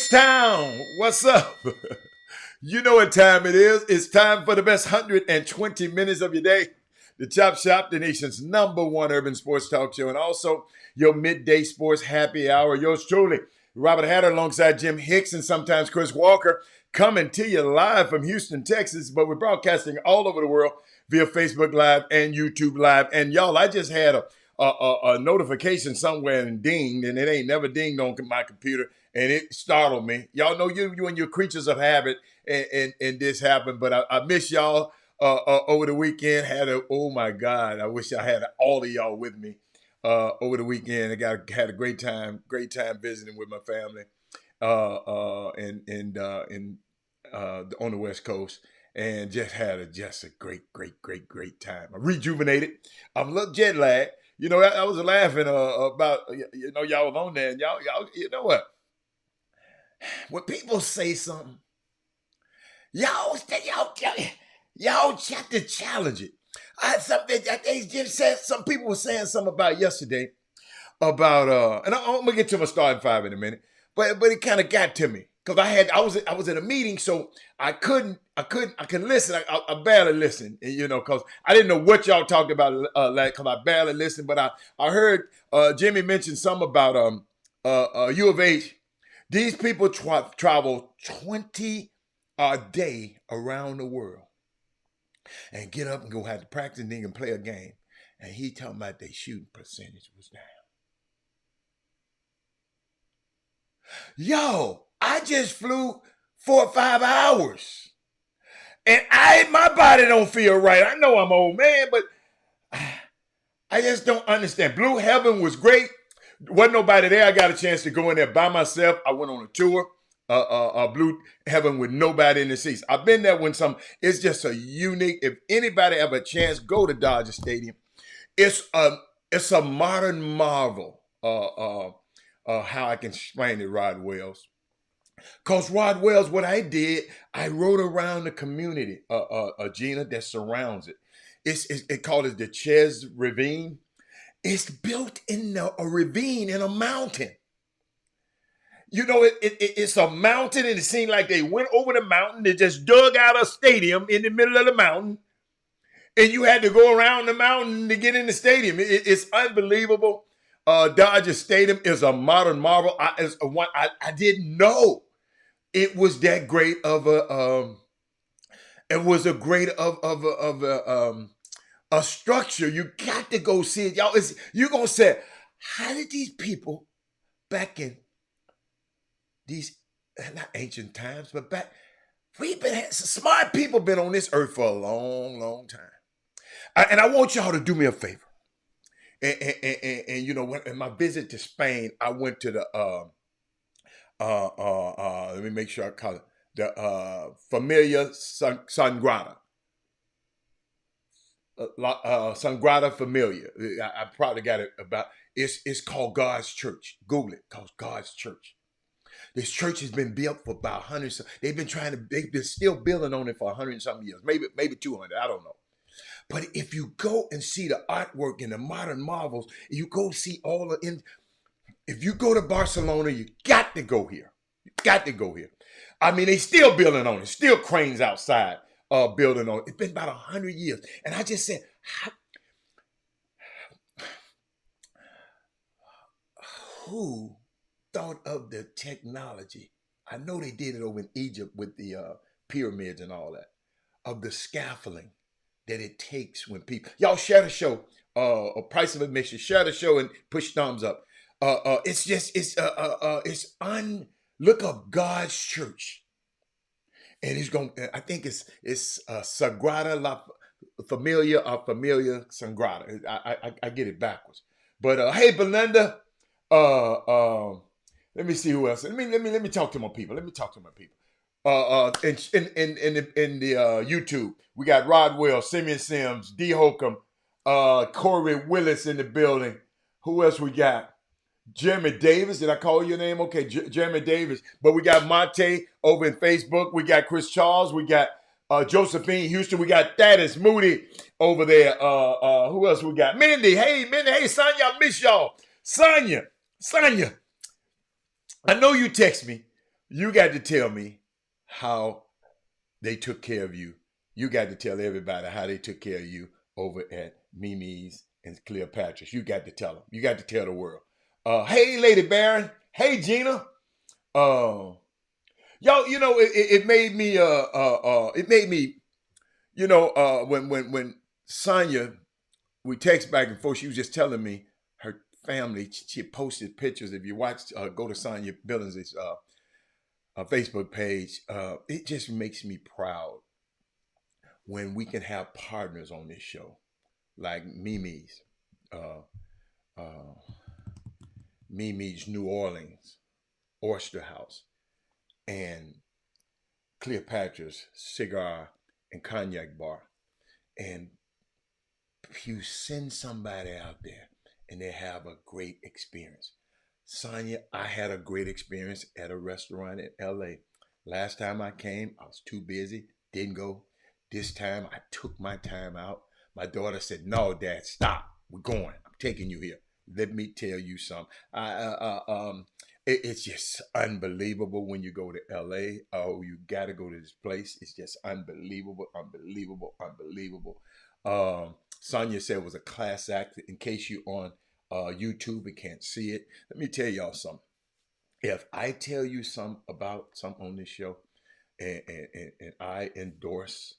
H-Town, what's up? You know what time it is. It's time for the best 120 minutes of your day. The Chop Shop, the nation's #1 urban sports talk show, and also your midday sports happy hour. Yours truly, Robert Hatter, alongside Jim Hicks and sometimes Chris Walker, coming to you live from Houston, Texas, but we're broadcasting all over the world via Facebook Live and YouTube Live. And y'all, I just had a notification somewhere and dinged, and it ain't never dinged on my computer, and it startled me. Y'all know you and your creatures of habit, and this happened, but I miss y'all over the weekend. Oh my God, I wish I had all of y'all with me over the weekend. Had a great time visiting with my family on the West Coast, and just had a great time. I'm rejuvenated. I'm a little jet lagged. You know, I was laughing about, y'all was on there, and y'all, you know what? When people say something, y'all have to challenge it. Some people were saying something about yesterday about, and I'm gonna get to my starting five in a minute, but it kind of got to me because I was in a meeting, so I couldn't listen. I barely listened, because I didn't know what y'all talked about, because I barely listened. But I heard Jimmy mention something about U of H. These people travel 20 a day around the world and get up and go have to practice and then play a game. And he talking about their shooting percentage was down. Yo, I just flew 4 or 5 hours. And my body don't feel right. I know I'm an old man, but I just don't understand. Blue Heaven was great. Wasn't nobody there. I got a chance to go in there by myself. I went on a tour, Blue Heaven, with nobody in the seats. I've been there it's just a unique, if anybody have a chance, go to Dodger Stadium. It's a modern marvel, how I can explain it, Rod Wells. Because Rod Wells, what I did, I rode around the community, Gina, that surrounds it. It called it the Ches Ravine. It's built in a ravine in a mountain. It's a mountain, and it seemed like they went over the mountain. They just dug out a stadium in the middle of the mountain, and you had to go around the mountain to get in the stadium. It's unbelievable. Dodger Stadium is a modern marvel. I didn't know it was that great of a. It was a great a structure. You got to go see it, y'all. You're gonna say, how did these people back in these not ancient times, but smart people been on this earth for a long time. And I want y'all to do me a favor. And in my visit to Spain, I went to the let me make sure I call it the Familia Sangrada. Sangrada Familia. I probably got it about. It's called God's Church. Google it. Called God's Church. This church has been built for about 100. They've been still building on it for 100 and something years. Maybe 200. I don't know. But if you go and see the artwork and the modern marvels, you go see if you go to Barcelona, you got to go here. You got to go here. I mean, they still building on it. Still cranes outside building on it. It's been about 100 years. And I just said, who thought of the technology? I know they did it over in Egypt with the pyramids and all that, of the scaffolding that it takes when people, y'all share the show, a price of admission, share the show and push thumbs up. Look up God's Church. And I think it's Sagrada La Familia or Familia Sangrada. I get it backwards. But hey, Belinda, let me see who else. Let me talk to my people. In the YouTube, we got Rod Wells, Simeon Sims, D. Holcomb, Corey Willis in the building. Who else we got? Jeremy Davis. Did I call your name? Okay, Jeremy Davis. But we got Monte over in Facebook. We got Chris Charles. We got Josephine Houston. We got Thaddeus Moody over there. Who else we got? Mindy. Hey, Sonia, I miss y'all. Sonia. I know you text me, You got to tell me how they took care of you. You got to tell everybody how they took care of you over at Mimi's and Cleopatra's. You got to tell them. You got to tell the world. Hey, Lady Baron. Hey, Gina. Uh, Yo, it made me. It made me. When Sonya, we text back and forth. She was just telling me her family. She posted pictures. If you watch, go to Sonya Billings' Facebook page. It just makes me proud when we can have partners on this show, like Mimi's, uh, uh, Mimi's New Orleans Oyster House, and Cleopatra's Cigar and Cognac Bar. And you send somebody out there and they have a great experience. Sonya, I had a great experience at a restaurant in LA. Last time I came, I was too busy, didn't go. This time I took my time out. My daughter said, "No, Dad, stop. We're going. I'm taking you here. Let me tell you something. It's just unbelievable when you go to LA. Oh, you got to go to this place. It's just unbelievable, unbelievable, unbelievable." Sonya said it was a class act. In case you on YouTube and can't see it, let me tell y'all something. If I tell you some about something on this show, and I endorse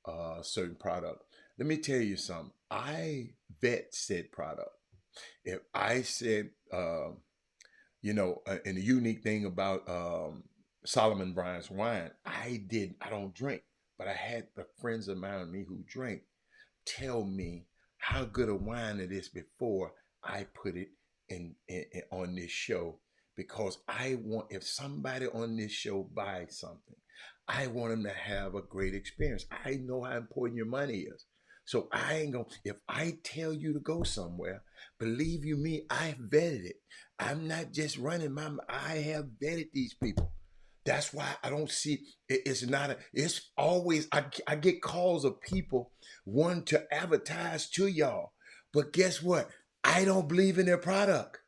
a certain product, let me tell you something. I vet said product. If I said, and the unique thing about Solomon Bryant's wine, I don't drink, but I had the friends around me who drink tell me how good a wine it is before I put it in on this show, because I want, if somebody on this show buys something, I want them to have a great experience. I know how important your money is. So I ain't gonna, if I tell you to go somewhere, believe you me, I vetted it. I'm not just running I have vetted these people. That's why I don't see it's not it's always, I get calls of people wanting to advertise to y'all. But guess what? I don't believe in their product.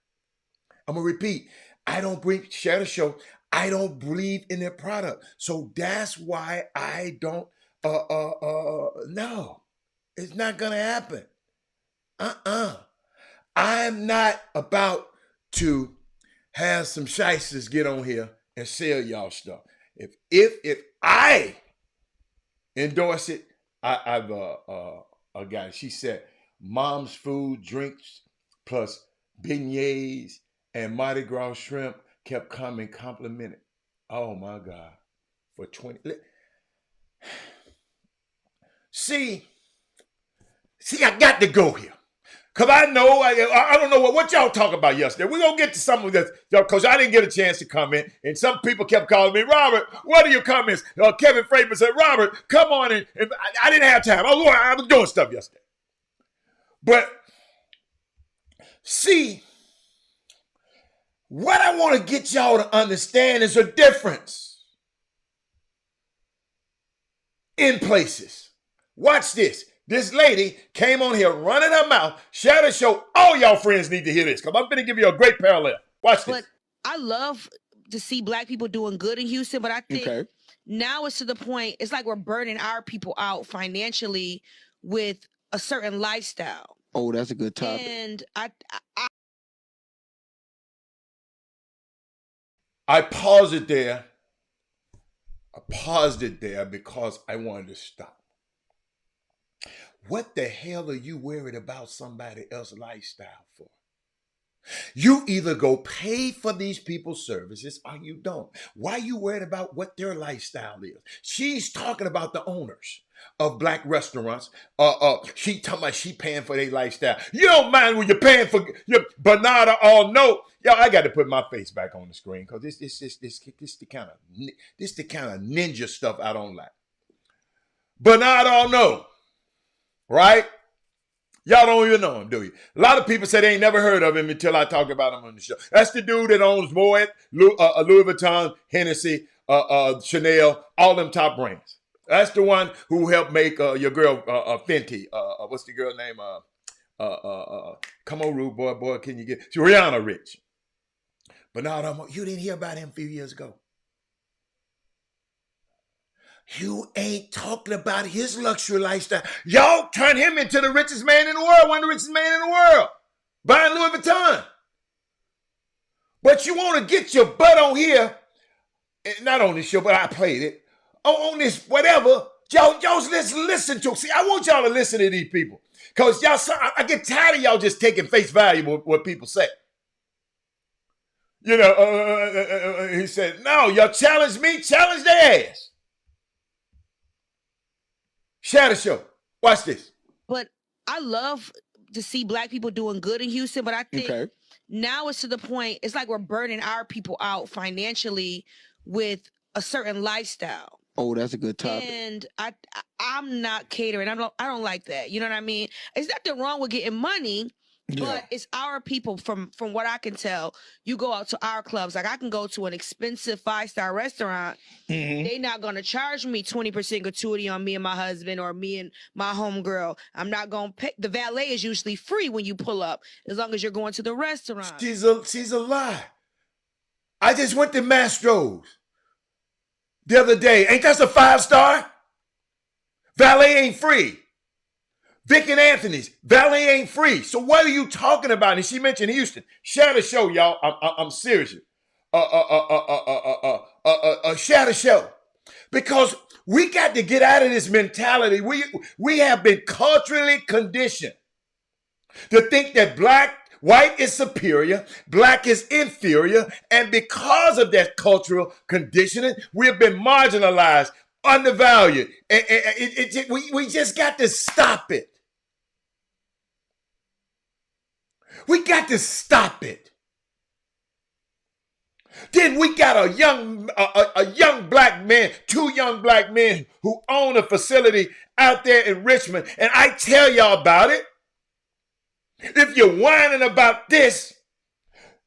I'm gonna repeat. I don't share the show. I don't believe in their product. So that's why I don't no. It's not gonna happen. I'm not about to have some shysters get on here and sell y'all stuff. If I endorse it, I've a guy. She said, "Mom's food, drinks, plus beignets and Mardi Gras shrimp kept coming complimented." Oh my God, for 20. See, I got to go here. Because I know, I don't know what y'all talking about yesterday. We're going to get to some of this, because I didn't get a chance to comment. And some people kept calling me, "Robert, what are your comments?" Kevin Fraper said, "Robert, come on." And I didn't have time. I was doing stuff yesterday. But see, what I want to get y'all to understand is a difference in places. Watch this. This lady came on here running her mouth, shared a show. All y'all friends need to hear this, because I'm going to give you a great parallel. Watch this. But I love to see Black people doing good in Houston, but I think now it's to the point, it's like we're burning our people out financially with a certain lifestyle. Oh, that's a good topic. And I paused it there. I paused it there because I wanted to stop. What the hell are you worried about somebody else's lifestyle for? You either go pay for these people's services or you don't. Why are you worried about what their lifestyle is? She's talking about the owners of Black restaurants. She talking about she paying for their lifestyle. You don't mind when you're paying for your Bernarda all no. Yo, I got to put my face back on the screen, because this the kind of ninja stuff I don't like. Bernard all no, right? Y'all don't even know him, do you? A lot of people say they ain't never heard of him until I talk about him on the show. That's the dude that owns Moet, Louis Vuitton, Hennessy, Chanel, all them top brands. That's the one who helped make your girl Fenty. What's the girl name? Come on, rude boy, can you get Rihanna Rich? But now you didn't hear about him a few years ago. You ain't talking about his luxury lifestyle. Y'all turn him into the richest man in the world, one of the richest men in the world, buying Louis Vuitton. But you want to get your butt on here, not on this show, but I played it, on this whatever. Y'all just listen to. See, I want y'all to listen to these people. Because y'all, I get tired of y'all just taking face value what people say. You know, he said, no, y'all challenge me, challenge their ass. Shadow Show. Watch this. But I love to see black people doing good in Houston, but I think now it's to the point, it's like we're burning our people out financially with a certain lifestyle. Oh, that's a good topic. And I'm not catering. I don't like that. You know what I mean? It's nothing wrong with getting money, but it's our people. From what I can tell, you go out to our clubs. Like I can go to an expensive 5-star restaurant. They not gonna charge me 20% gratuity on me and my husband or me and my homegirl. I'm not gonna pay. The valet is usually free when you pull up, as long as you're going to the restaurant. She's a lie. I just went to Mastro's the other day. Ain't that a 5-star? Valet ain't free. Vic and Anthony's valet ain't free. So what are you talking about? And she mentioned Houston. Share the show, y'all. I'm serious. Share the show, because we got to get out of this mentality. We have been culturally conditioned to think that white is superior, black is inferior, and because of that cultural conditioning, we have been marginalized, undervalued, and we just got to stop it. We got to stop it. Then we got a young black man, 2 young black men who own a facility out there in Richmond, and I tell y'all about it. If you're whining about this,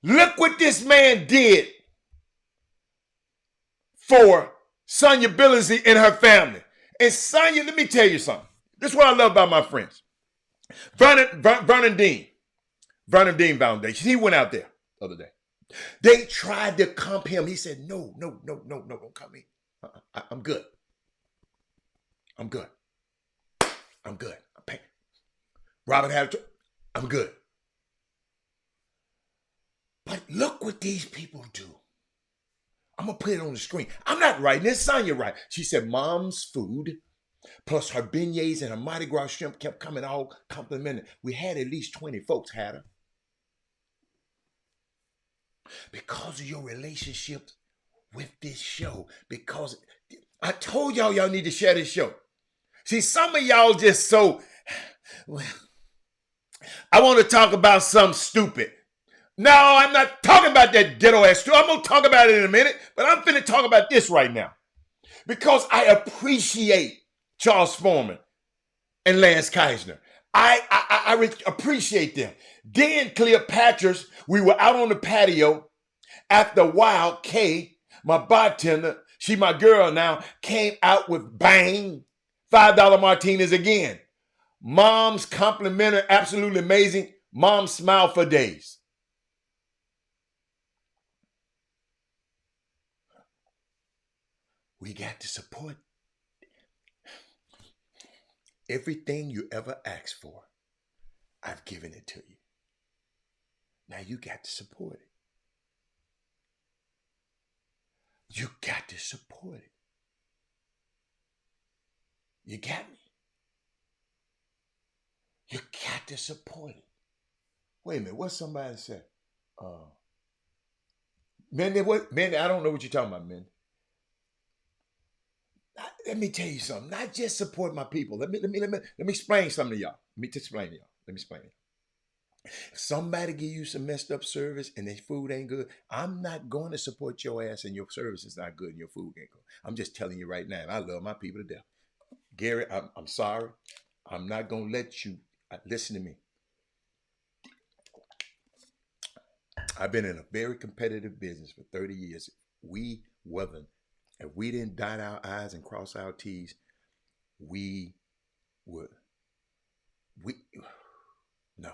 look what this man did for Sonia Billingsley and her family. And Sonia, let me tell you something. This is what I love about my friends. Vernon Dean Foundation. He went out there the other day. They tried to comp him. He said, no, don't come in. I'm good. I'm paying. Robin had I'm good. But look what these people do. I'm going to put it on the screen. I'm not writing this. Sonia right. She said mom's food plus her beignets and her Mardi Gras shrimp kept coming all complimented. We had at least 20 folks had her. Because of your relationships with this show. Because I told y'all need to share this show. See, some of y'all just so, well, I want to talk about something stupid. No, I'm not talking about that ghetto ass stuff. I'm going to talk about it in a minute, but I'm finna talk about this right now. Because I appreciate Charles Foreman and Lance Keisner. I appreciate them. Then Cleopatra's, we were out on the patio. After a while, Kay, my bartender, she my girl now, came out with bang, $5 martinis again. Mom's complimentary, absolutely amazing. Mom smiled for days. We got to support everything you ever asked for. I've given it to you. Now you got to support it. You got to support it. You got me? You got to support it. Wait a minute, what somebody said? Mandy, what? Mandy, I don't know what you're talking about, Mandy. Let me tell you something. Not just support my people. Let me explain something to y'all. Let me explain it. If somebody give you some messed up service and their food ain't good, I'm not going to support your ass and your service is not good and your food ain't good. I'm just telling you right now, and I love my people to death. Gary, I'm sorry. I'm not going to let you listen to me. I've been in a very competitive business for 30 years. If we didn't dot our I's and cross our T's, we would. No.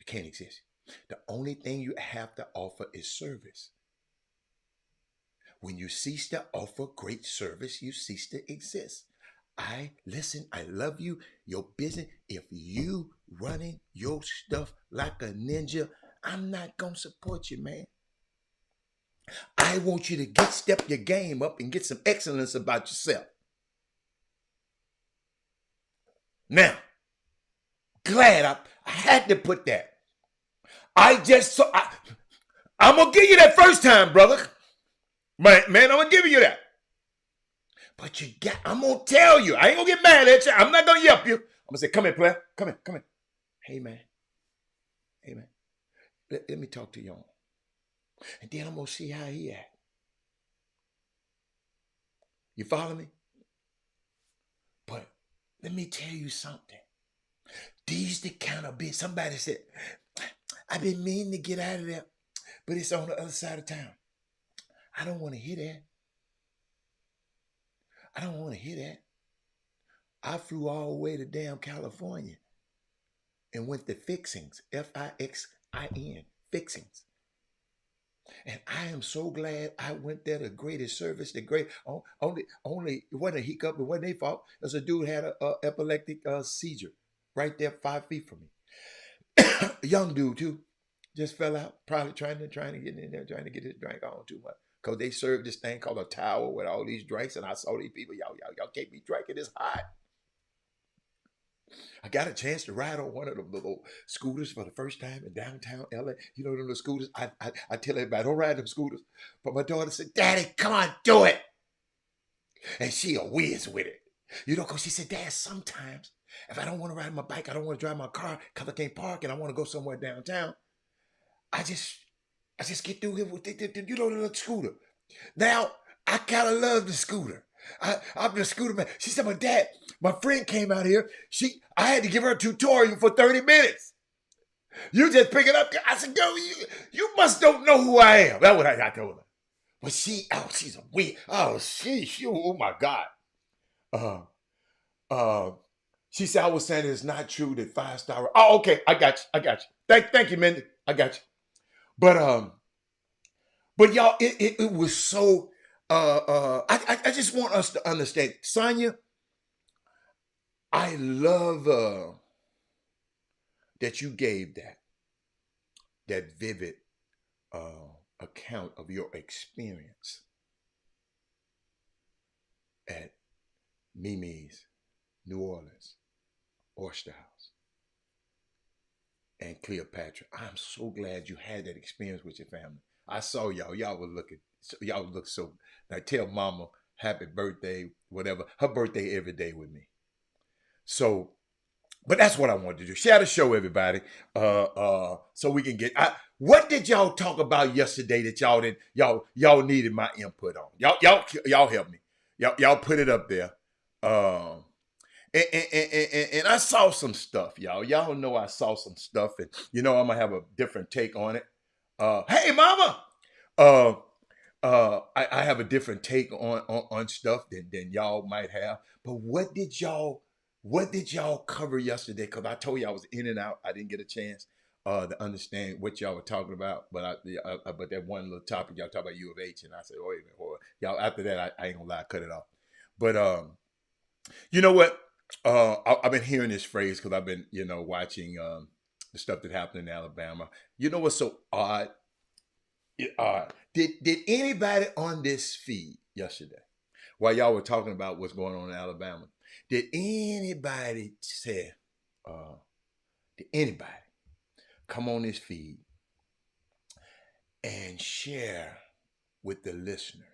It can't exist. The only thing you have to offer is service. When you cease to offer great service, you cease to exist. I love you, your business. If you running your stuff like a ninja, I'm not gonna support you, man. I want you to step your game up and get some excellence about yourself. Now, glad I had to put that. I'm gonna give you that first time, brother. Man, I'm gonna give you that. But I'm gonna tell you, I ain't gonna get mad at you. I'm not gonna yelp you. I'm gonna say, come here, player. Come here. Hey, man. Let me talk to y'all. And then I'm gonna see how he act. You follow me? But let me tell you something. These the kind of bitch. Somebody said, I've been meaning to get out of there, but it's on the other side of town. I don't want to hear that. I flew all the way to damn California and went to Fixings, Fixin, Fixings. And I am so glad I went there. The greatest service, only it wasn't a hiccup, it wasn't their fault. There's a dude had a epileptic seizure right there 5 feet from me. A young dude too, just fell out, probably trying to get in there, trying to get his drink on too much. Cause they served this thing called a tower with all these drinks, and I saw these people, y'all can't be drinking this hot. I got a chance to ride on one of the little scooters for the first time in downtown LA. You know, them scooters. I tell everybody, don't ride them scooters. But my daughter said, Daddy, come on, do it. And she a whiz with it. You know, because she said, Dad, sometimes if I don't want to ride my bike, I don't want to drive my car because I can't park and I want to go somewhere downtown, I just get through here with the little scooter. Now, I kind of love the scooter. I'm the scooter man. She said, but Dad, my friend came out here. I had to give her a tutorial for 30 minutes. You just pick it up. I said, girl, you must don't know who I am. That's what I told her. But she's a weird. Oh my God. She said, I was saying it's not true that 5-star. Oh, okay. I got you. Thank you, Mindy. I got you. But y'all, it was so, I just want us to understand. Sonia, I love that you gave that vivid account of your experience at Mimi's New Orleans Oyster House and Cleopatra. I'm so glad you had that experience with your family. I saw y'all. Y'all look so. I tell Mama happy birthday, whatever. Her birthday every day with me. So, but that's what I wanted to do. Share the show, everybody. So we can get. What did y'all talk about yesterday that y'all needed my input on? Y'all help me. Y'all put it up there. And I saw some stuff, y'all. Y'all know I saw some stuff, and I'm gonna have a different take on it. Hey, Mama. I have a different take on stuff than y'all might have. But what did y'all cover yesterday? Because I told you I was in and out. I didn't get a chance to understand what y'all were talking about. But but that one little topic y'all talk about U of H, and I said, wait a minute, y'all. After that, I ain't gonna lie, cut it off. But you know what? I've been hearing this phrase because I've been watching the stuff that happened in Alabama. You know what's so odd? Did anybody on this feed yesterday, while y'all were talking about what's going on in Alabama, did anybody come on this feed and share with the listeners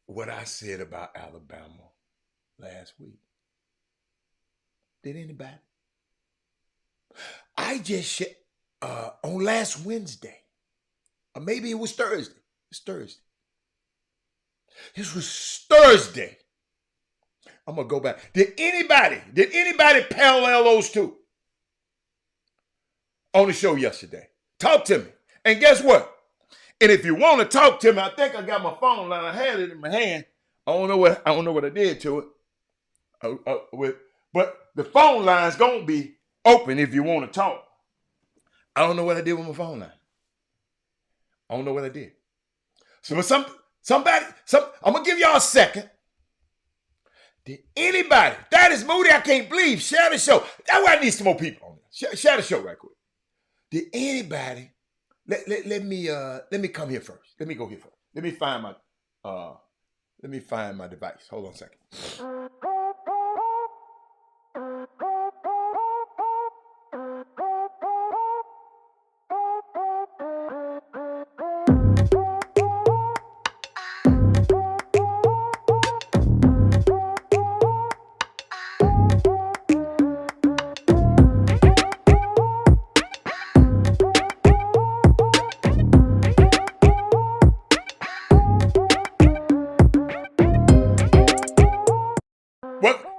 what I said about Alabama last week? Did anybody? I just on last Wednesday, or maybe it was Thursday. It's Thursday. This was Thursday. I'm gonna go back. Did anybody parallel those two on the show yesterday? Talk to me. And guess what? And if you want to talk to me, I think I got my phone line. I had it in my hand. I don't know what I did to it. But the phone line's gonna be open if you want to talk. I don't know what I did with my phone line. I don't know what I did. So I'm going to give y'all a second. Did anybody, that is Moody, I can't believe, share the show. That's why I need some more people on there. Share the show right quick. Did anybody, let me come here first. Let me go here first. Let me find my device. Hold on a second.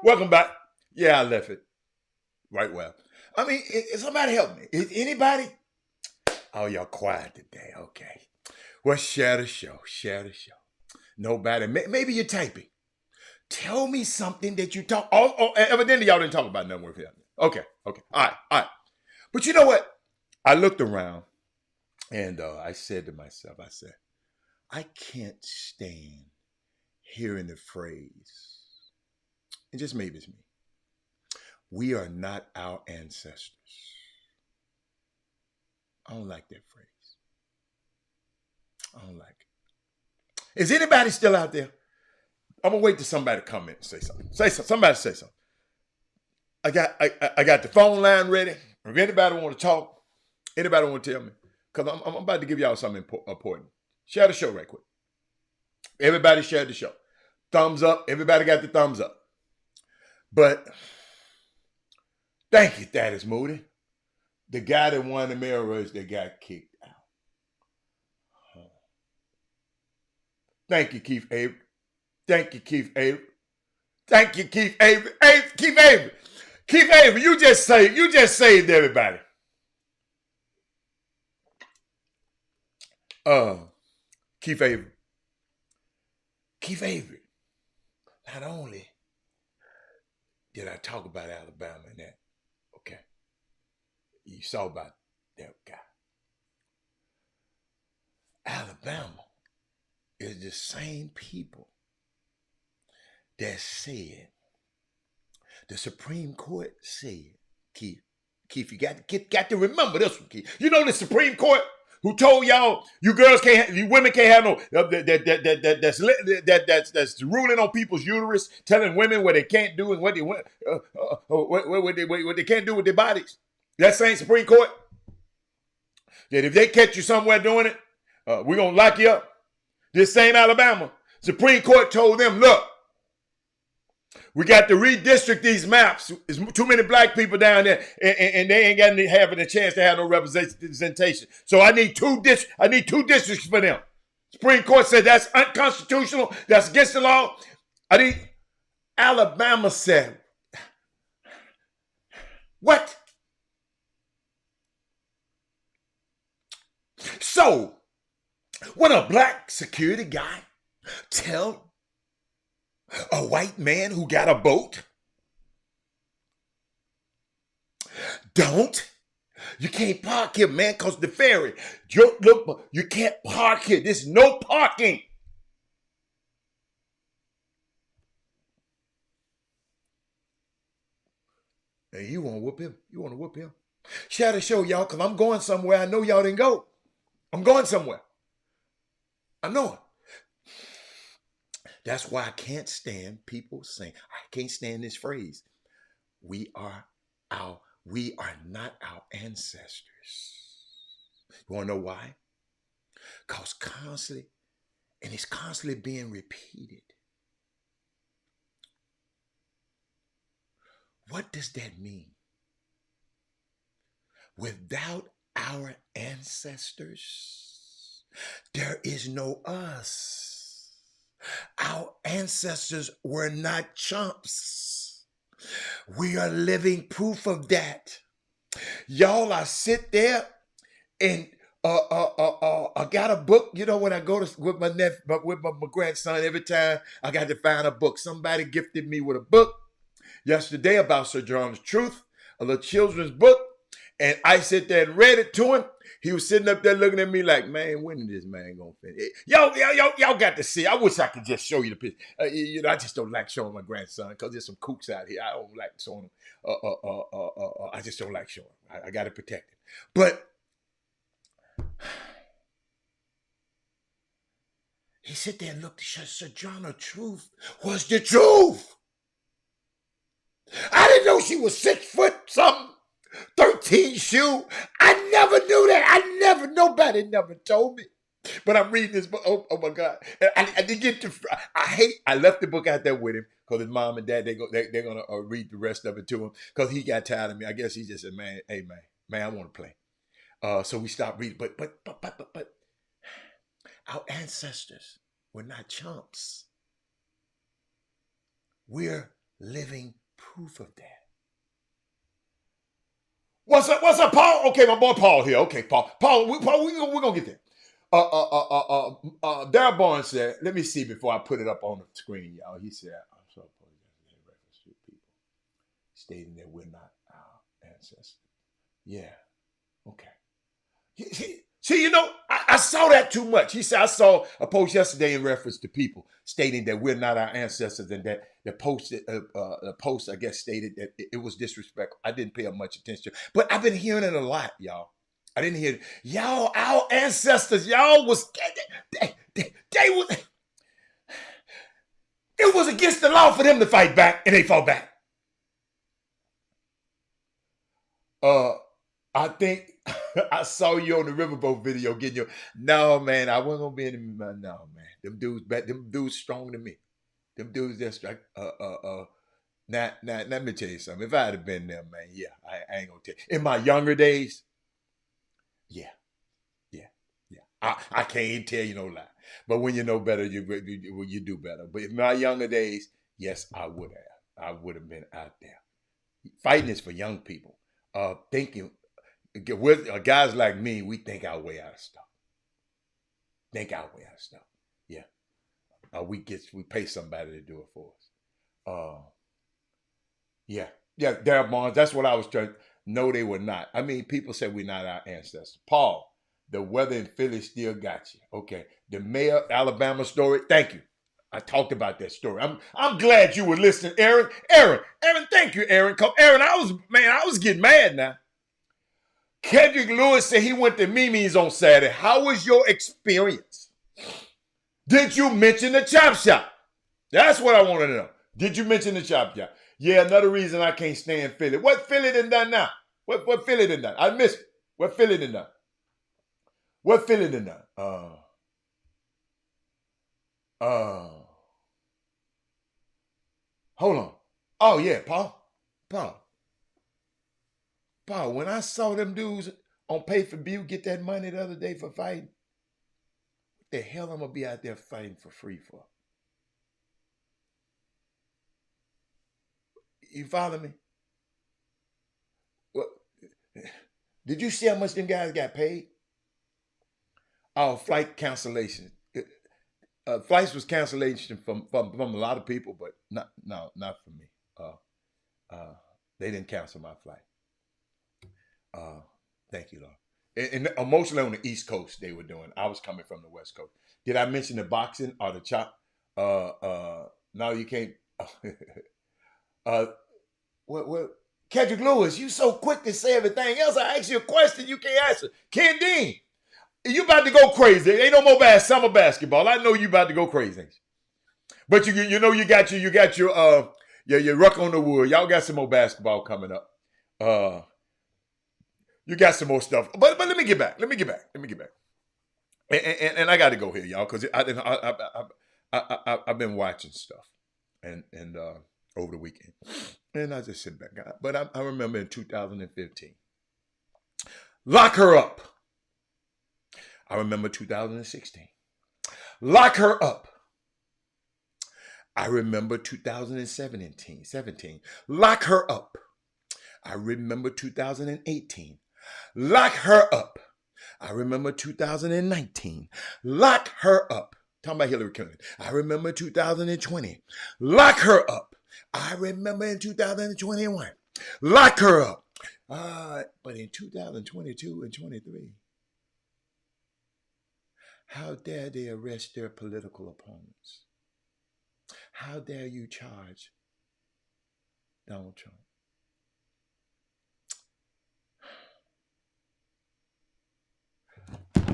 Welcome back. Yeah, I left it right well. I mean, somebody help me. Is anybody? Oh, y'all quiet today. Okay. Well, share the show. Share the show. Nobody. Maybe you're typing. Tell me something that you talk. Oh, evidently y'all didn't talk about nothing worth it. Okay. All right. But you know what? I looked around and I said to myself, I can't stand hearing the phrase, and just maybe it's me, we are not our ancestors. I don't like that phrase. I don't like it. Is anybody still out there? I'm gonna wait till somebody to comment and say something. Somebody say something. I got the phone line ready. If anybody want to talk, anybody want to tell me, because I'm about to give y'all something important. Share the show right quick. Everybody share the show. Thumbs up. Everybody got the thumbs up. But thank you, Thaddeus Moody. The guy that won the mirrors that got kicked out. Thank you, Keith Avery. Thank you, Keith Avery. Thank you, Keith Avery. Keith Avery. Keith Avery, you just saved everybody. Keith Avery. Keith Avery. Not only did I talk about Alabama and that, okay, you saw about that guy. Alabama is the same people that said, the Supreme Court said, Keith, you got to remember this one, Keith. You know the Supreme Court who told y'all you girls can't, you women can't have no that's ruling on people's uterus, telling women what they can't do and what they can't do with their bodies. That same Supreme Court that if they catch you somewhere doing it, we're gonna lock you up. This same Alabama Supreme Court told them, look, we got to redistrict these maps. There's too many black people down there, and they ain't got having a chance to have no representation. So I need two districts for them. Supreme Court said that's unconstitutional. That's against the law. Alabama said, what? So when a black security guy tell a white man who got a boat, you can't park here, man, because the ferry, look, you can't park here. There's no parking. And you want to whoop him? You want to whoop him? Share the show, y'all, because I'm going somewhere. I know y'all didn't go. I'm going somewhere. I know it. That's why I can't stand people saying, I can't stand this phrase. We are not our ancestors. You want to know why? Because it's constantly being repeated. What does that mean? Without our ancestors, there is no us. Our ancestors were not chumps. We are living proof of that. Y'all, I sit there and I got a book. You know, when I go with my grandson, every time I got to find a book. Somebody gifted me with a book yesterday about Sojourner's Truth, a little children's book, and I sit there and read it to him. He was sitting up there looking at me like, man, when is this man gonna finish? Y'all got to see. I wish I could just show you the picture. I just don't like showing my grandson because there's some kooks out here. I don't like showing him. I just don't like showing him. I got to protect him. But he sit there and looked at Sir John. The truth was the truth. I didn't know she was 6 foot something. 13 shoe. I never knew that. Nobody never told me. But I'm reading this book. Oh my God. I did get to, I left the book out there with him because his mom and dad, they're going to read the rest of it to him because he got tired of me. I guess he just said, man, I want to play. So we stopped reading. But our ancestors were not chumps. We're living proof of that. What's up, Paul? Okay, my boy Paul here. Okay, Paul, we're gonna get there. Darryl Barnes said, let me see before I put it up on the screen, y'all. He said, I'm so apologetic in reference to people stating that we're not our ancestors. Yeah, okay. See, I saw that too much. He said, I saw a post yesterday in reference to people stating that we're not our ancestors, and that the post, I guess, stated that it was disrespectful. I didn't pay much attention, but I've been hearing it a lot, y'all. I didn't hear it. Y'all, our ancestors, y'all was, they was, it was against the law for them to fight back, and they fought back. I think I saw you on the riverboat video getting your. No, man, I wasn't gonna be in the. No, man, them dudes stronger than me. Them dudes that strike. Now, let me tell you something. If I had been there, man, yeah, I ain't gonna tell you. In my younger days, yeah. I can't even tell you no lie. But when you know better, you do better. But in my younger days, yes, I would have. I would have been out there. Fighting is for young people. Thinking. With guys like me, we think our way out of stuff. Yeah. We pay somebody to do it for us. Yeah, Darryl Barnes. That's what I was trying. No, they were not. I mean, people say we're not our ancestors. Paul, the weather in Philly still got you. Okay, the Mayor Alabama story. Thank you. I talked about that story. I'm glad you were listening, Aaron. Thank you, Aaron. Aaron, I was getting mad now. Kendrick Lewis said he went to Mimi's on Saturday. How was your experience? Did you mention the Chop Shop? That's what I want to know. Did you mention the Chop Shop? Yeah, another reason I can't stand Philly. What Philly done now? What Philly done? I missed it. What Philly done? Hold on. Oh yeah, Paul, when I saw them dudes on pay-per-view get that money the other day for fighting, what the hell I'm going to be out there fighting for free for? You follow me? What? Did you see how much them guys got paid? Oh, flight cancellation. Flights was cancellation from a lot of people, but not for me. They didn't cancel my flight. Thank you, Lord. And emotionally on the East Coast they were doing. I was coming from the West Coast. Did I mention the boxing or the chop? No, you can't. What? Kendrick Lewis, you so quick to say everything else. I ask you a question, you can't answer. Ken Dean, you about to go crazy. Ain't no more summer basketball. I know you about to go crazy. But you got your Ruck on the Wood. Y'all got some more basketball coming up. You got some more stuff. But let me get back. And I got to go here, y'all, because I've been watching stuff and over the weekend. And I just sit back. But I remember in 2015. Lock her up. I remember 2016. Lock her up. I remember 2017. Lock her up. I remember 2018. Lock her up. I remember 2019. Lock her up. Talking about Hillary Clinton. I remember 2020. Lock her up. I remember in 2021. Lock her up. But in 2022 and 23, How dare they arrest their political opponents? How dare you charge Donald Trump?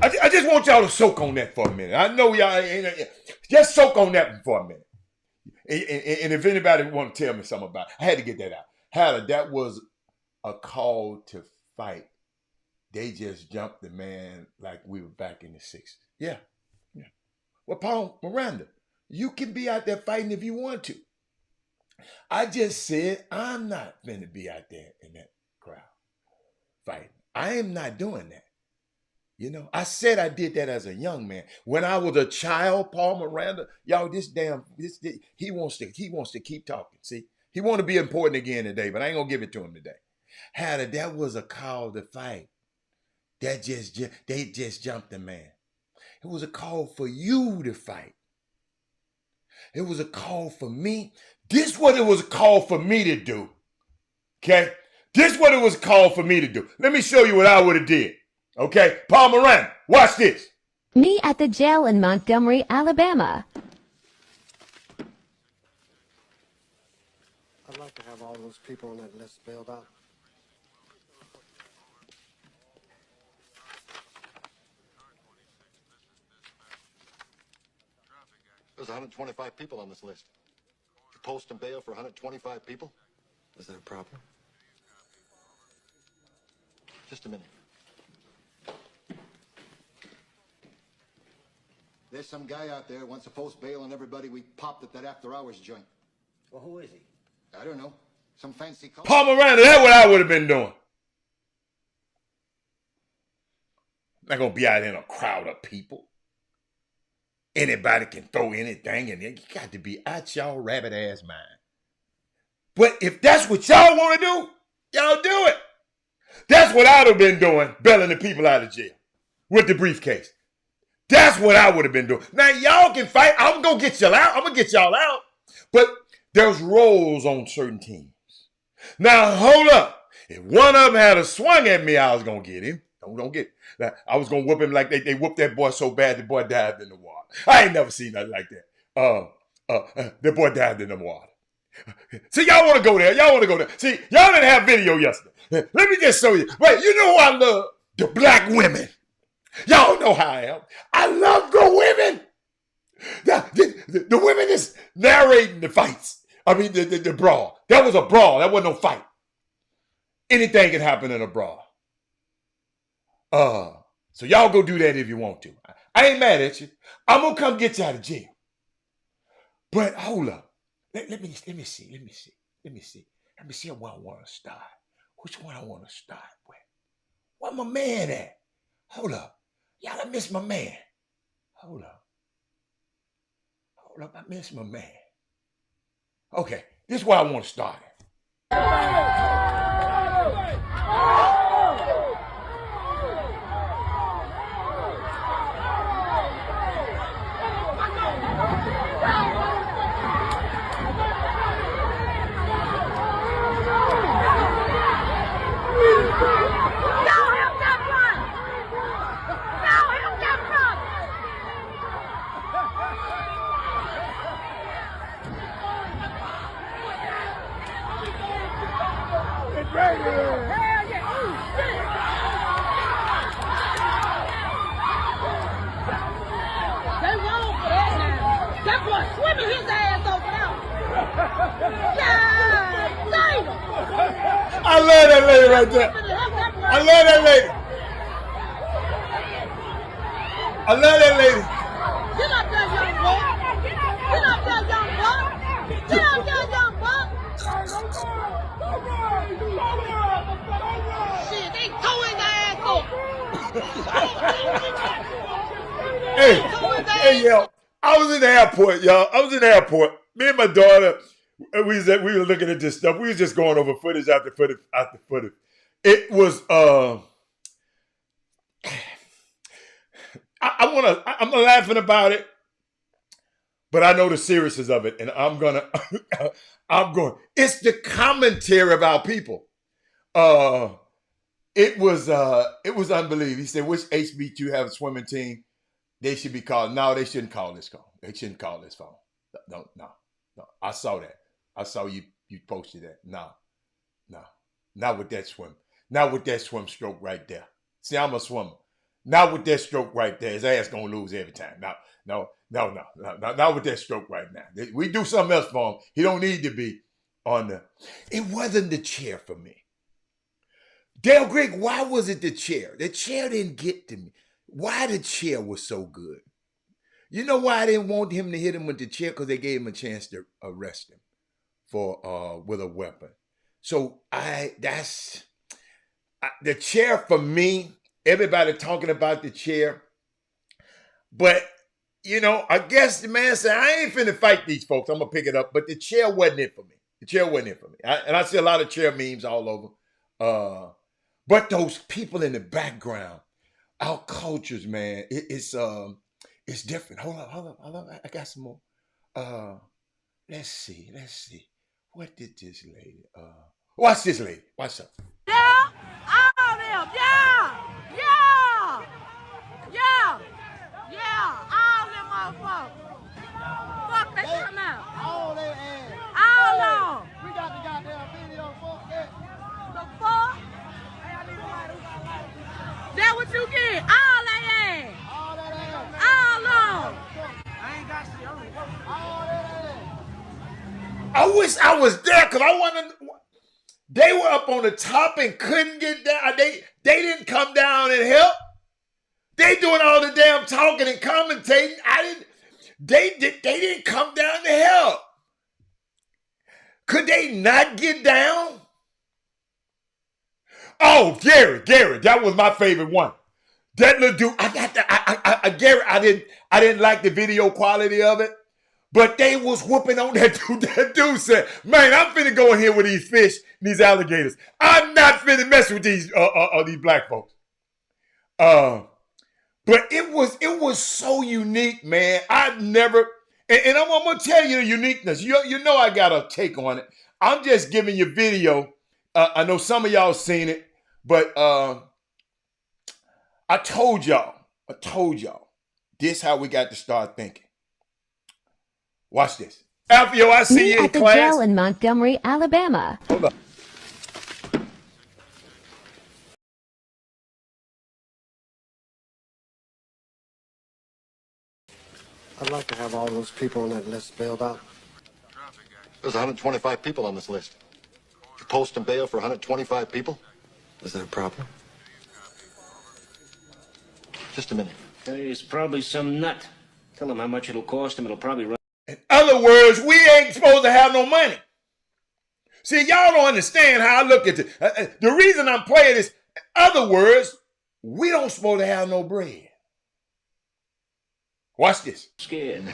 I just want y'all to soak on that for a minute. I know y'all ain't, just soak on that for a minute. And if anybody want to tell me something about it, I had to get that out. Hatter, that was a call to fight. They just jumped the man like we were back in the 60s. Yeah. Well, Paul Miranda, you can be out there fighting if you want to. I just said I'm not going to be out there in that crowd fighting. I am not doing that. You know, I said I did that as a young man. When I was a child, Paul Miranda, y'all, he wants to keep talking. See, he want to be important again today, but I ain't gonna give it to him today. Hatter, that was a call to fight. They just jumped the man. It was a call for you to fight. It was a call for me. This what it was a call for me to do. Okay? This what it was a call for me to do. Let me show you what I would have did. Okay? Paul Moran, watch this. Me at the jail in Montgomery, Alabama. I'd like to have all those people on that list bailed out. There's 125 people on this list. You post and bail for 125 people? Is that a problem? Just a minute. There's some guy out there who wants to post bail on everybody we popped at that after-hours joint. Well, who is he? I don't know. Some fancy call. Paul Miranda, that's what I would have been doing. I'm not going to be out in a crowd of people. Anybody can throw anything in there. You got to be out y'all rabbit ass mind. But if that's what y'all want to do, y'all do it. That's what I'd have been doing, bailing the people out of jail with the briefcase. That's what I would have been doing. Now y'all can fight. I'm going to get y'all out. I'm going to get y'all out. But there's roles on certain teams. Now hold up. If one of them had a swung at me, I was going to get him. Don't get it. I was going to whoop him like they whooped that boy so bad the boy dived in the water. I ain't never seen nothing like that. The boy dived in the water. See, y'all want to go there. Y'all want to go there. See, y'all didn't have video yesterday. Let me just show you. Wait, you know who I love? The black women. Y'all know how I am. I love the women. The women is narrating the fights. I mean, the brawl. That was a brawl. That wasn't no fight. Anything can happen in a brawl. So y'all go do that if you want to. I ain't mad at you. I'm gonna come get you out of jail. But hold up. Let me see where I want to start. Which one I want to start with? Where my man at? Hold up. Y'all, I miss my man. Hold up, I miss my man. Okay, this is where I want to start. I love that lady right there. I love that lady. I love that lady. Get up there, young boy. Get up there, young buck. Get up there, young buck. Shit, they threw his ass up. Hey, yo. I was in the airport, y'all. Me and my daughter, we were looking at this stuff. We was just going over footage after footage. It was I'm laughing about it, but I know the seriousness of it, and I'm going. It's the commentary of our people. It was unbelievable. He said, "Which HBCU have a swimming team?" They should be called. No, they shouldn't call this phone. They shouldn't call this phone. No. I saw that. I saw you posted that. No. Not with that swim. Not with that swim stroke right there. See, I'm a swimmer. Not with that stroke right there. His ass gonna lose every time. No. Not with that stroke right now. We do something else for him. He don't need to be on the. It wasn't the chair for me. Dale Greg, why was it the chair? The chair didn't get to me. Why the chair was so good? You know why I didn't want him to hit him with the chair? Because they gave him a chance to arrest him for with a weapon. So the chair for me. Everybody talking about the chair, but you know, I guess the man said, "I ain't finna fight these folks. I'm gonna pick it up." But the chair wasn't it for me. The chair wasn't it for me. And I see a lot of chair memes all over. But those people in the background, our cultures, man, it's different. Hold on. I got some more. Let's see. What did this lady? Watch this lady. Watch her. Yeah, all of them. Yeah, all them motherfuckers. Fuck they come out. All they ass. All of them. We got the goddamn video, fuck that. The fuck? That what you get? All they ass. All that ass. All of them. I ain't got shit. All that ass. I wish I was there because I wanted. They were up on the top and couldn't get down. They didn't come down and help. They doing all the damn talking and commentating. They didn't come down to help. Could they not get down? Oh, Gary, that was my favorite one. That little dude, Gary, I didn't like the video quality of it, but they was whooping on that dude. That dude said, "Man, I'm finna go in here with these fish, and these alligators. I'm not finna mess with these black folks." But it was so unique, man. I've never, and I'm gonna tell you the uniqueness. You know I got a take on it. I'm just giving you video. I know some of y'all seen it, but I told y'all, this how we got to start thinking. Watch this. Alfio, I see Me you in at the class. jail in Montgomery, Alabama. Hold up. I'd like to have all those people on that list bailed out. There's 125 people on this list. You post and bail for 125 people? Is that proper? Just a minute. He's probably some nut. Tell him how much it'll cost him. It'll probably run. In other words, we ain't supposed to have no money. See, y'all don't understand how I look at it. The reason I'm playing this, in other words, we don't supposed to have no bread. Watch this. Scared.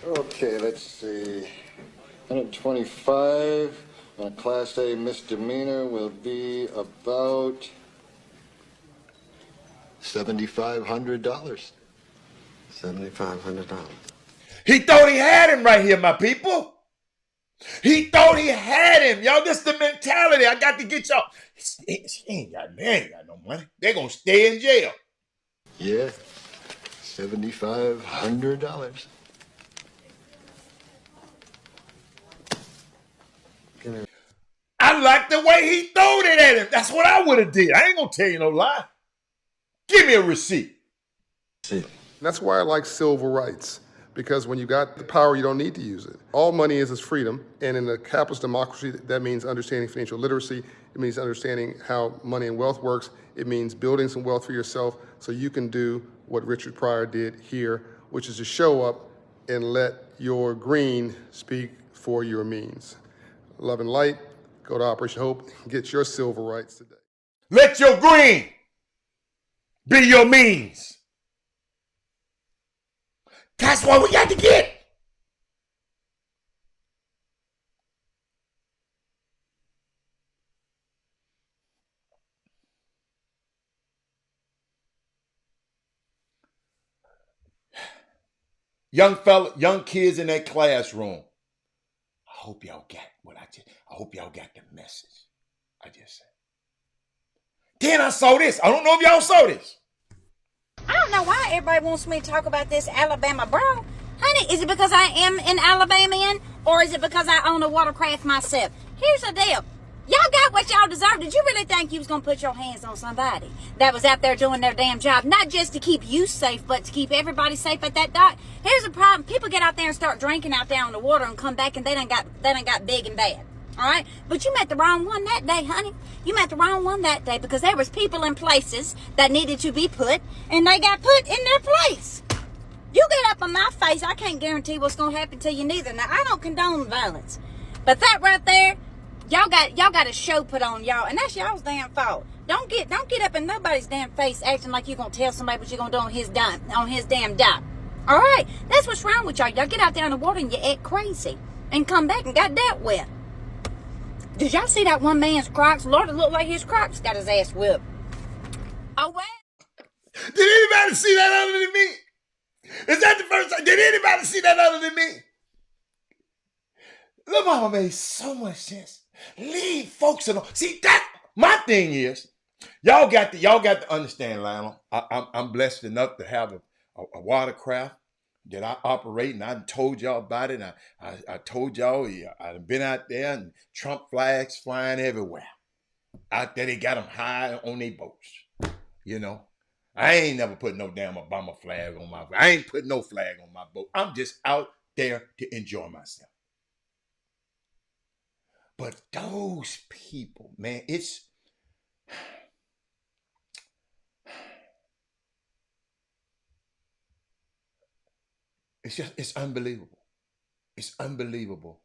Okay, let's see. 125 on a Class A misdemeanor will be about $7,500. $7,500. He thought he had him right here, my people. He thought he had him. Y'all, this the mentality. I got to get y'all. They ain't got no money. They're going to stay in jail. Yeah, $7,500. I like the way he throwed it at him. That's what I would have did. I ain't going to tell you no lie. Give me a receipt. That's why I like civil rights, because when you got the power, you don't need to use it. All money is freedom, and in a capitalist democracy, that means understanding financial literacy. It means understanding how money and wealth works. It means building some wealth for yourself so you can do what Richard Pryor did here, which is to show up and let your green speak for your means. Love and light, go to Operation Hope, get your civil rights today. Let your green be your means. That's what we got to get. Young kids in that classroom. I hope y'all got I hope y'all got the message. I just said. Then I saw this. I don't know if y'all saw this. I don't know why everybody wants me to talk about this Alabama, bro. Honey, is it because I am an Alabamian, or is it because I own a watercraft myself? Here's the deal. Y'all got what y'all deserve. Did you really think you was going to put your hands on somebody that was out there doing their damn job? Not just to keep you safe, but to keep everybody safe at that dock. Here's the problem. People get out there and start drinking out there on the water and come back and they done got big and bad. All right? But you met the wrong one that day, honey. You met the wrong one that day because there was people in places that needed to be put, and they got put in their place. You get up on my face, I can't guarantee what's going to happen to you neither. Now, I don't condone violence. But that right there, y'all got a show put on y'all, and that's y'all's damn fault. Don't get up in nobody's damn face acting like you're gonna tell somebody what you're gonna do on his damn dock. All right, that's what's wrong with y'all. Y'all get out there in the water and you act crazy, and come back and got dealt with. Did y'all see that one man's Crocs? Lord, it looked like his Crocs got his ass whipped. Oh well. Did anybody see that other than me? Is that the first time? Did anybody see that other than me? Lil Mama made so much sense. Leave folks alone. See, that my thing is, y'all got to understand, Lionel. I'm blessed enough to have a watercraft that I operate, and I told y'all about it. I told y'all I've been out there and Trump flags flying everywhere. Out there, they got them high on their boats. You know, I ain't never put no damn Obama flag on my boat. I ain't put no flag on my boat. I'm just out there to enjoy myself. But those people, man, it's unbelievable. It's unbelievable.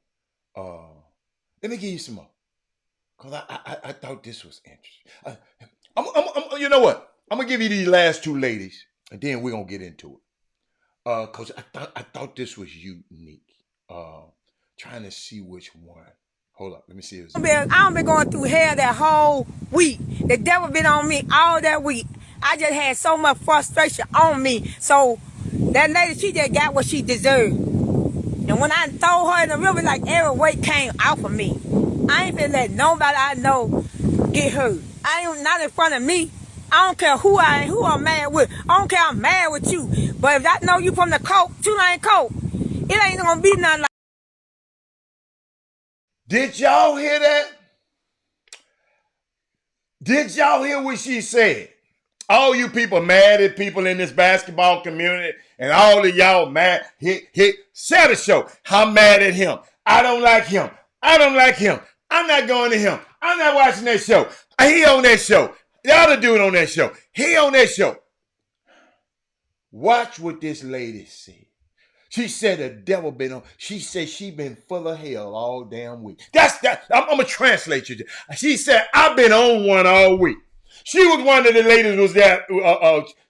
Let me give you some more, because I thought this was interesting. You know what? I'm gonna give you these last two ladies, and then we're gonna get into it. Because I thought this was unique. Trying to see which one. Hold up, let me see this. I've been going through hell that whole week. The devil been on me all that week. I just had so much frustration on me. So that lady, she just got what she deserved. And when I throw her in the river, like every weight came off of me. I ain't finna let nobody I know get hurt. I ain't not in front of me. I don't care who I'm mad with. I don't care I'm mad with you. But if I know you from the coke, two-line coke, it ain't gonna be nothing like. Did y'all hear that? Did y'all hear what she said? All you people mad at people in this basketball community, and all of y'all mad. Share the show. I'm mad at him. I don't like him. I don't like him. I'm not going to him. I'm not watching that show. He on that show. The other dude on that show. He on that show. Watch what this lady said. She said the devil been on. She said she been full of hell all damn week. That's that. I'm gonna translate you. She said I've been on one all week. She was one of the ladies. Was there?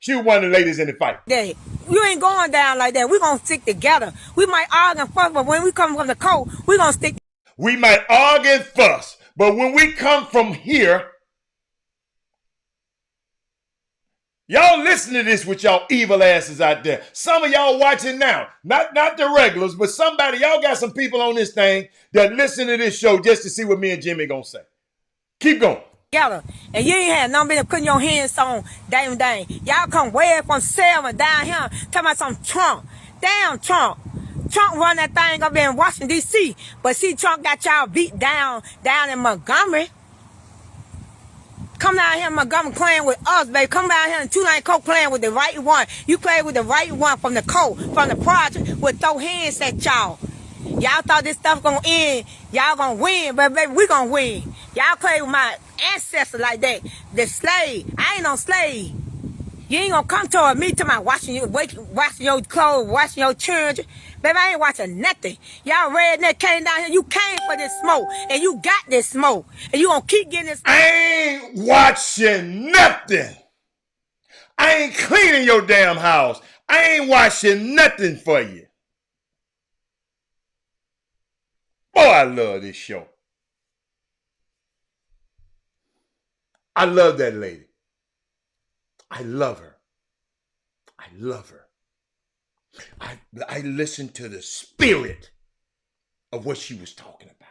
She was one of the ladies in the fight. Hey, you ain't going down like that. We gonna stick together. We might argue and fuss, but when we come from the coast, we gonna stick. We might argue and fuss, but when we come from here. Y'all listen to this with y'all evil asses out there. Some of y'all watching now, not the regulars, but somebody, y'all got some people on this thing that listen to this show just to see what me and Jimmy gonna say. Keep going. And you ain't had no business putting your hands on dang. Y'all come way from Selma down here talking about some Trump. Damn Trump. Trump run that thing up in Washington, D.C. But see, Trump got y'all beat down in Montgomery. Come down here in Montgomery playing with us, baby. Come down here in two-line coke playing with the right one. You play with the right one from the coke, from the project, with throw hands at y'all. Y'all thought this stuff gonna end. Y'all gonna win, but baby, we gonna win. Y'all play with my ancestors like that. The slave. I ain't no slave. You ain't gonna come toward me to my washing your clothes, washing your children. Baby, I ain't watching nothing. Y'all redneck came down here. You came for this smoke, and you got this smoke, and you gonna keep getting this. I ain't watching nothing. I ain't cleaning your damn house. I ain't washing nothing for you. Boy, I love this show. I love that lady. I love her. I love her. I listened to the spirit of what she was talking about.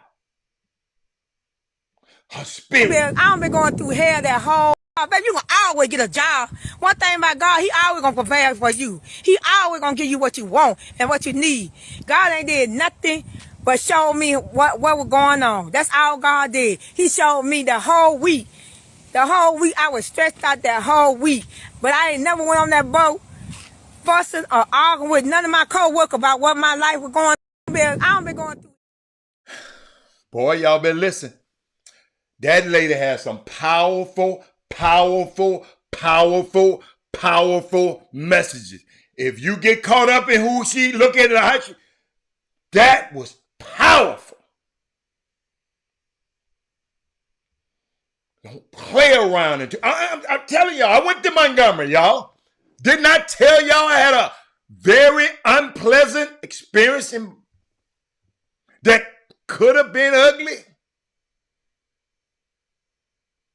Her spirit. I've been going through hell that whole Oh, baby, you gonna always get a job. One thing about God, he always gonna prepare for you. He always gonna give you what you want and what you need. God ain't did nothing but show me what was going on. That's all God did. He showed me the whole week. The whole week, I was stressed out that whole week. But I ain't never went on that boat fussing or arguing with none of my co-workers about what my life was going through. I don't been going through. Boy, y'all been listening. That lady has some powerful messages. If you get caught up in who she look at her, that was powerful. Don't play around. I'm telling y'all, I went to Montgomery, y'all. Did not tell y'all I had a very unpleasant experience that could have been ugly.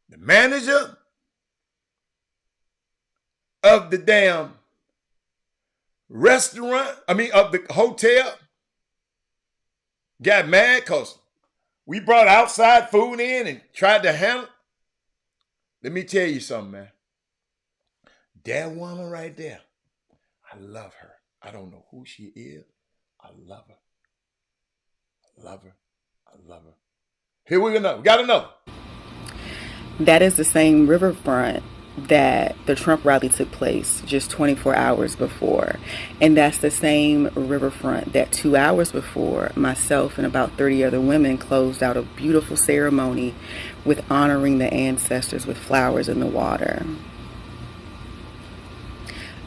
The manager of the damn restaurant, of the hotel, got mad because we brought outside food in and tried to handle it. Let me tell you something, man. That woman right there, I love her. I don't know who she is. I love her. I love her. I love her. Here we go. We got another. That is the same riverfront that the Trump rally took place just 24 hours before. And that's the same riverfront that 2 hours before, myself and about 30 other women closed out a beautiful ceremony with honoring the ancestors with flowers in the water.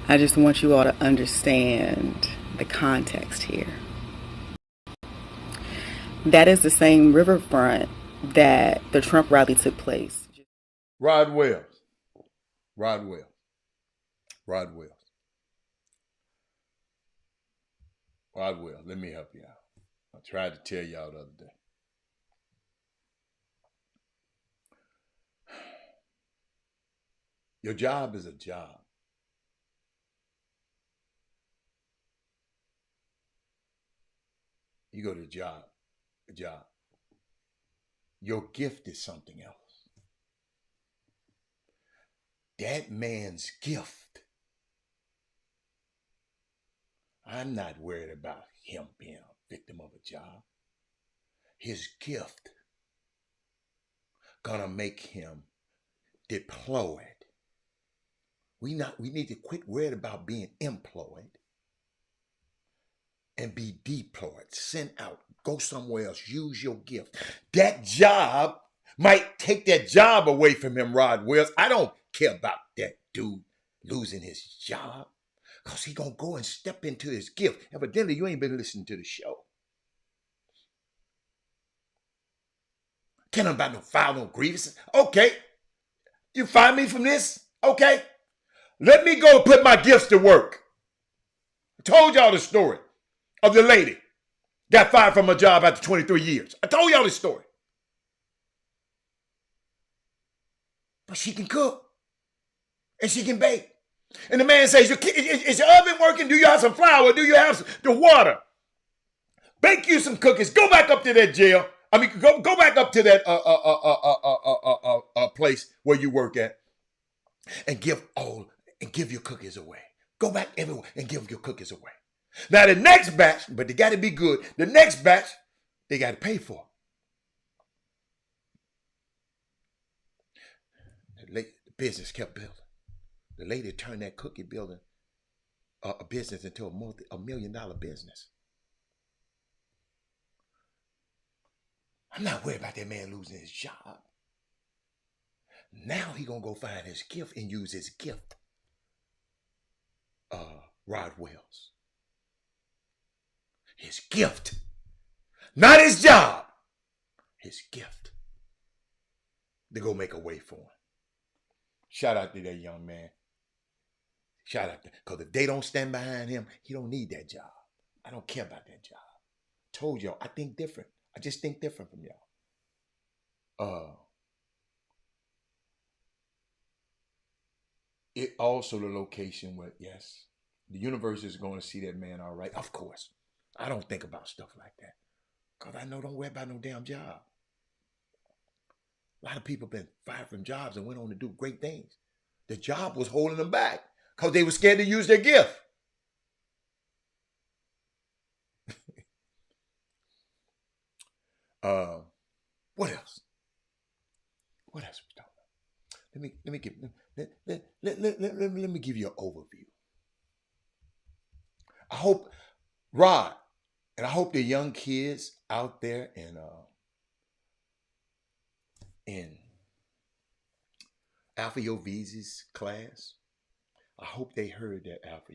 I just want you all to understand the context here. That is the same riverfront that the Trump rally took place. Rod Wells. Let me help you out. I tried to tell y'all the other day. Your job is a job. You go to a job. Your gift is something else. That man's gift. I'm not worried about him being a victim of a job. His gift gonna make him deployed. We need to quit worried about being employed and be deployed, sent out, go somewhere else, use your gift. That job might take that job away from him, Rod Wells. I don't care about that dude losing his job because he gonna go and step into his gift. Evidently, you ain't been listening to the show. Can't about no file no grievances. Okay, you find me from this? Okay, let me go put my gifts to work. I told y'all the story of the lady got fired from her job after 23 years. I told y'all this story. But she can cook. And she can bake. And the man says, is your oven working? Do you have some flour? Do you have the water? Bake you some cookies. Go back up to that jail. Go back up to that place where you work at and give your cookies away. Go back everywhere and give your cookies away. Now the next batch, but they got to be good. The next batch, they got to pay for. The business kept building. The lady turned that cookie building a business into a $1 million business. I'm not worried about that man losing his job. Now he gonna go find his gift and use his gift. Rod Wells. His gift. Not his job. His gift. They go make a way for him. Shout out to that young man. Shout out to, because if they don't stand behind him, he don't need that job. I don't care about that job. Told y'all, I think different. I just think different from y'all. It also the location where, yes, the universe is going to see that man all right. Of course. I don't think about stuff like that. Because I know don't worry about no damn job. A lot of people been fired from jobs and went on to do great things. The job was holding them back because they were scared to use their gift. What else? What else we talking about? Let me give you an overview. I hope, Rod, and I hope the young kids out there in Alpha V's class, I hope they heard that, Alpha.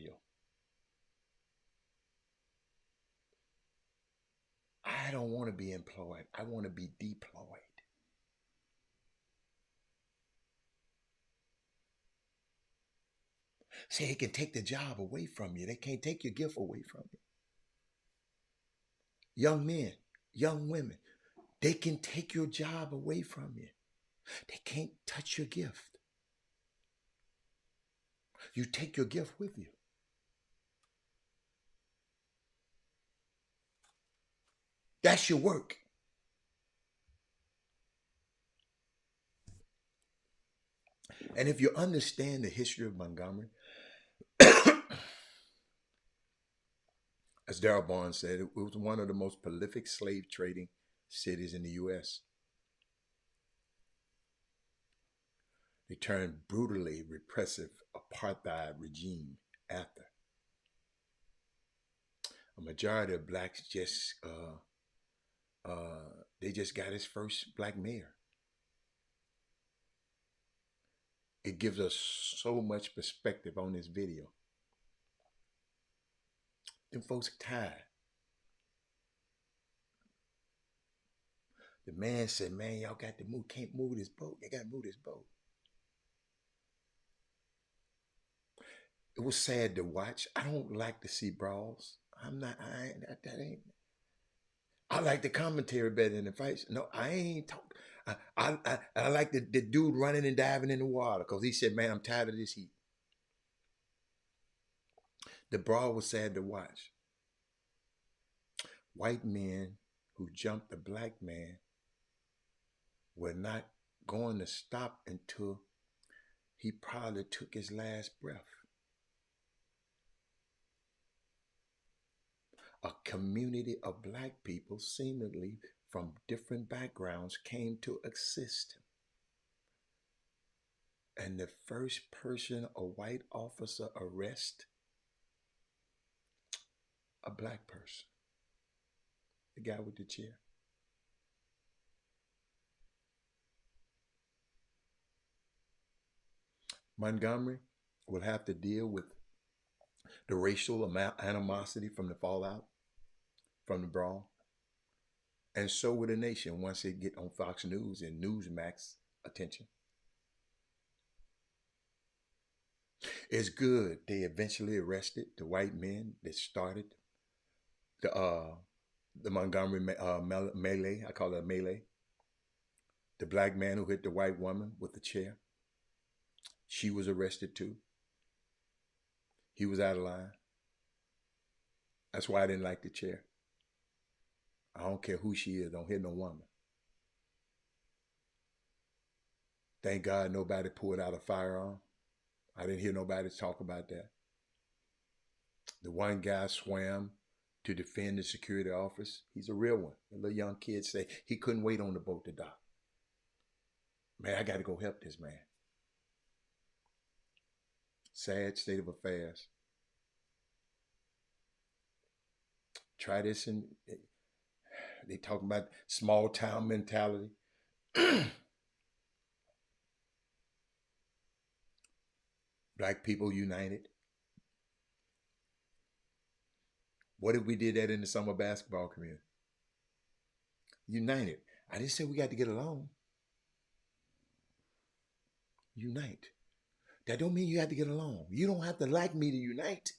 I don't want to be employed. I want to be deployed. See, they can take the job away from you. They can't take your gift away from you. Young men, young women, they can take your job away from you. They can't touch your gift. You take your gift with you. That's your work. And if you understand the history of Montgomery, as Darrell Barnes said, it was one of the most prolific slave trading cities in the U.S. They turned brutally repressive apartheid regime after. A majority of blacks just they just got his first black mayor. It gives us so much perspective on this video. Them folks are tired. The man said, man, y'all got to move. Can't move this boat. You got to move this boat. It was sad to watch. I don't like to see brawls. I like the commentary better than the fights. No, I ain't talk. I like the dude running and diving in the water because he said, man, I'm tired of this heat. The brawl was sad to watch. White men who jumped a black man were not going to stop until he probably took his last breath. A community of black people, seemingly from different backgrounds, came to assist him. And the first person a white officer arrested, a black person, the guy with the chair. Montgomery will have to deal with the racial animosity from the fallout, from the brawl. And so will the nation once it get on Fox News and Newsmax attention. It's good they eventually arrested the white men that started the Montgomery melee. I call it a melee. The black man who hit the white woman with the chair. She was arrested too. He was out of line. That's why I didn't like the chair. I don't care who she is. Don't hit no woman. Thank God nobody pulled out a firearm. I didn't hear nobody talk about that. The one guy swam to defend the security office. He's a real one. The little young kid say he couldn't wait on the boat to dock. Man, I got to go help this man. Sad state of affairs. Try this and they talk about small town mentality. Black people united. What if we did that in the summer basketball community? United. I didn't say we got to get along. Unite. That don't mean you have to get along. You don't have to like me to unite.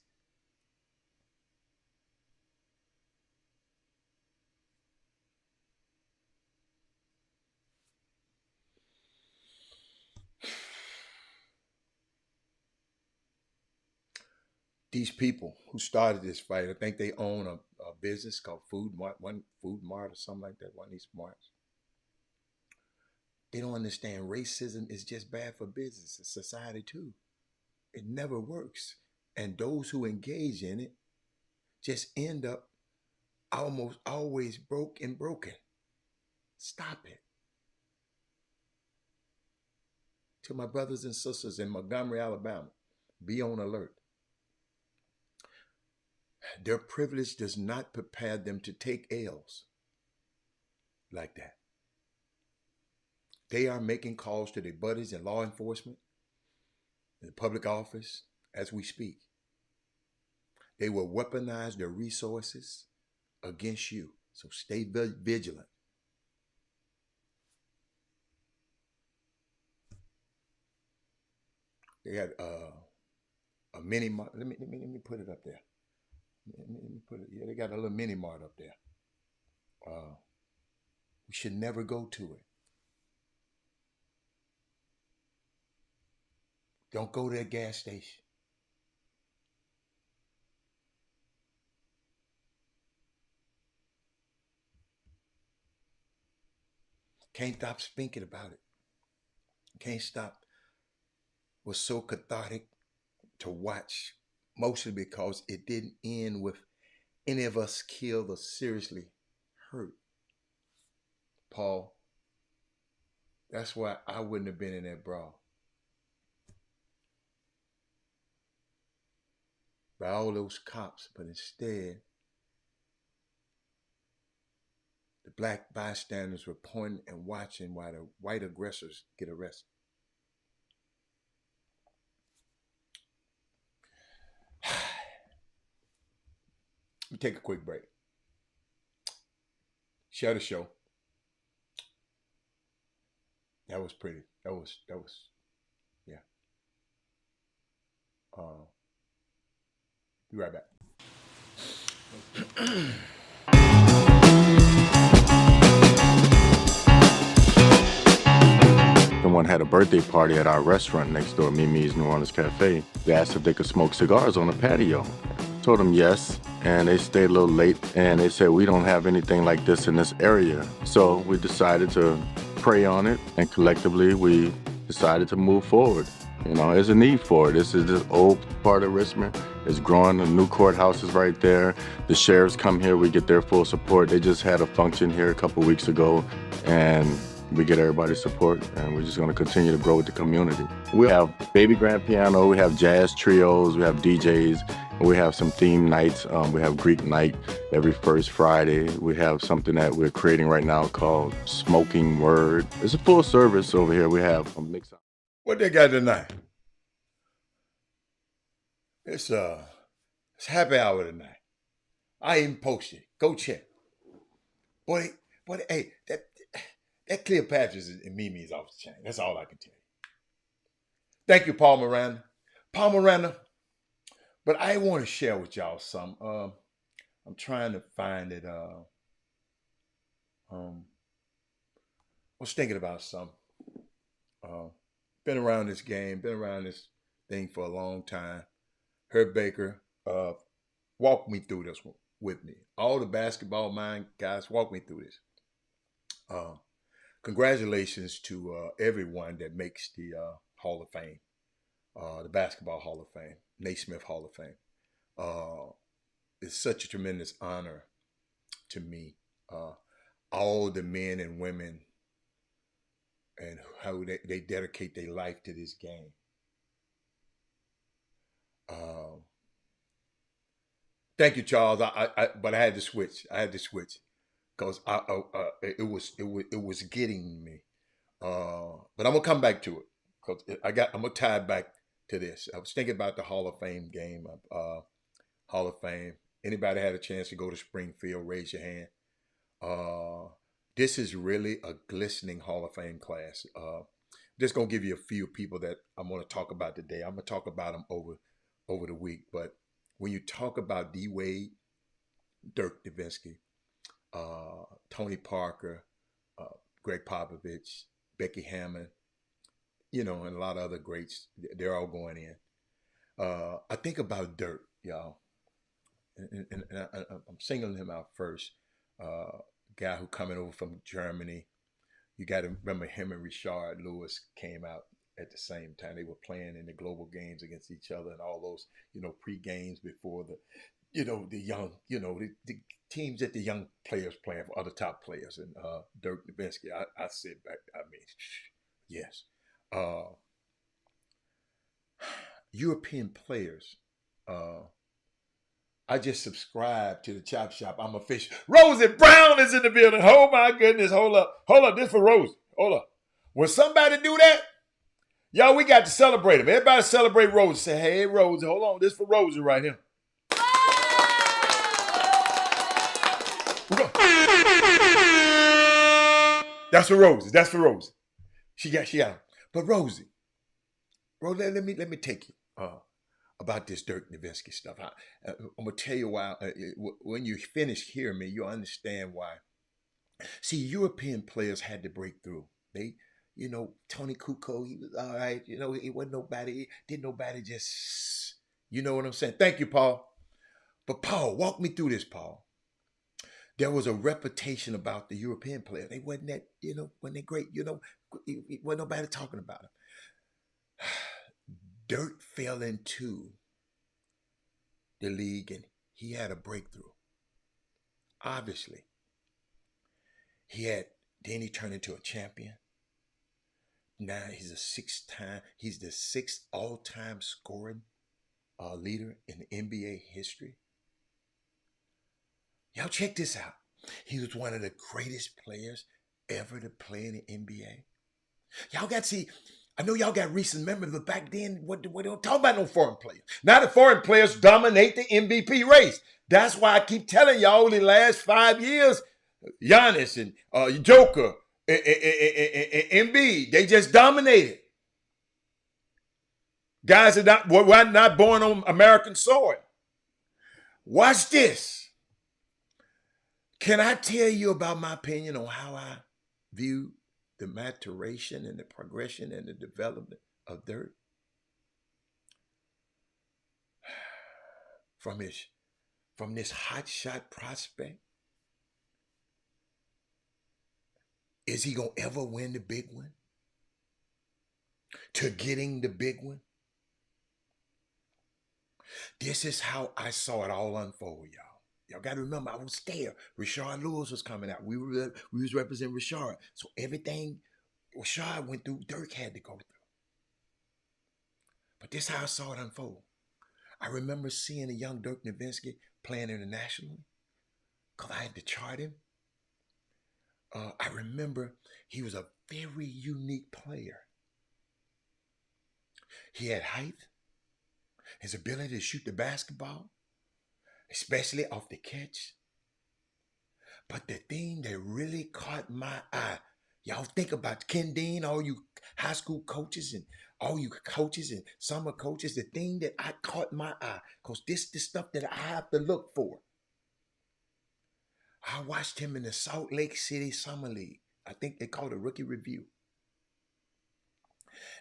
These people who started this fight, I think they own a business called Food Mart, one Food Mart or something like that, one of these marts. They don't understand racism is just bad for business and society too. It never works. And those who engage in it just end up almost always broke and broken. Stop it. To my brothers and sisters in Montgomery, Alabama, be on alert. Their privilege does not prepare them to take L's like that. They are making calls to their buddies in law enforcement, in the public office, as we speak. They will weaponize their resources against you. So stay vigilant. They had a mini mart. Let me put it up there. Let me put it. Yeah, they got a little mini mart up there. We should never go to it. Don't go to a gas station. Can't stop thinking about it. Can't stop. Was so cathartic to watch, mostly because it didn't end with any of us killed or seriously hurt. Paul, that's why I wouldn't have been in that brawl. By all those cops, but instead, the black bystanders were pointing and watching while the white aggressors get arrested. Let me take a quick break. Share the show. That was pretty. That was, yeah. Be right back. Someone had a birthday party at our restaurant next door, Mimi's New Orleans Cafe. They asked if they could smoke cigars on the patio. Told them yes, and they stayed a little late, and they said, we don't have anything like this in this area. So we decided to pray on it, and collectively we decided to move forward. You know, there's a need for it. This is this old part of Richmond. It's growing. The new courthouse is right there. The sheriffs come here. We get their full support. They just had a function here a couple weeks ago, and we get everybody's support, and we're just going to continue to grow with the community. We have baby grand piano. We have jazz trios. We have DJs. We have some theme nights. We have Greek night every first Friday. We have something that we're creating right now called Smoking Word. It's a full service over here. We have a mix. What they got tonight? It's happy hour tonight. I even posted. Go check. Boy, hey, that Cleopatra's and Mimi's off the chain. That's all I can tell you. Thank you, Paul Miranda. Paul Miranda. But I want to share with y'all some. I'm trying to find it. I was thinking about some. Been around this game, been around this thing for a long time. Herb Baker, walk me through this one with me. All the basketball mind guys, walk me through this. Congratulations to everyone that makes the Hall of Fame, the Basketball Hall of Fame, Naismith Hall of Fame. It's such a tremendous honor to me. All the men and women and how they dedicate their life to this game. Thank you, Charles. But I had to switch. Because it was getting me. But I'm gonna come back to it because I'm gonna tie it back to this. I was thinking about the Hall of Fame game. Hall of Fame. Anybody had a chance to go to Springfield? Raise your hand. This is really a glistening Hall of Fame class. Just gonna give you a few people that I'm gonna talk about today. I'm gonna talk about them over the week. But when you talk about D. Wade, Dirk Nowitzki, Tony Parker, Greg Popovich, Becky Hammond, and a lot of other greats, they're all going in. I think about Dirk, y'all, and I'm singling him out first. Guy who coming over from Germany, You got to remember him and Richard Lewis came out at the same time. They were playing in the global games against each other and all those, pre-games before the young, the teams that the young players playing for other top players. And Dirk Nowitzki, I sit back, yes. European players, I just subscribed to the Chop Shop. I'm official. Rosie Brown is in the building. Oh my goodness. Hold up. This for Rosie. Hold up. When somebody do that, y'all, we got to celebrate them. Everybody celebrate Rosie. Say, hey, Rosie, hold on. This for Rosie right here. That's for Rosie. That's for Rosie. She got him. But Rosie, let me take you about this Dirk Nowitzki stuff. I'm gonna tell you why. When you finish hearing me, you'll understand why. See, European players had to break through. They, Tony Kukoc, he was all right. He wasn't nobody. Didn't nobody just, you know what I'm saying? Thank you, Paul. But Paul, walk me through this, Paul. There was a reputation about the European players. They wasn't that, wasn't they great? Wasn't nobody talking about them. Dirk fell into the league and he had a breakthrough. Obviously. Then he turned into a champion. Now he's the sixth all-time scoring leader in NBA history. Y'all check this out. He was one of the greatest players ever to play in the NBA. Y'all got to see, I know y'all got recent memories, but back then, we don't talk about no foreign players. Now the foreign players dominate the MVP race. That's why I keep telling y'all the last 5 years, Giannis and Joker, and Embiid, they just dominated. Guys are not born on American soil. Watch this. Can I tell you about my opinion on how I view the maturation and the progression and the development of Dirk? From this hotshot prospect? Is he going to ever win the big one? To getting the big one? This is how I saw it all unfold, y'all. Y'all got to remember, I was there. Richard Lewis was coming out. We was representing Richard. So everything Richard went through, Dirk had to go through. But this is how I saw it unfold. I remember seeing a young Dirk Nowitzki playing internationally because I had to chart him. I remember he was a very unique player. He had height, his ability to shoot the basketball, especially off the catch. But the thing that really caught my eye, y'all think about Ken Dean, all you high school coaches and all you coaches and summer coaches, the thing that I caught my eye, because this is the stuff that I have to look for. I watched him in the Salt Lake City Summer League. I think they called it a rookie review.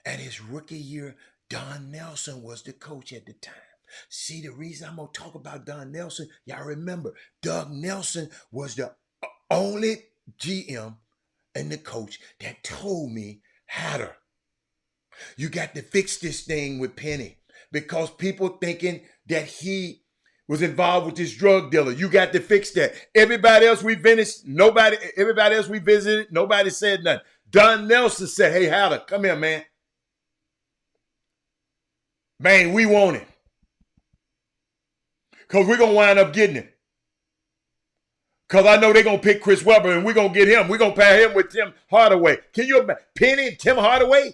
And his rookie year, Don Nelson was the coach at the time. See, the reason I'm going to talk about Don Nelson, y'all remember, Doug Nelson was the only GM and the coach that told me, Hatter, you got to fix this thing with Penny because people thinking that he was involved with this drug dealer. You got to fix that. Everybody else we visited, nobody said nothing. Don Nelson said, hey, Hatter, come here, man. Man, we want him. Because we're going to wind up getting him. Because I know they're going to pick Chris Webber and we're going to get him. We're going to pair him with Tim Hardaway. Can you imagine? Penny and Tim Hardaway?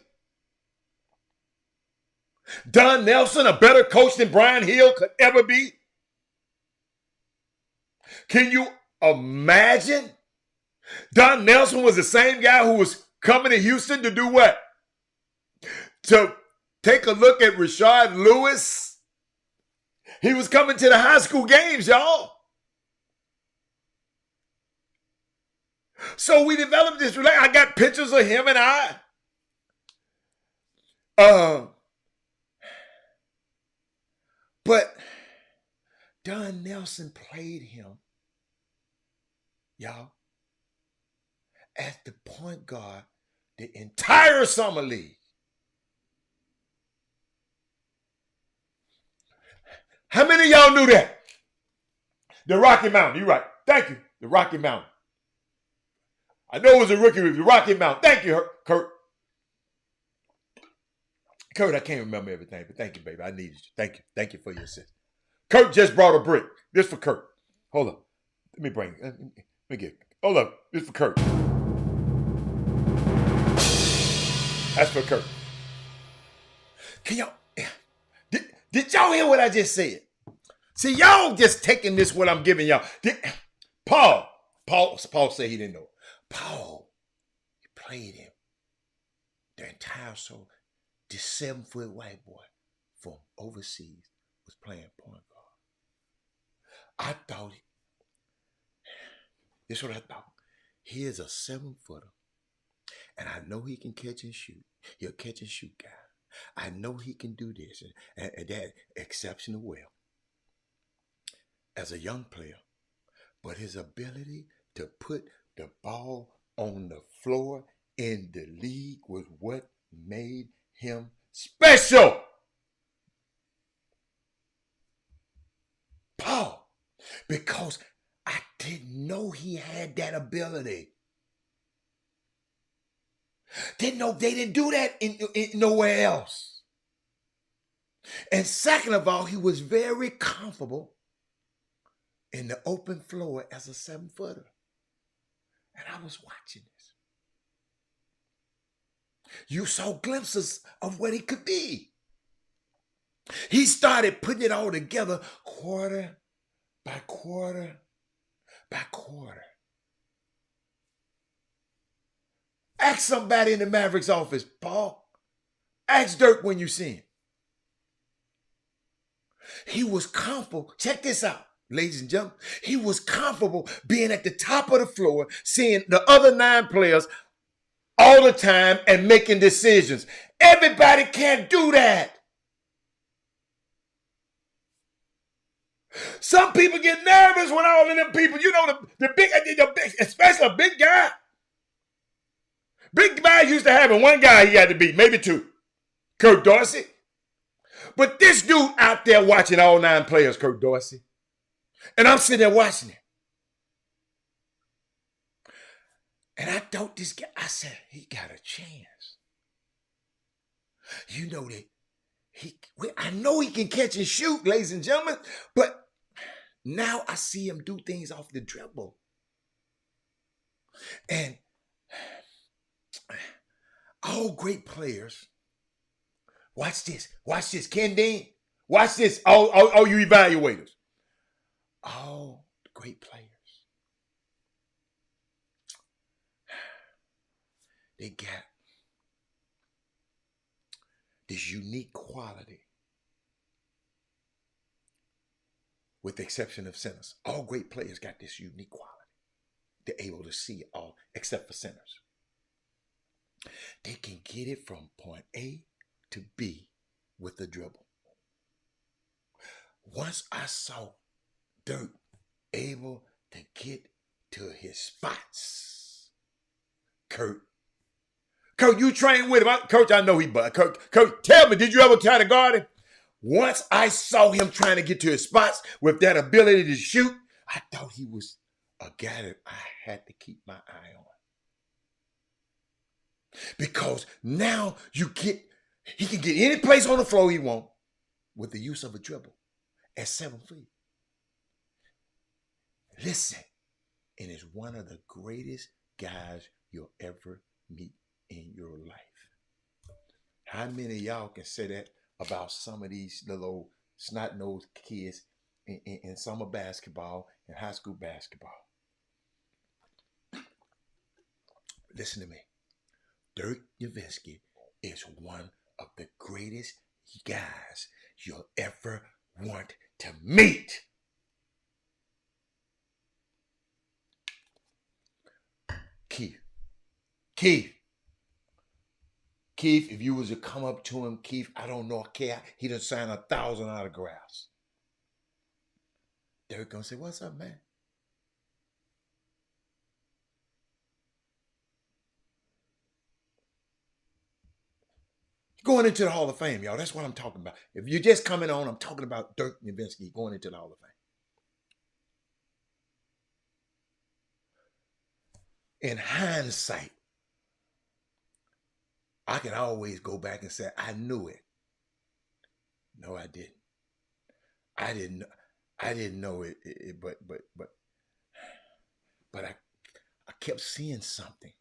Don Nelson, a better coach than Brian Hill could ever be? Can you imagine? Don Nelson was the same guy who was coming to Houston to do what? To take a look at Richard Lewis. He was coming to the high school games, y'all. So we developed this relationship. I got pictures of him and I. But Don Nelson played him, y'all, as the point guard the entire summer league. How many of y'all knew that? The Rocky Mountain. You're right. Thank you. The Rocky Mountain. I know it was a rookie review. Rocky Mountain. Thank you, Kurt. Kurt, I can't remember everything, but thank you, baby. I needed you. Thank you. Thank you for your assist. Kurt just brought a brick. This for Kurt. Hold up. Let me bring it. Let me get it. Hold up. This for Kurt. That's for Kurt. Can y'all... Did y'all hear what I just said? See, y'all just taking this what I'm giving y'all. Paul said he didn't know. Paul, he played him the entire show. This 7-foot white boy from overseas was playing point guard. I thought, this is what I thought. Here's a 7-footer, and I know he can catch and shoot. He'll catch and shoot guy. I know he can do this, and that exceptional well as a young player, but his ability to put the ball on the floor in the league was what made him special. Paul, because I didn't know he had that ability. Didn't know they didn't do that in nowhere else. And second of all, he was very comfortable in the open floor as a 7-footer. And I was watching this. You saw glimpses of what he could be. He started putting it all together quarter by quarter by quarter. Ask somebody in the Mavericks office, Paul. Ask Dirk when you see him. He was comfortable. Check this out, ladies and gentlemen. He was comfortable being at the top of the floor, seeing the other 9 players all the time and making decisions. Everybody can't do that. Some people get nervous when all of them people, you know, the big, especially a big guy. Big guy used to having one guy he had to beat, maybe 2. Kirk Dorsey. But this dude out there watching all 9 players, Kirk Dorsey. And I'm sitting there watching him. And I thought this guy, I said, he got a chance. You know that I know he can catch and shoot, ladies and gentlemen, but now I see him do things off the dribble. And all great players, watch this, Ken Dean, watch this, all you evaluators. All great players, they got this unique quality, with the exception of centers. All great players got this unique quality. They're able to see all, except for centers. They can get it from point A to B with the dribble. Once I saw Dirk able to get to his spots, Kurt, you train with him. Coach, I know he but Kurt, tell me, did you ever try to guard him? Once I saw him trying to get to his spots with that ability to shoot, I thought he was a guy that I had to keep my eye on. Because now he can get any place on the floor he wants with the use of a dribble at 7 feet. Listen, and is one of the greatest guys you'll ever meet in your life. How many of y'all can say that about some of these little snot-nosed kids in summer basketball and high school basketball? Listen to me. Dirk Nowitzki is one of the greatest guys you'll ever want to meet. Keith, if you was to come up to him, Keith, I don't know, he done signed 1,000 autographs. Dirk gonna say, what's up, man? Going into the Hall of Fame, y'all. That's what I'm talking about. If you're just coming on, I'm talking about Dirk Nowitzki going into the Hall of Fame. In hindsight, I can always go back and say, I knew it. No, I didn't. I didn't know it, but I kept seeing something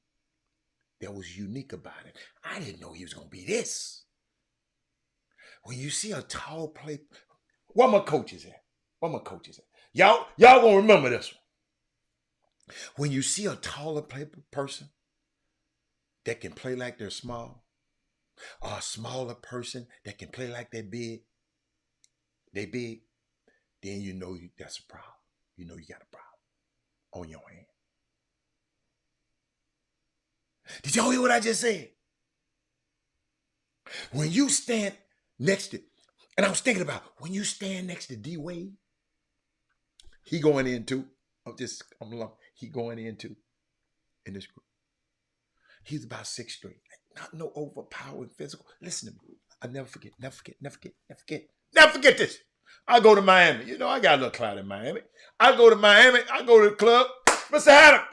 that was unique about it. I didn't know he was going to be this. When you see a tall player, where my coaches at? Where my coaches at? Y'all gonna remember this one. When you see a taller person that can play like they're small, or a smaller person that can play like they're big, then you know that's a problem. You know you got a problem on your hand. Did y'all hear what I just said? When you stand next to, and I was thinking about, when you stand next to D Wade, he going in too. He going in too in this group. He's about 6'3". Not no overpowering physical. Listen to me. I never forget this. I go to Miami. You know, I got a little clout in Miami. I go to Miami. I go to the club. Mr. Haddam,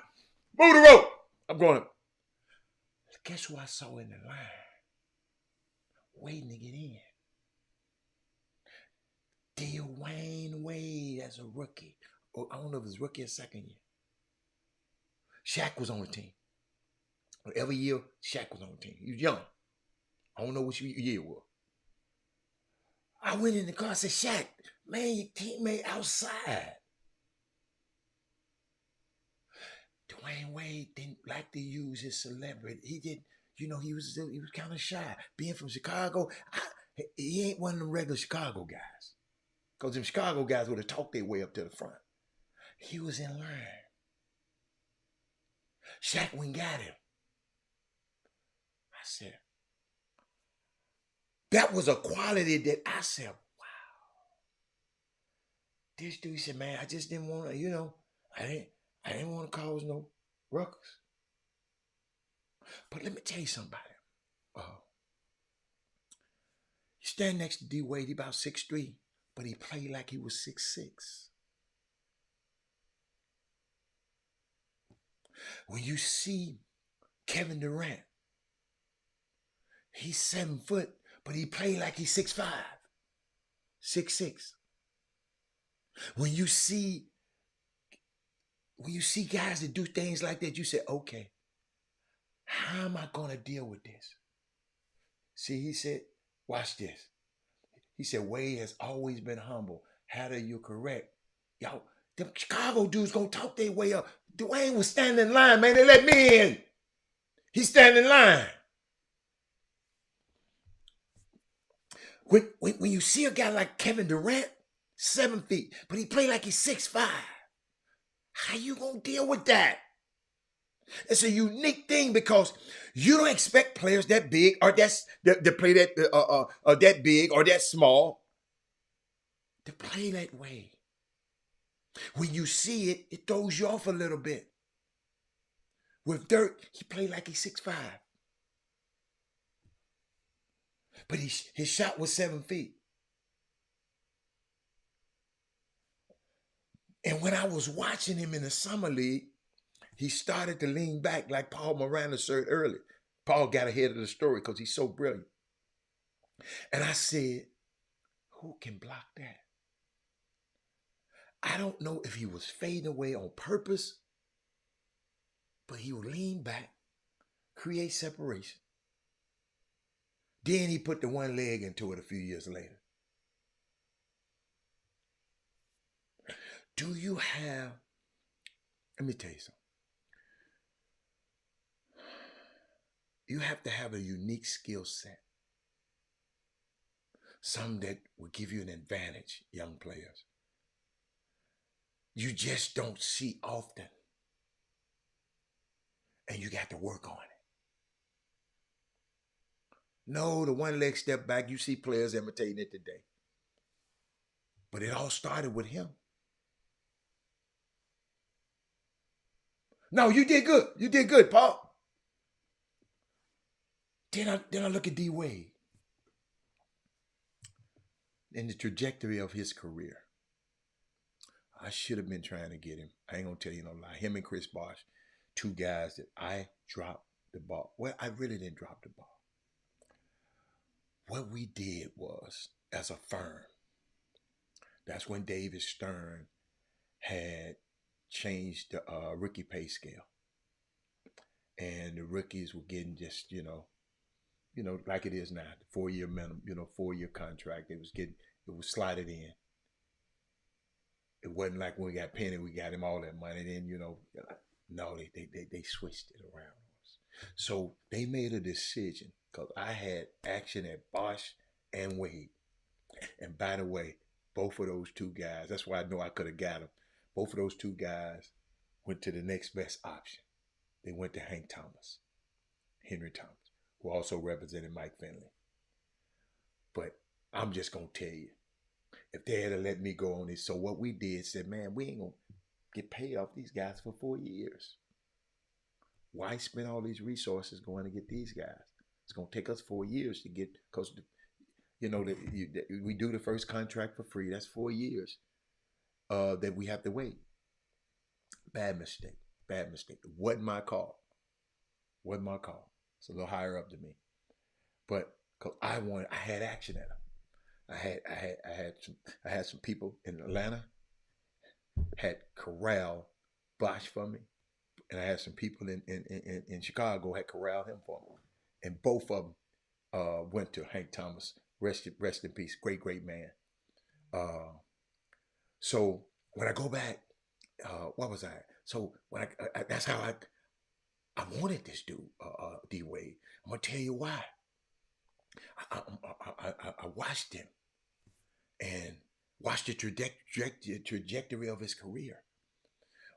move the rope. I'm going. Guess who I saw in the line? Waiting to get in. Dwayne Wade as a rookie. Or I don't know if it was rookie or second year. Shaq was on the team. Every year, Shaq was on the team. He was young. I don't know which year it was. I went in the car and said, Shaq, man, your teammate outside. Dwayne Wade didn't like to use his celebrity. He didn't, he was kind of shy. Being from Chicago, he ain't one of them regular Chicago guys. Because them Chicago guys would have talked their way up to the front. He was in line. Shaq went and got him. I said, that was a quality that I said, wow. This dude said, man, I just didn't want to, I didn't want to cause no ruckus. But let me tell you something about him. You stand next to D Wade, he about 6'3", but he played like he was 6'6". When you see Kevin Durant, he's 7 foot, but he played like he's 6'5", 6'6". When you see guys that do things like that, you say, okay, how am I going to deal with this? See, he said, watch this. He said, Wade has always been humble. How you're correct. Y'all, them Chicago dudes going to talk their way up. Dwayne was standing in line, man. They let me in. He's standing in line. When you see a guy like Kevin Durant, 7 feet, but he played like he's 6'5", how you going to deal with that? It's a unique thing because you don't expect players that big or that play that big or that small to play that way. When you see it, it throws you off a little bit. With Dirk, he played like he's 6'5". But his shot was 7 feet. And when I was watching him in the summer league, he started to lean back like Paul Miranda said earlier. Paul got ahead of the story because he's so brilliant. And I said, who can block that? I don't know if he was fading away on purpose, but he would lean back, create separation. Then he put the one leg into it a few years later. Do you have, let me tell you something. You have to have a unique skill set. Some that will give you an advantage, young players. You just don't see often. And you got to work on it. No, the one leg step back, you see players imitating it today. But it all started with him. No, you did good. You did good, Paul. Then I look at D Wade. in the trajectory of his career, I should have been trying to get him. I ain't gonna tell you no lie. Him and Chris Bosh, two guys that I dropped the ball. Well, I really didn't drop the ball. What we did was, as a firm, that's when David Stern had changed the rookie pay scale. And the rookies were getting just, like it is now, the 4-year minimum, 4-year contract. It was slotted in. It wasn't like when we got Penny, we got him all that money. Then, no, they switched it around. So they made a decision because I had action at Bosh and Wade. And by the way, both of those two guys, that's why I know I could have got them. Both of those two guys went to the next best option. They went to Henry Thomas, who also represented Mike Finley. But I'm just going to tell you, if they had let me go on this, so what we did, said, man, we ain't going to get paid off these guys for 4 years. Why spend all these resources going to get these guys? It's going to take us 4 years to get, because, we do the first contract for free. That's 4 years that we have to wait. Bad mistake. It wasn't my call. It's a little higher up than me. But because I had action at them. I had some people in Atlanta had corralled Bosh for me, and I had some people in Chicago had corralled him for me, and both of them went to Hank Thomas. Rest in peace. Great man. So when I go back, what was I? So when that's how I wanted this dude, D Wade. I'm gonna tell you why. I watched him and watched the trajectory of his career.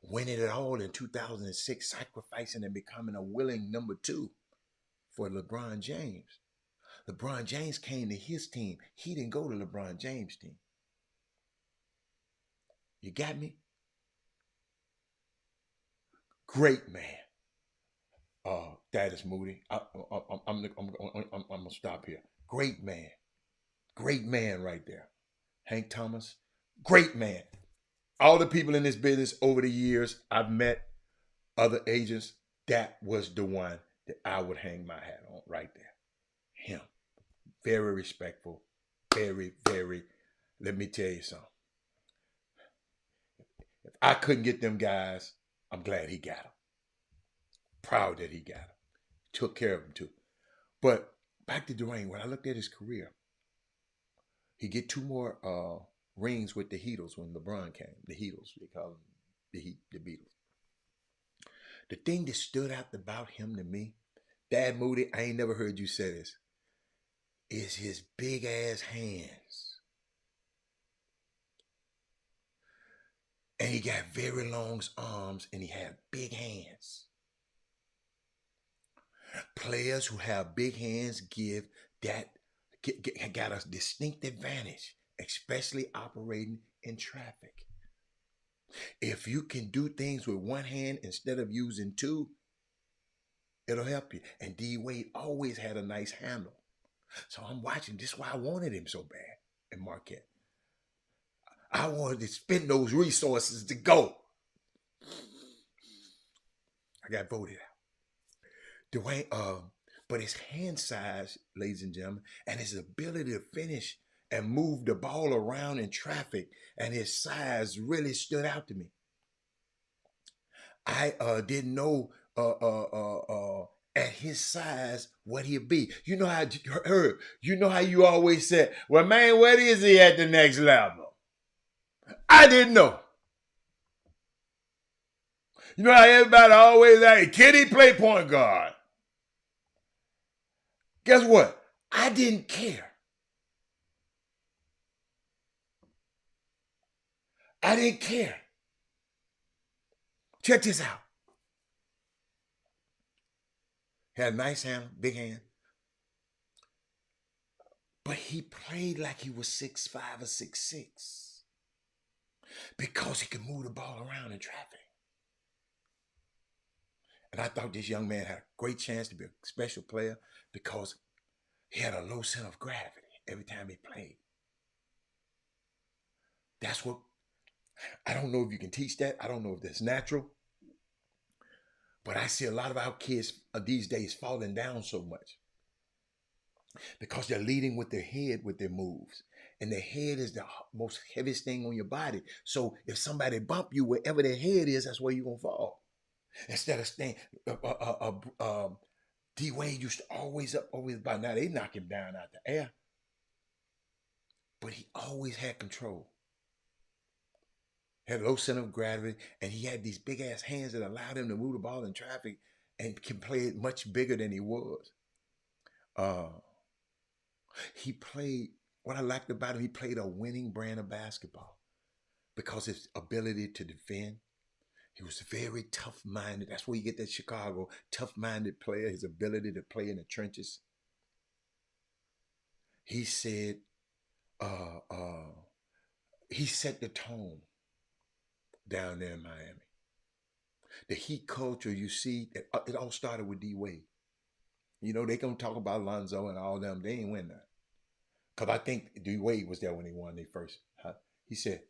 Winning it all in 2006, sacrificing and becoming a willing number 2 for LeBron James. LeBron James came to his team. He didn't go to LeBron James' team. You got me? Great man. That is Moody. I'm gonna stop here. Great man right there. Hank Thomas, great man. All the people in this business over the years, I've met other agents. That was the one that I would hang my hat on right there. Him. Very respectful. Very, very. Let me tell you something. If I couldn't get them guys, I'm glad he got them. Proud that he got them. Took care of them too. But back to Dwayne, when I looked at his career, he get 2 more rings with the Heatles when LeBron came. The Heatles, they call them the Beatles. The thing that stood out about him to me, Dad Moody, I ain't never heard you say this, is his big ass hands. And he got very long arms and he had big hands. Players who have big hands got a distinct advantage, especially operating in traffic. If you can do things with one hand instead of using 2, it'll help you. And D Wade always had a nice handle. So I'm watching. This is why I wanted him so bad in Marquette. I wanted to spend those resources to go. I got voted out. Dwayne, but his hand size, ladies and gentlemen, and his ability to finish and move the ball around in traffic, and his size really stood out to me. I didn't know at his size what he'd be. You know how, Herb, you know how you always said, well, man, what is he at the next level? I didn't know. You know how everybody always say, can he play point guard? Guess what? I didn't care. I didn't care. Check this out. Had a nice hand, big hand. But he played like he was 6'5" or 6'6", because he could move the ball around in traffic. And I thought this young man had a great chance to be a special player because he had a low center of gravity every time he played. That's what, I don't know if you can teach that. I don't know if that's natural. But I see a lot of our kids these days falling down so much because they're leading with their head with their moves. And their head is the most heaviest thing on your body. So if somebody bump you, wherever their head is, that's where you're going to fall. Instead of staying, D-Wade used to always up, always by now they knock him down out the air. But he always had control. Had low center of gravity, and he had these big ass hands that allowed him to move the ball in traffic and can play it much bigger than he was. He played, what I liked about him, he played a winning brand of basketball because his ability to defend. He was very tough-minded. That's where you get that Chicago tough-minded player, his ability to play in the trenches. He said, he set the tone down there in Miami. The Heat culture, you see, it all started with D-Wade. You know, they gonna talk about Lonzo and all them. They ain't win that. Because I think D-Wade was there when they won their first. He said,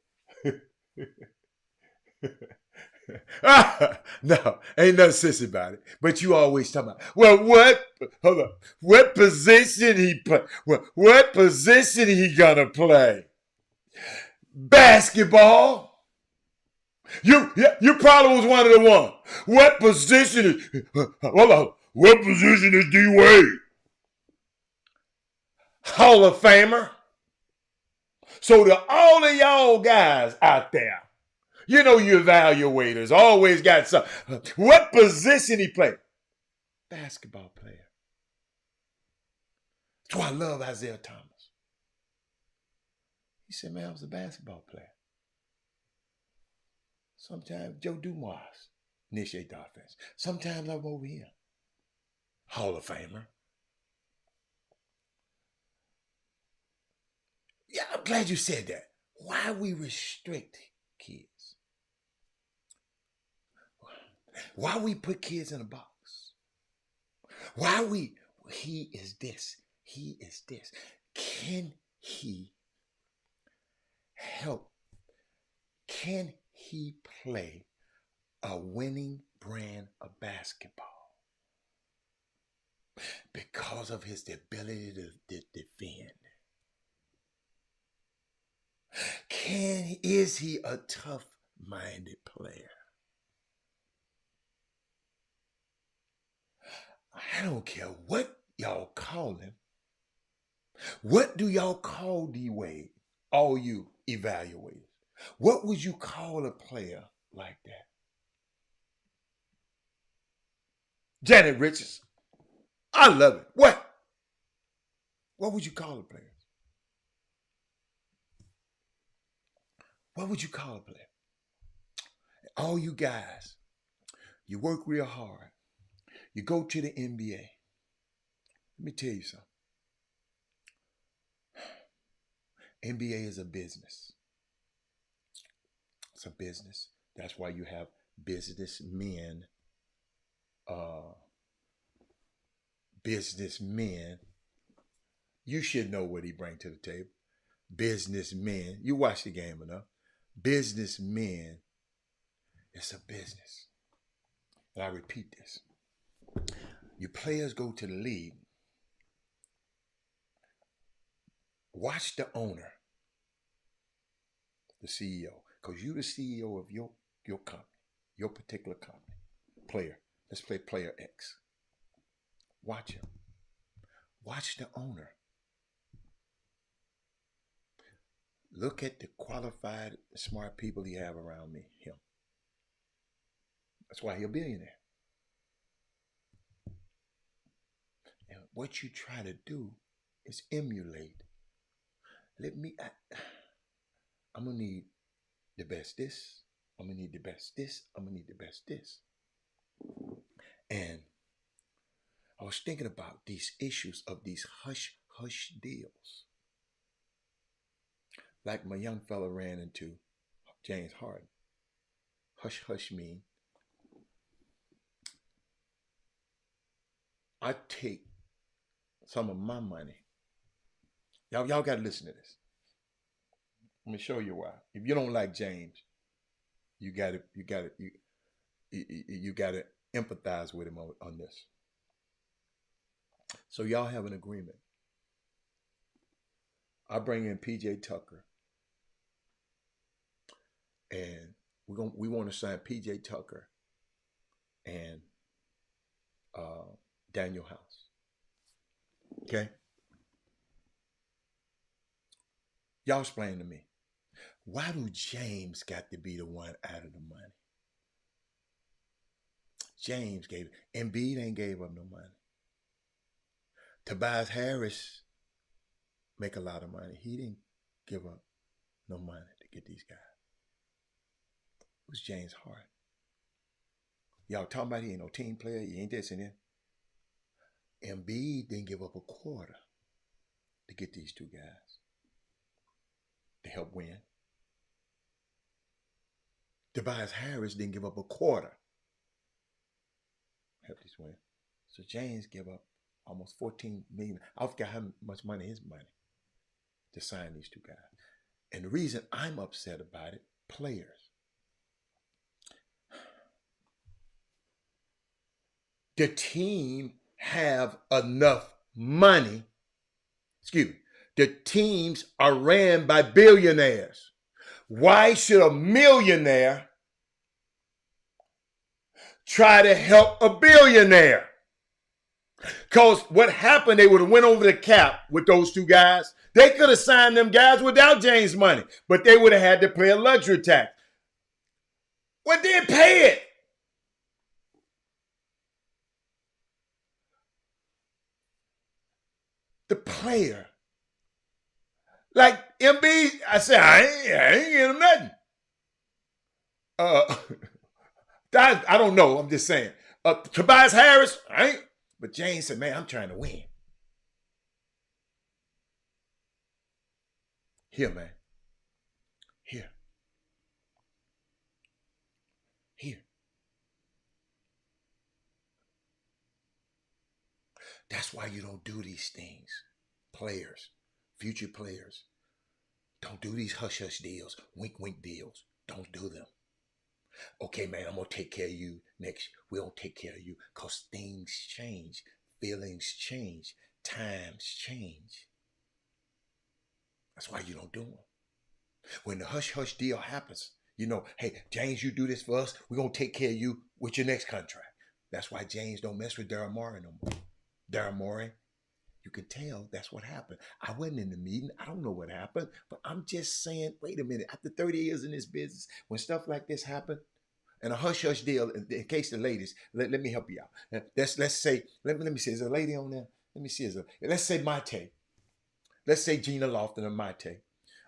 no, ain't nothing sissy about it. But you always talk about, well, hold on, what position he play? What position he gonna play? Basketball. You probably was one of the ones. What position is, hold on, what position is D-Wade? Hall of Famer. So to all of y'all guys out there, you know you evaluators always got some. What position he played? Basketball player. That's why I love Isaiah Thomas. He said, man, I was a basketball player. Sometimes Joe Dumas initiate the offense. Sometimes I'm over here. Hall of Famer. Yeah, I'm glad you said that. Why we restrict kids? Why we put kids in a box? Why he is this, he is this. Can he help? Can he play a winning brand of basketball? Because of his ability to defend. Is he a tough-minded player? I don't care what y'all call him. What do y'all call D-Wade? All you evaluators. What would you call a player like that? Janet Richards. I love it. What would you call a player? What would you call a player? All you guys, you work real hard. You go to the NBA. Let me tell you something. NBA is a business. It's a business. That's why you have businessmen. Businessmen. You should know what he brings to the table. Businessmen. You watch the game enough. Businessmen. It's a business. And I repeat this. You players go to the league. Watch the owner, the CEO, because you're the CEO of your company, your particular company. Player. Let's play player X. Watch him. Watch the owner. Look at the qualified, smart people he have around him. That's why he's a billionaire. And what you try to do is emulate. I'm going to need the best this. I'm going to need the best this. I'm going to need the best this. And I was thinking about these issues of these hush deals. Like my young fella ran into James Harden. Hush mean I take some of my money. Y'all got to listen to this. Let me show you why. If you don't like James, you got to empathize with him on this. So y'all have an agreement. I bring in PJ Tucker, and we want to sign PJ Tucker and Daniel House. Okay? Y'all explain to me, why do James got to be the one out of the money? James gave it. Embiid ain't gave up no money. Tobias Harris make a lot of money. He didn't give up no money to get these guys. It was James Harden. Y'all talking about he ain't no team player. He ain't this and that. Embiid didn't give up a quarter to get these two guys to help win. Tobias Harris didn't give up a quarter to help these win. So James gave up almost $14 million. I forgot how much money his money to sign these two guys. And the reason I'm upset about it, players. The team have enough money. Excuse me. The teams are ran by billionaires. Why should a millionaire try to help a billionaire? Because what happened, they would have went over the cap with those two guys. They could have signed them guys without James' money, but they would have had to pay a luxury tax. Well, then pay it. The player. Like MB, I said, I ain't getting him nothing. I don't know. I'm just saying. Tobias Harris, I ain't. But James said, man, I'm trying to win. Here, man. Here. That's why you don't do these things. Players, future players, don't do these hush-hush deals, wink-wink deals. Don't do them. Okay, man, I'm going to take care of you next. We don't take care of you because things change. Feelings change. Times change. That's why you don't do them. When the hush-hush deal happens, you know, hey, James, you do this for us. We're going to take care of you with your next contract. That's why James don't mess with Daryl Morey no more. Daryl Morey, you can tell that's what happened. I wasn't in the meeting. I don't know what happened, but I'm just saying, wait a minute. After 30 years in this business, when stuff like this happened, and a hush-hush deal, in case the ladies, let me help you out. Let's say, let me see, is there a lady on there? Let me see, let's say Mate. Let's say Gina Lofton and Mate.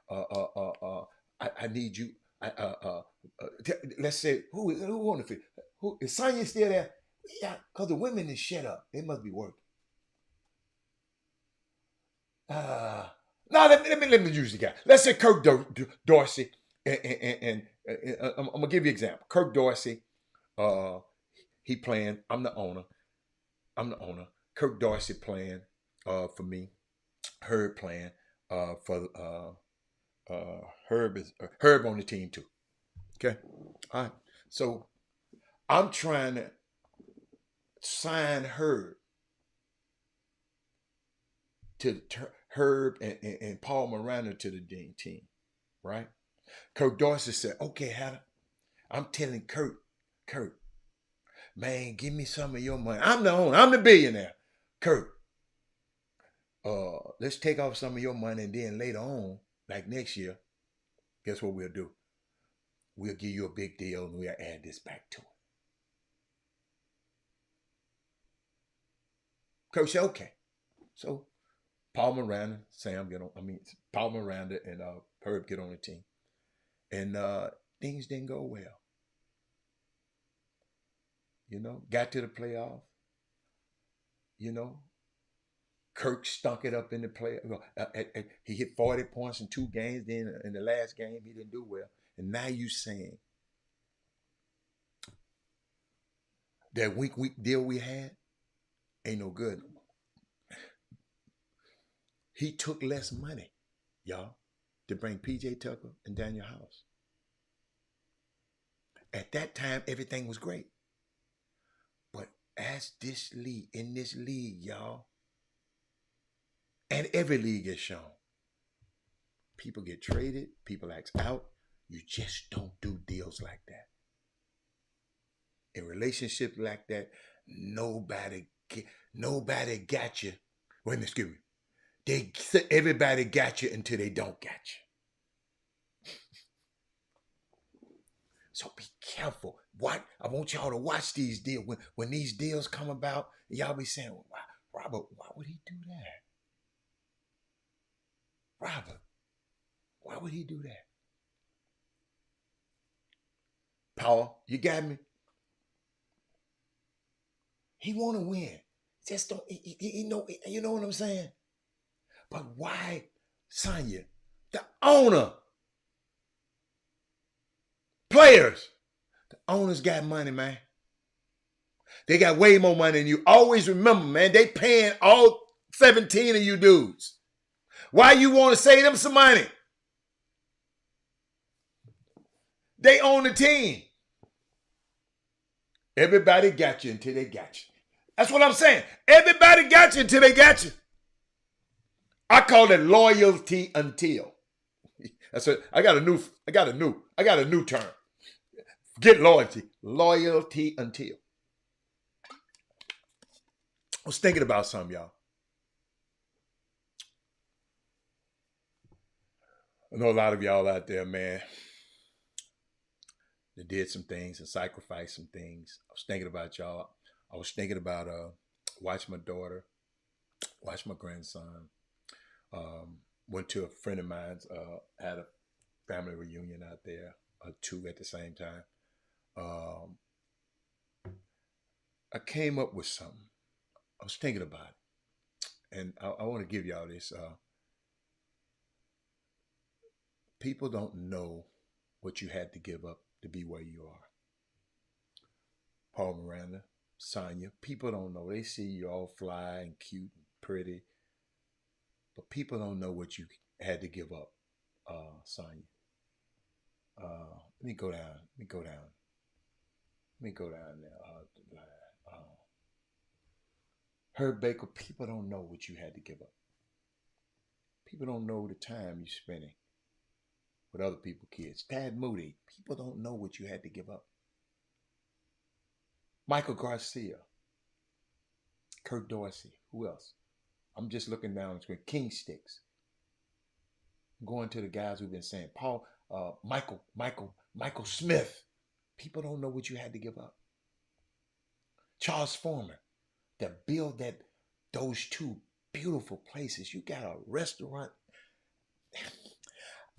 I need you. Let's say, who on the field? Who is Sonya still there? Yeah, because the women is shut up. They must be working. No, let me use the guy. Let's say Kirk Dorsey, and I'm gonna give you an example. Kirk Dorsey, he playing. I'm the owner. Kirk Dorsey playing for me. Herb playing for Herb on the team too. Okay, all right. So I'm trying to sign Herb to Herb and Paul Miranda to the team, right? Kirk Dorsey said, okay, Hatter, I'm telling Kurt, man, give me some of your money. I'm the owner. I'm the billionaire. Kurt, let's take off some of your money, and then later on, like next year, guess what we'll do? We'll give you a big deal, and we'll add this back to it. Kurt said, okay. So Paul Miranda, Paul Miranda and Herb get on the team. And things didn't go well. You know, got to the playoff. You know, Kirk stunk it up in the play. He hit 40 points in 2 games. Then in the last game, he didn't do well. And now you saying that week deal we had ain't no good no more. He took less money, y'all. to bring P.J. Tucker and Daniel House. At that time, everything was great. But as this league, in this league, y'all, and every league is shown, people get traded, people act out. You just don't do deals like that. In relationships like that, nobody got you. Wait a minute, excuse me. Everybody got you until they don't got you. So be careful. I want y'all to watch these deals. When these deals come about, y'all be saying, well, Robert, why would he do that? Robert, why would he do that? Paul, you got me? He want to win. Just don't, you know what I'm saying? But why, Sonya, the owner, players, the owners got money, man. They got way more money than you. Always remember, man, they paying all 17 of you dudes. Why you want to save them some money? They own the team. Everybody got you until they got you. That's what I'm saying. Everybody got you until they got you. I call it loyalty until. That's it. I got a new term. Get loyalty. Loyalty until. I was thinking about something, y'all. I know a lot of y'all out there, man, that did some things and sacrificed some things. I was thinking about y'all. I was thinking about watch my daughter, watch my grandson. Went to a friend of mine's, had a family reunion out there, two at the same time. I came up with something. I was thinking about it. And I want to give y'all this. People don't know what you had to give up to be where you are. Paul Miranda, Sonya, people don't know. They see you all fly and cute and pretty. But people don't know what you had to give up, Sonya. Let me go down there. Herb Baker, people don't know what you had to give up. People don't know the time you're spending with other people's kids. Tad Moody, people don't know what you had to give up. Michael Garcia, Kurt Dorsey, who else? I'm just looking down the screen. King Sticks. I'm going to the guys who've been saying, Paul, Michael Smith. People don't know what you had to give up. Charles Foreman, to build those two beautiful places. You got a restaurant.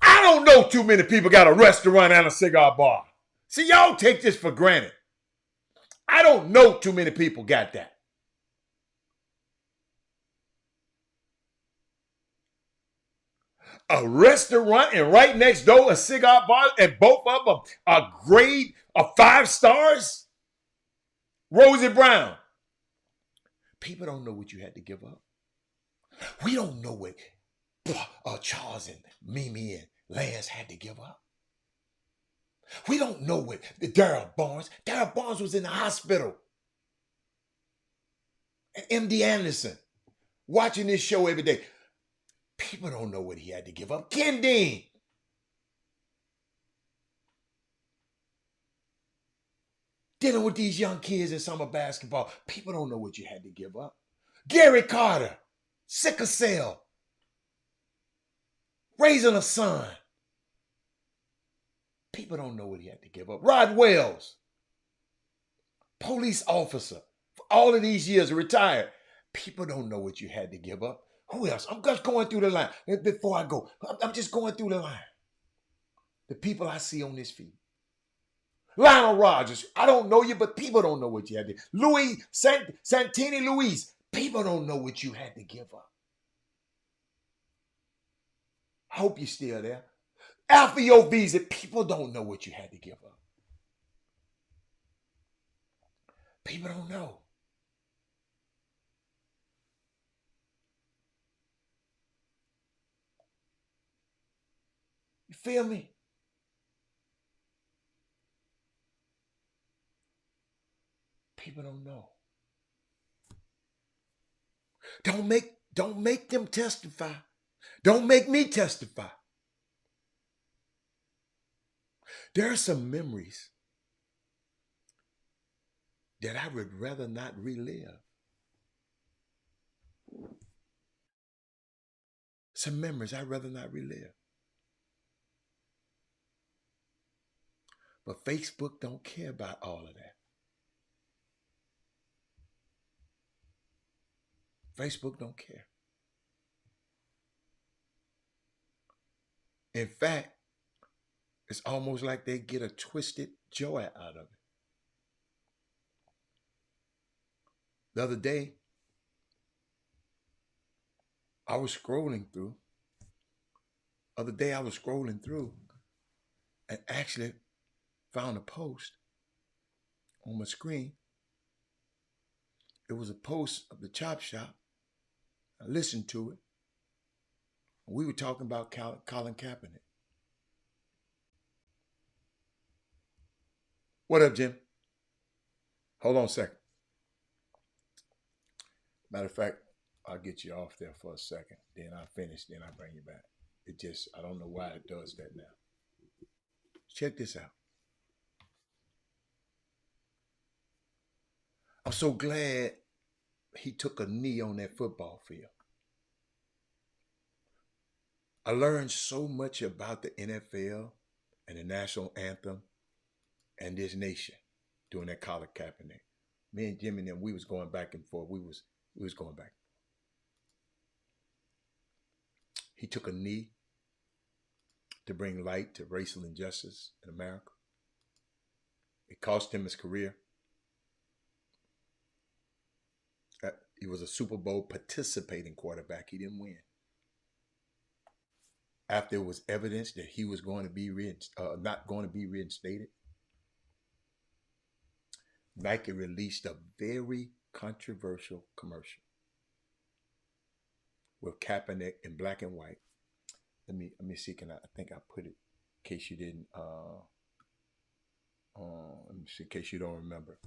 I don't know too many people got a restaurant and a cigar bar. See, y'all take this for granted. I don't know too many people got that. A restaurant and right next door a cigar bar, and both of them a grade of 5 stars. Rosie Brown. People don't know what you had to give up. We don't know what Charles and Mimi and Lance had to give up. We don't know what Darryl Barnes. Darryl Barnes was in the hospital. And MD Anderson, watching this show every day. People don't know what he had to give up. Ken Dean. Dealing with these young kids in summer basketball. People don't know what you had to give up. Gary Carter. Sickle cell. Raising a son. People don't know what he had to give up. Rod Wells. Police officer. For all of these years retired. People don't know what you had to give up. Who else? I'm just going through the line. Before I go, I'm just going through the line. The people I see on this feed. Lionel Rogers, I don't know you, but people don't know what you had to. Louis Santini Luis, people don't know what you had to give up. I hope you're still there. Alfio Visa, people don't know what you had to give up. People don't know. You feel me? People don't know. Don't make them testify. Don't make me testify. There are some memories that I would rather not relive. Some memories I'd rather not relive. But Facebook don't care about all of that. Facebook don't care. In fact, it's almost like they get a twisted joy out of it. The other day, I was scrolling through and actually found a post on my screen. It was a post of the Chop Shop. I listened to it. We were talking about Colin Kaepernick. What up, Jim? Hold on a second. Matter of fact, I'll get you off there for a second. Then I'll finish. Then I'll bring you back. I don't know why it does that now. Check this out. I'm so glad he took a knee on that football field. I learned so much about the NFL and the national anthem and this nation during that Colin Kaepernick. Me and Jimmy and them, we was going back and forth. We was going back. He took a knee to bring light to racial injustice in America. It cost him his career. He was a Super Bowl participating quarterback. He didn't win. After it was evidence that he was going to be not going to be reinstated, Nike released a very controversial commercial with Kaepernick in black and white. Let me see. I think I put it in case you didn't. Let me see in case you don't remember.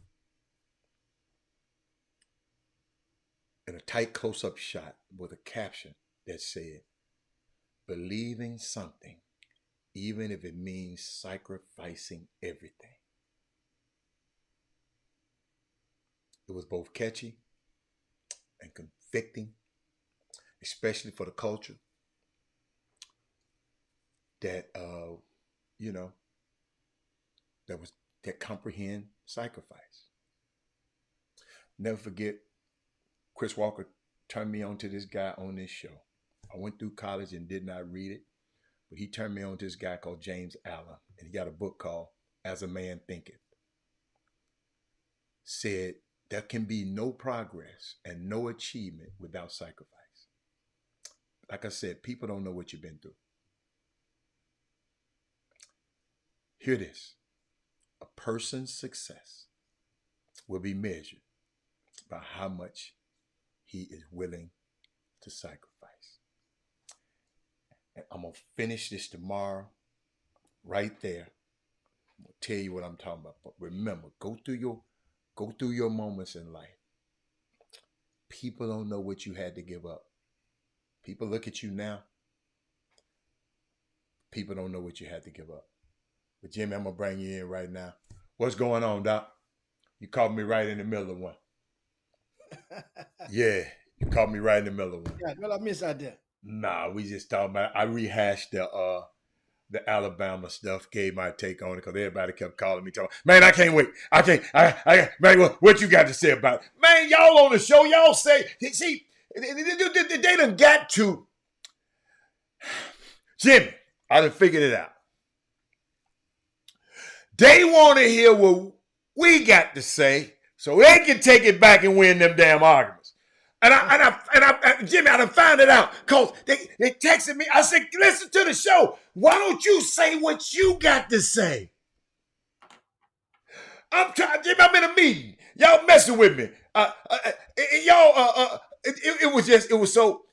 In a tight close-up shot with a caption that said, "Believing something, even if it means sacrificing everything." It was both catchy and convicting, especially for the culture that that comprehend sacrifice. Never forget, Chris Walker turned me on to this guy on this show. I went through college and did not read it, but he turned me on to this guy called James Allen, and he got a book called As a Man Thinketh. Said there can be no progress and no achievement without sacrifice. Like I said, people don't know what you've been through. Hear this. A person's success will be measured by how much he is willing to sacrifice. And I'm going to finish this tomorrow right there. I'm going to tell you what I'm talking about. But remember, go through your moments in life. People don't know what you had to give up. People look at you now. People don't know what you had to give up. But Jimmy, I'm going to bring you in right now. What's going on, Doc? You caught me right in the middle of one. Yeah, you caught me right in the middle of one. Yeah, well, I missed out there. Nah, we just talking about, I rehashed the Alabama stuff, gave my take on it, because everybody kept calling me, talking, man, I can't wait. Man, what you got to say about it? Man, y'all on the show, y'all say, see, they done got to, Jimmy, I done figured it out. They want to hear what we got to say so they can take it back and win them damn arguments. And Jimmy, I done found it out because they texted me. I said, listen to the show. Why don't you say what you got to say? I'm trying, Jimmy, I'm in a meeting. Y'all messing with me. It was so,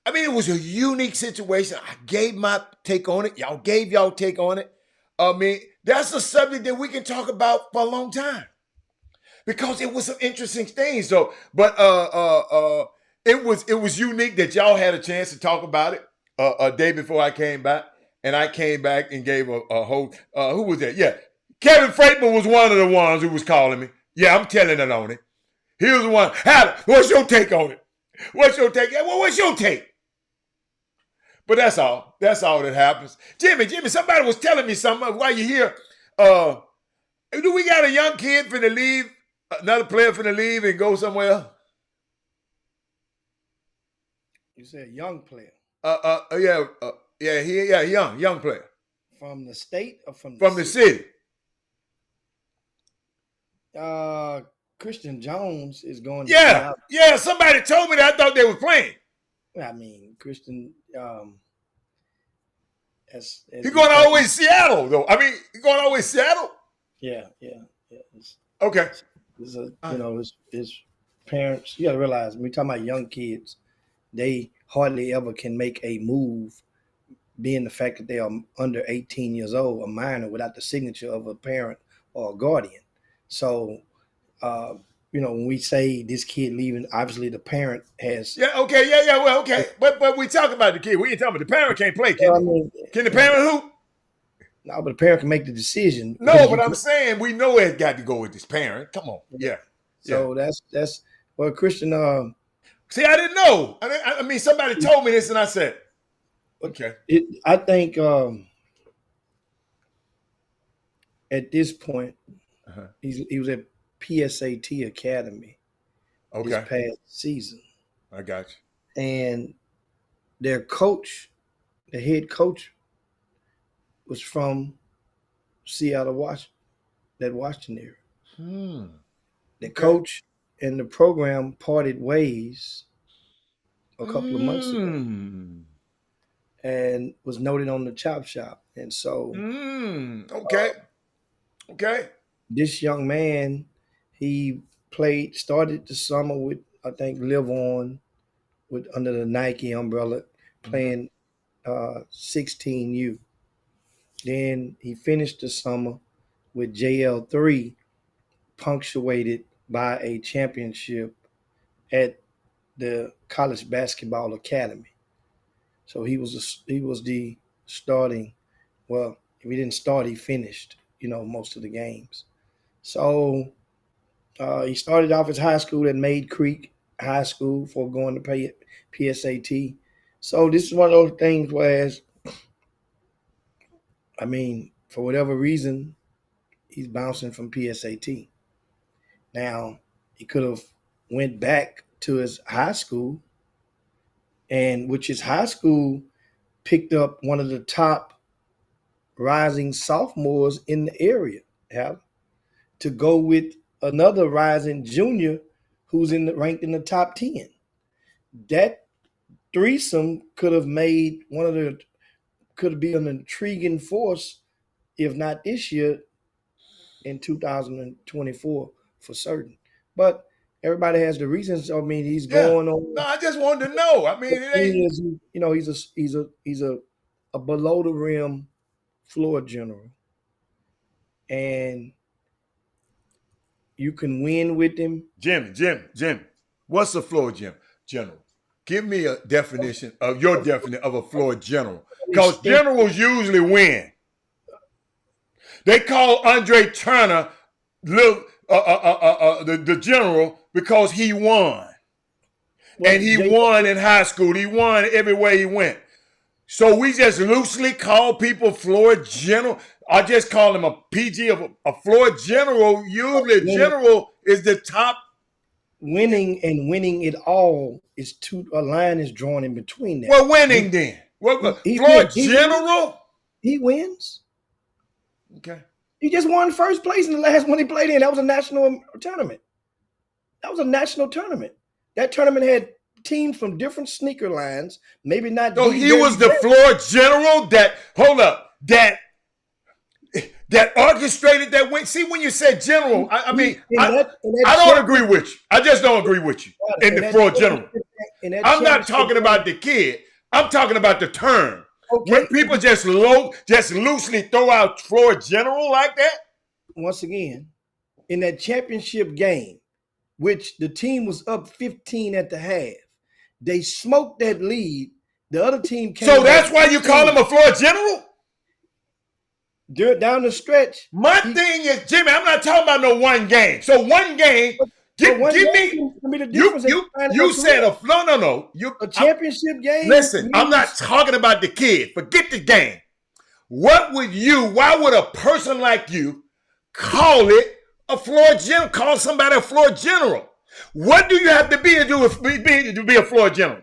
I mean, it was a unique situation. I gave my take on it. Y'all gave y'all take on it. I mean, that's a subject that we can talk about for a long time because it was some interesting things. So, but it was unique that y'all had a chance to talk about it a day before I came back, and I came back and gave a whole. Who was that? Yeah, Kevin Freitman was one of the ones who was calling me. Yeah, I'm telling it on it. He was the one. Adam, what's your take on it? What's your take? Well, what's your take? But that's all. That's all that happens. Jimmy, somebody was telling me something while you're here. Do we got a young kid finna leave, another player finna leave and go somewhere else? You said young player. Young player. From the state or from the city? Christian Jones is going. Yeah. Somebody told me that. I thought they were playing. I mean, Christian. He's going all the way to Seattle, though. I mean, he's going all the way to Seattle. Yeah. Okay. His parents. You got to realize, when we talking about young kids, they hardly ever can make a move, being the fact that they are under 18 years old, a minor, without the signature of a parent or a guardian. So, when we say this kid leaving, obviously the parent has. Yeah. Okay. Yeah. Well. Okay. But we talk about the kid. We ain't talking about the parent can't play. Can the parent hoop? No, but the parent can make the decision. No, but I'm saying we know it got to go with this parent. Come on. Yeah. So that's well, Christian. See, I didn't know. I mean, somebody told me this, and I said, okay. I think at this point, he was at PSAT Academy this past season. I got you. And their coach, the head coach, was from Seattle, Washington area. The coach and the program parted ways a couple of months ago, and was noted on the Chop Shop. And so, okay. This young man, he started the summer with, I think, Live On, under the Nike umbrella, playing 16U. Then he finished the summer with JL3, punctuated by a championship at the College Basketball Academy. So he was the starting. Well, if he didn't start, he finished, most of the games. So he started off his high school at Maid Creek High School before going to PSAT. So this is one of those things where, I mean, for whatever reason, he's bouncing from PSAT. Now, he could have went back to his high school, and which his high school picked up one of the top rising sophomores in the area, to go with another rising junior who's ranked in the top 10. That threesome could have been an intriguing force, if not this year, in 2024 for certain. But everybody has the reasons. I mean, he's going on. No, I just wanted to know. I mean, he's a below the rim floor general, and you can win with him. Jim, what's a floor general? Give me a definition of your definition of a floor general, because generals usually win. They call Andre Turner the general because he won. And he won in high school. He won everywhere he went. So we just loosely call people floor general. I just call him a PG of a floor general. Usually general is the top. Winning and winning it all is a line is drawn in between that. Well, winning then. Floor general? He wins. Okay. He just won first place in the last one he played in. That was a national tournament. That tournament had teams from different sneaker lines. Maybe not. So he was the floor general that orchestrated that win. See, when you said general, I don't agree with you. I just don't agree with you in the floor general. I'm not talking about the kid. I'm talking about the term. Okay. When people just loosely throw out floor general like that. Once again, in that championship game, which the team was up 15 at the half, they smoked that lead. The other team came. So that's why you call him a floor general? Down the stretch. My thing is, Jimmy, I'm not talking about no one game. So one game, give me you said a championship game. Listen, I'm not talking about the kid. Forget the game. Why would a person like you call it a floor general? Call somebody a floor general? What do you have to be to be a floor general?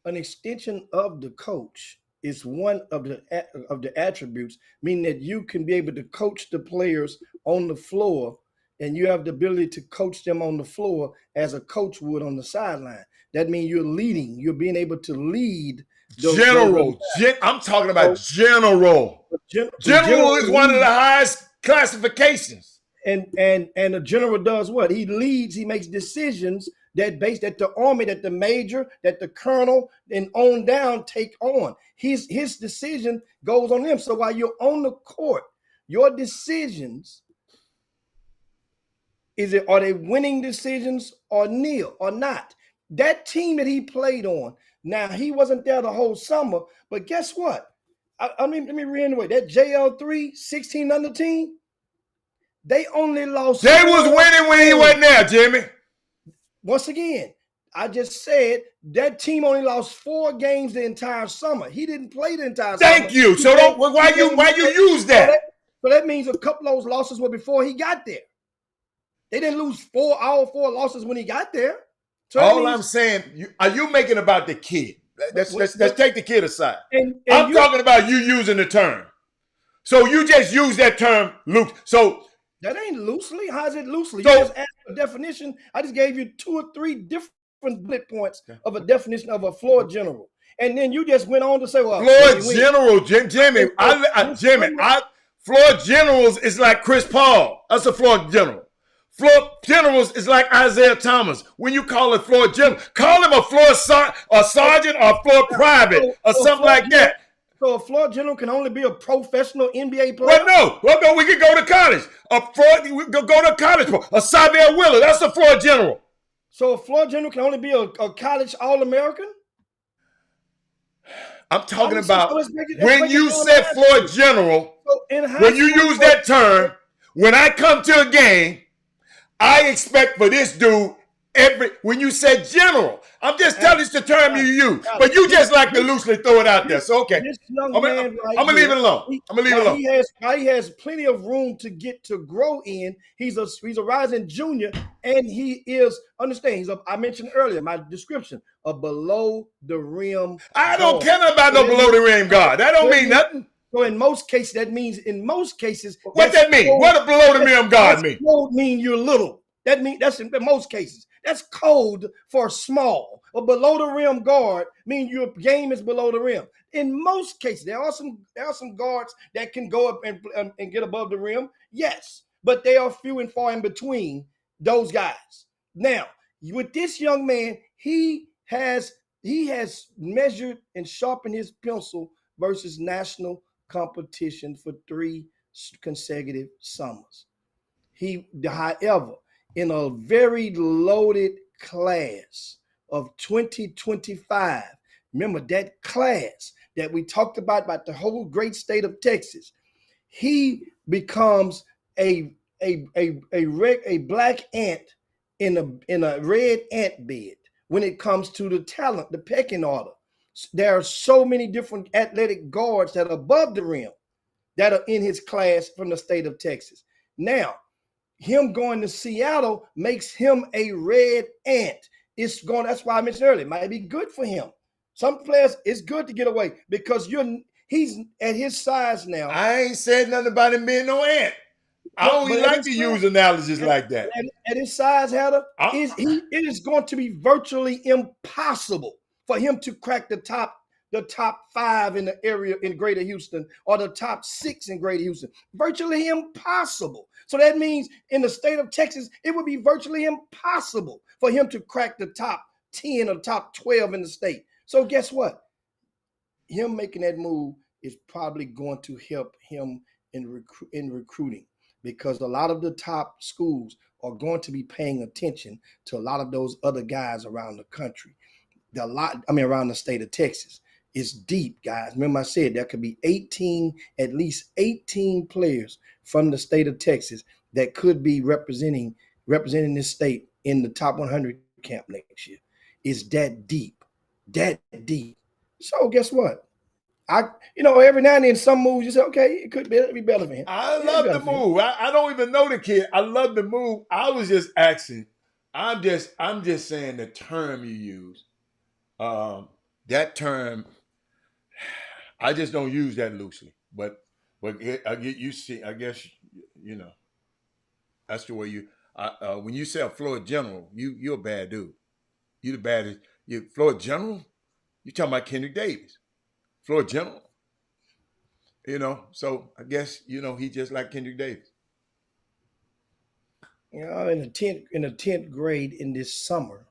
An extension of the coach is one of the attributes, meaning that you can be able to coach the players on the floor, and you have the ability to coach them on the floor as a coach would on the sideline. That means you're leading. You're being able to lead. I'm talking about general. General is one of the highest classifications. And the general does what? He leads. He makes decisions that the army, that the major, that the colonel, and on down take on. His decision goes on them. So while you're on the court, your decisions, are they winning decisions or nil or not? That team that he played on, now he wasn't there the whole summer, but guess what? Let me reiterate, that JL3 16 under team, they only lost. They was winning when he wasn't there, Jimmy. Once again, I just said that team only lost 4 games the entire summer. He didn't play the entire summer. Thank you. So why you use that? So that means a couple of those losses were before he got there. They didn't lose all 4 losses when he got there. So I'm saying, are you making about the kid? Let's take the kid aside. I'm talking about you using the term. So you just use that term, Luke. So that ain't loosely. How is it loosely? You just asked for a definition. I just gave you 2 or 3 different bullet points of a definition of a floor general. And then you just went on to say, well, floor general, Jimmy. Floor generals is like Chris Paul. That's a floor general. Floor generals is like Isaiah Thomas. When you call it floor general, call him a floor sergeant or a floor private or something like that. So a floor general can only be a professional NBA player? Well, no, we could go to college. We could go to college. A Xavier Wheeler, that's a floor general. So a floor general can only be a college All-American? I'm talking about when you said floor general, when you use that term, when I come to a game, I expect for this dude when you said general, I'm just telling you the term you use, but you just like to loosely throw it out there. So okay, I'm gonna leave it alone. He has plenty of room to grow in. He's a rising junior, and he is I mentioned earlier my description, a below the rim. I don't care about no below the rim guard. That don't mean nothing. So in most cases, that means what that mean? What a below the rim guard mean? Code mean you're little. That's in most cases. That's code for small. A below the rim guard means your game is below the rim. In most cases, there are some guards that can go up and get above the rim. Yes, but they are few and far in between those guys. Now, with this young man, he has measured and sharpened his pencil versus national competition for 3 consecutive summers. However, in a very loaded class of 2025, remember that class that we talked about the whole great state of Texas, he becomes a black ant in a red ant bed when it comes to the talent, the pecking order. There are so many different athletic guards that are above the rim that are in his class from the state of Texas. Now, him going to Seattle makes him a red ant. That's why I mentioned earlier, it might be good for him. Some players, it's good to get away because he's at his size now. I ain't said nothing about him being no ant. I don't even like to use analogies like that. At his size, Heather, it is going to be virtually impossible for him to crack the top 5 in the area in Greater Houston or the top 6 in Greater Houston. Virtually impossible. So that means in the state of Texas, it would be virtually impossible for him to crack the top 10 or top 12 in the state. So guess what? Him making that move is probably going to help him in recruiting, because a lot of the top schools are going to be paying attention to a lot of those other guys around the country. Around the state of Texas. It's deep, guys. Remember I said there could be at least 18 players from the state of Texas that could be representing this state in the top 100 camp next year. It's that deep. So guess what? Every now and then some moves you say, okay, it could be better for him. I love the move. I don't even know the kid. I love the move. I was just asking. I'm just saying the term you use. That term, I just don't use that loosely. But I guess that's the way you. When you say a Florida general, you're a bad dude. You the baddest. You Florida general. You talking about Kendrick Davis, Florida general. So I guess he just like Kendrick Davis. In the 10th grade in this summer,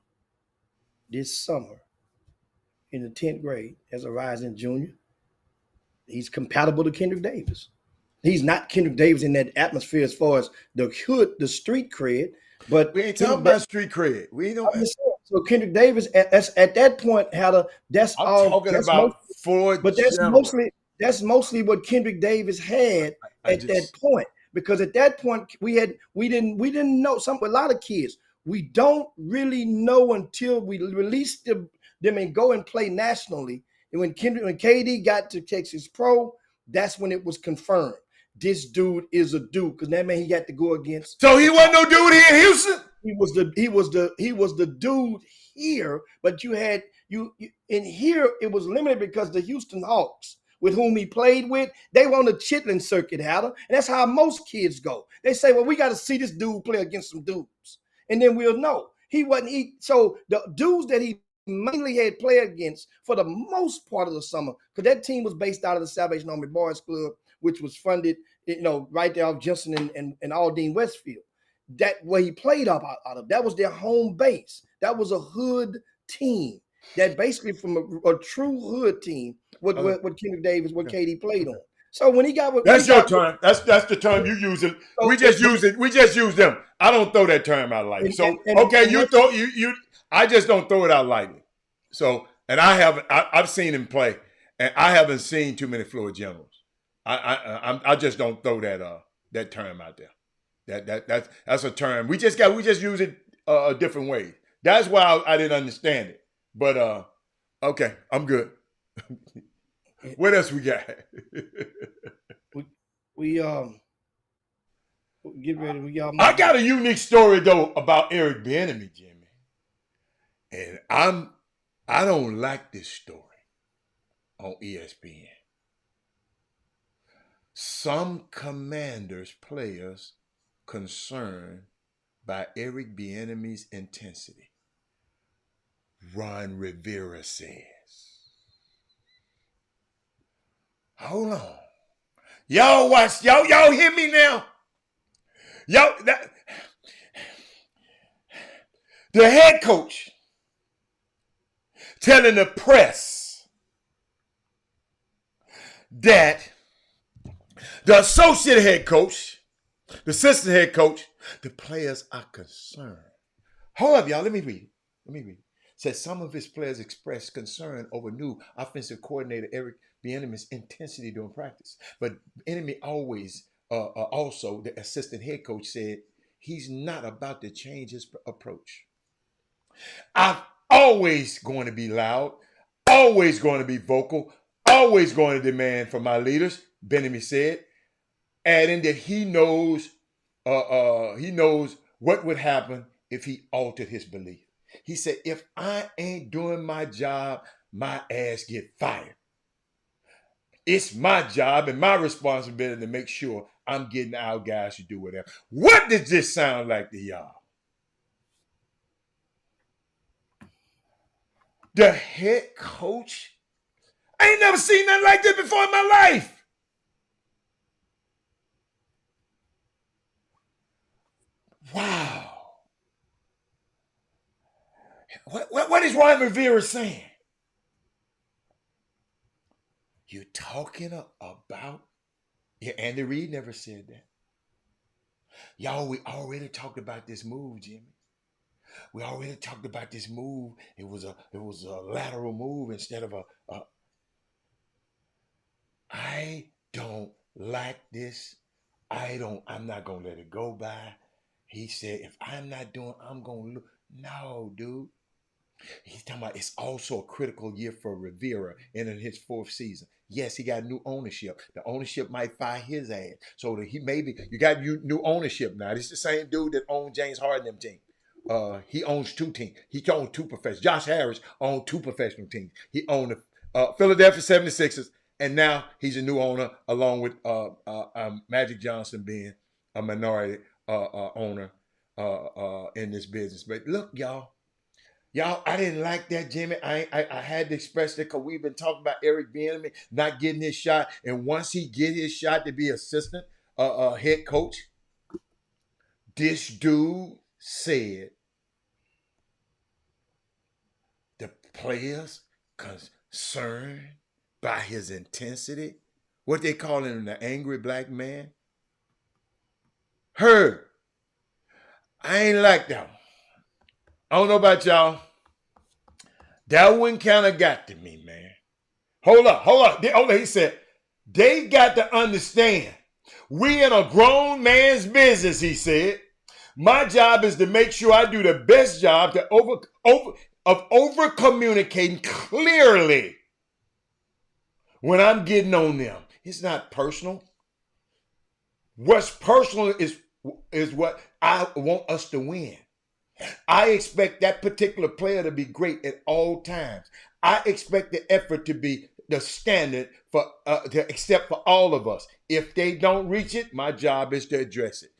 in the 10th grade as a rising junior, he's compatible to Kendrick Davis. He's not Kendrick Davis in that atmosphere as far as the hood, the street cred, but we ain't talking about street cred. We don't. So Kendrick Davis at that point had a. That's I'm all. talking That's about but that's mostly what Kendrick Davis had at that point. Because at that point we didn't know a lot of kids. We don't really know until we released them and go and play nationally. And when KD got to Texas Pro, that's when it was confirmed. This dude is a dude, because that man he got to go against. So he wasn't no dude here in Houston. He was the dude here, but you in here it was limited because the Houston Hawks, with whom he played with, they were on the Chitlin circuit, Adam, and that's how most kids go. They say, well, we got to see this dude play against some dudes, and then we'll know. So the dudes that he mainly had played against for the most part of the summer, because that team was based out of the Salvation Army Boys Club, which was funded, right there off Jensen and Aldine Westfield. That where he played out of, that was their home base. That was a hood team. That basically from a true hood team, what Kendrick Davis, what KD played on. So when he got that's your term. That's the term you using. So we just use it. We just use them. I don't throw that term out lightly. I just don't throw it out lightly. So, and I've seen him play, and I haven't seen too many Florida generals. I just don't throw that term out there. That's a term we just use it a different way. That's why I didn't understand it. But okay, I'm good. What else we got? we get ready. I got a unique story though about Eric Bieniemy, Jimmy, and I don't like this story on ESPN. Some Commanders players concerned by Eric Bieniemy's intensity. Ron Rivera says. Hold on. Y'all watch. Y'all hear me now? The head coach telling the press that the associate head coach, the assistant head coach, the players are concerned. Hold up, y'all. Let me read. Said some of his players expressed concern over new offensive coordinator Eric Bieniemy's intensity during practice. But Bieniemy also the assistant head coach said he's not about to change his approach. I'm always going to be loud, always going to be vocal, always going to demand from my leaders, Bieniemy said, adding that he knows what would happen if he altered his belief. He said, if I ain't doing my job, my ass get fired. It's my job and my responsibility to make sure I'm getting our guys to do whatever. What does this sound like to y'all? The head coach? I ain't never seen nothing like this before in my life. Wow. What is Ron Rivera saying? You're talking about... Yeah, Andy Reid never said that. Y'all, we already talked about this move, Jimmy. We already talked about this move. It was a lateral move instead of a I don't like this. I'm not gonna let it go by. He said, if I'm not doing, I'm gonna look. No, dude. He's talking about it's also a critical year for Rivera in his 4th season. Yes, he got new ownership. The ownership might fire his ass. So that you got new ownership now. This is the same dude that owned James Harden them team. He owns 2 teams. He owned 2 professional. Josh Harris owned 2 professional teams. He owned the Philadelphia 76ers, and now he's a new owner along with Magic Johnson being a minority owner in this business. But look, y'all, I didn't like that, Jimmy. I had to express that because we've been talking about Eric Bieniemy not getting his shot, and once he get his shot to be assistant head coach, this dude said the players concerned by his intensity, what they call him, the angry black man. Heard. I ain't like that one. I don't know about y'all. That one kind of got to me, man. Hold up. He said, they got to understand, we in a grown man's business, he said. My job is to make sure I do the best job to over communicating clearly when I'm getting on them. It's not personal. What's personal is what I want us to win. I expect that particular player to be great at all times. I expect the effort to be the standard for except for all of us. If they don't reach it, my job is to address it.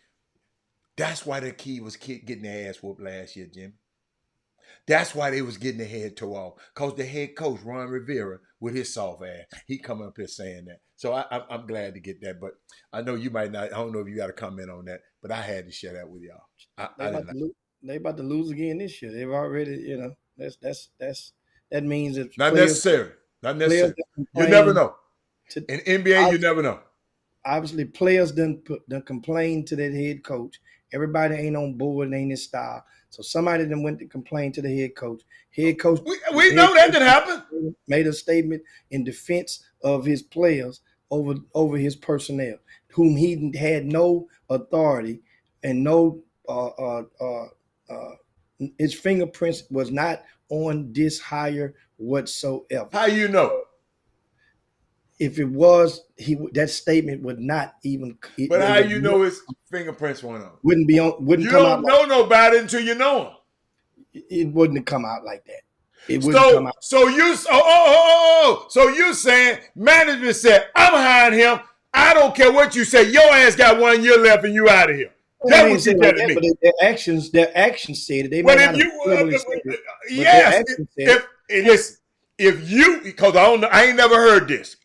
That's why the key was getting their ass whooped last year, Jim. That's why they was getting their head tore off. Because the head coach, Ron Rivera, with his soft ass, he coming up here saying that. So I'm glad to get that. But I know you might not. I don't know if you got a comment on that. But I had to share that with y'all. They about to lose again this year. They've already, that means it's not necessary. Not necessary. You never know. In NBA, you never know. Obviously, players done complain to their head coach. Everybody ain't on board and ain't his style. So somebody then went to complain to the head coach. Head coach. We know that didn't happen. Made a statement in defense of his players over his personnel, whom he had no authority and no his fingerprints was not on this hire whatsoever. How you know? If it was, that statement would not even. But how you know his fingerprints weren't on? Wouldn't be on. Wouldn't you come don't out know nobody until you know him. It wouldn't have come out like that. It wouldn't come out. So you saying management said, I'm hiring him. I don't care what you say. Your ass got 1 year left and you out of here. That's what you telling me. But their actions said it. They but if you, yes, if you, because I ain't never heard this.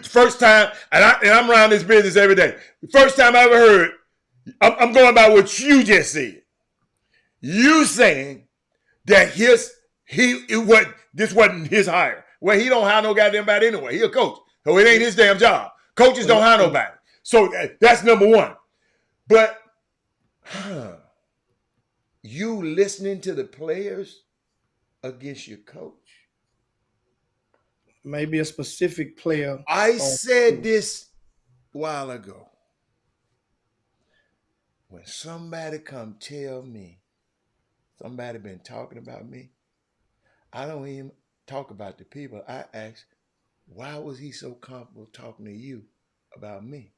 First time, and I'm around this business every day. First time I ever heard, I'm going by what you just said. You saying that this wasn't his hire. Well, he don't hire no goddamn body anyway. He a coach, so it ain't his damn job. Coaches don't hire nobody. So that's number one. But you listening to the players against your coach? Maybe a specific player. I said this a while ago. When somebody come tell me somebody been talking about me, I don't even talk about the people. I ask, why was he so comfortable talking to you about me?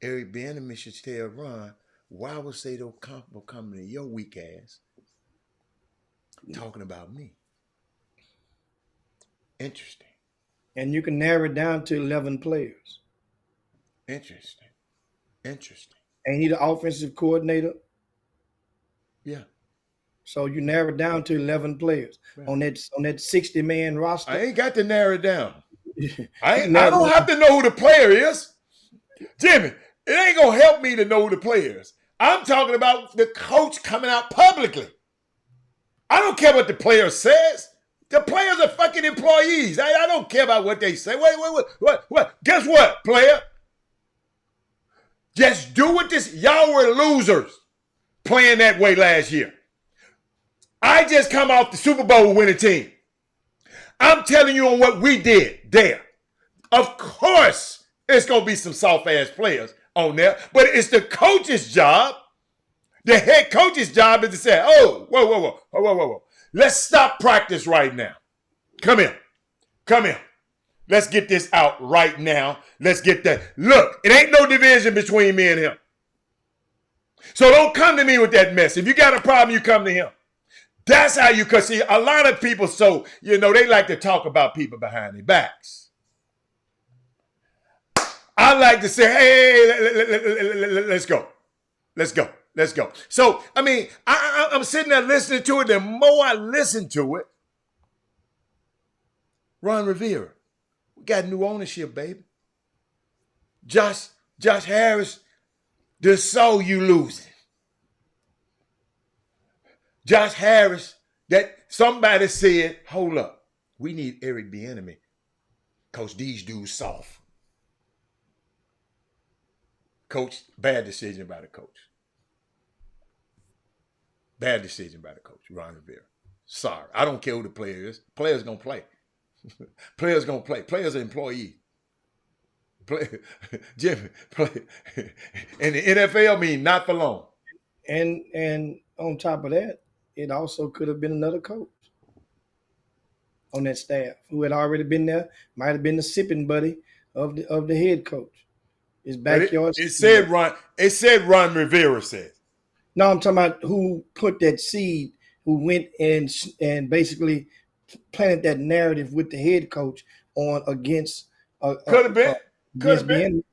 Eric Bieniemy should tell Ron, why was they so comfortable coming to your weak ass talking about me? Interesting. And you can narrow it down to 11 players. Interesting. Ain't he the offensive coordinator? Yeah. So you narrow it down to 11 players on that 60-man roster. I ain't got to narrow it down. I don't have to know who the player is. Jimmy, it ain't going to help me to know who the player is. I'm talking about the coach coming out publicly I don't care what the player says. The players are fucking employees. I don't care about what they say. What? Guess what, player? Just do what this. Y'all were losers playing that way last year. I just come off the Super Bowl winning team. I'm telling you on what we did there. Of course, it's going to be some soft-ass players on there, but it's the coach's job. The head coach's job is to say, oh, whoa. Let's stop practice right now. Come here. Let's get this out right now. Let's get that. Look, it ain't no division between me and him. So don't come to me with that mess. If you got a problem, you come to him. That's how you, because see, a lot of people, they like to talk about people behind their backs. I like to say, hey, let's go. So, I mean, I'm sitting there listening to it. The more I listen to it, Ron Rivera, we got new ownership, baby. Josh Harris just saw you losing. Josh Harris, that somebody said, hold up, we need Eric Bieniemy because these dudes soft. Coach, bad decision by the coach. Bad decision by the coach, Ron Rivera. Sorry. I don't care who the player is. Players going to play. Players going to play. Players are employees. Jimmy, play. And the NFL mean not for long. And on top of that, it also could have been another coach on that staff who had already been there, might have been the sipping buddy of the head coach. His backyard. It said Ron Rivera said. No, I'm talking about who put that seed, who went and basically planted that narrative with the head coach on against. Could have been.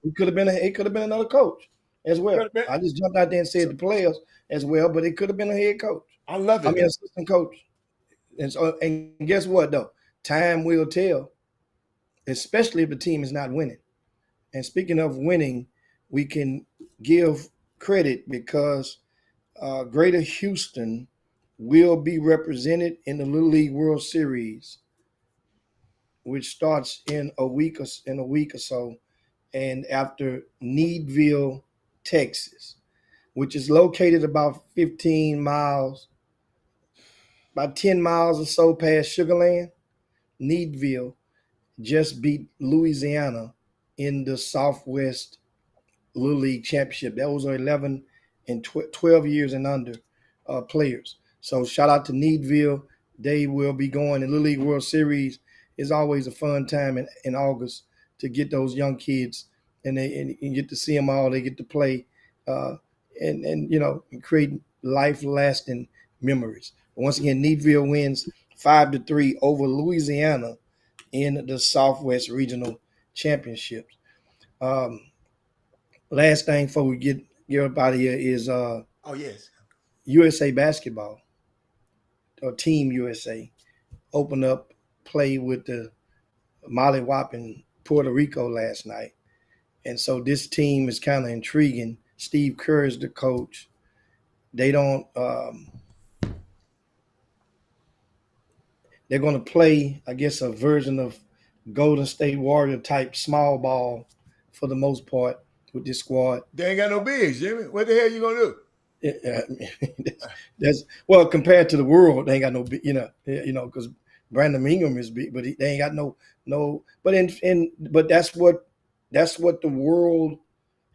It could have been another coach as well. I just jumped out there and said the players as well, but it could have been a head coach. I love it. I mean, assistant coach. And guess what though? Time will tell, especially if the team is not winning. And speaking of winning, we can give credit because Greater Houston will be represented in the Little League World Series, which starts in a week or so, and after Needville, Texas, which is located about 15 miles, about 10 miles or so past Sugar Land. Needville just beat Louisiana in the Southwest Little League Championship. That was 11 and 12 years and under players. So shout out to Needville. They will be going in Little League World Series. It's always a fun time in August to get those young kids and get to see them all. They get to play and create life-lasting memories. But once again, Needville wins 5-3 over Louisiana in the Southwest Regional Championships. Last thing before we get up out of here is yes, USA Basketball or Team USA opened up play with the Mollywop in Puerto Rico last night. And so this team is kind of intriguing. Steve Kerr is the coach. They don't they're going to play, I guess, a version of Golden State Warrior type small ball for the most part with this squad. They ain't got no bigs, Jimmy. What the hell you going to do? That's well, compared to the world, they ain't got no, because Brandon Ingram is big, but they ain't got no. But that's what the world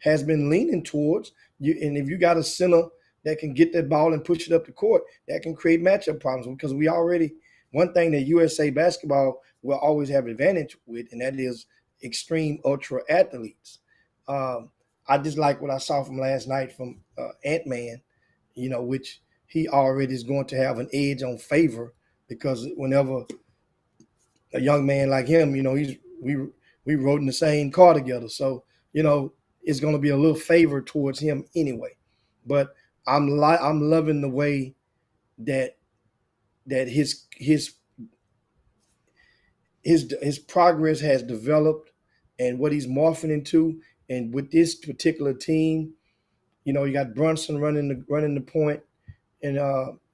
has been leaning towards. And if you got a center that can get that ball and push it up the court, that can create matchup problems because one thing that USA Basketball will always have advantage with, and that is extreme ultra athletes. I just like what I saw from last night from Ant-Man, which he already is going to have an edge on favor because whenever a young man like him, we rode in the same car together. So, it's going to be a little favor towards him anyway. But I'm loving the way that his progress has developed and what he's morphing into. And with this particular team, you got Brunson running the point, and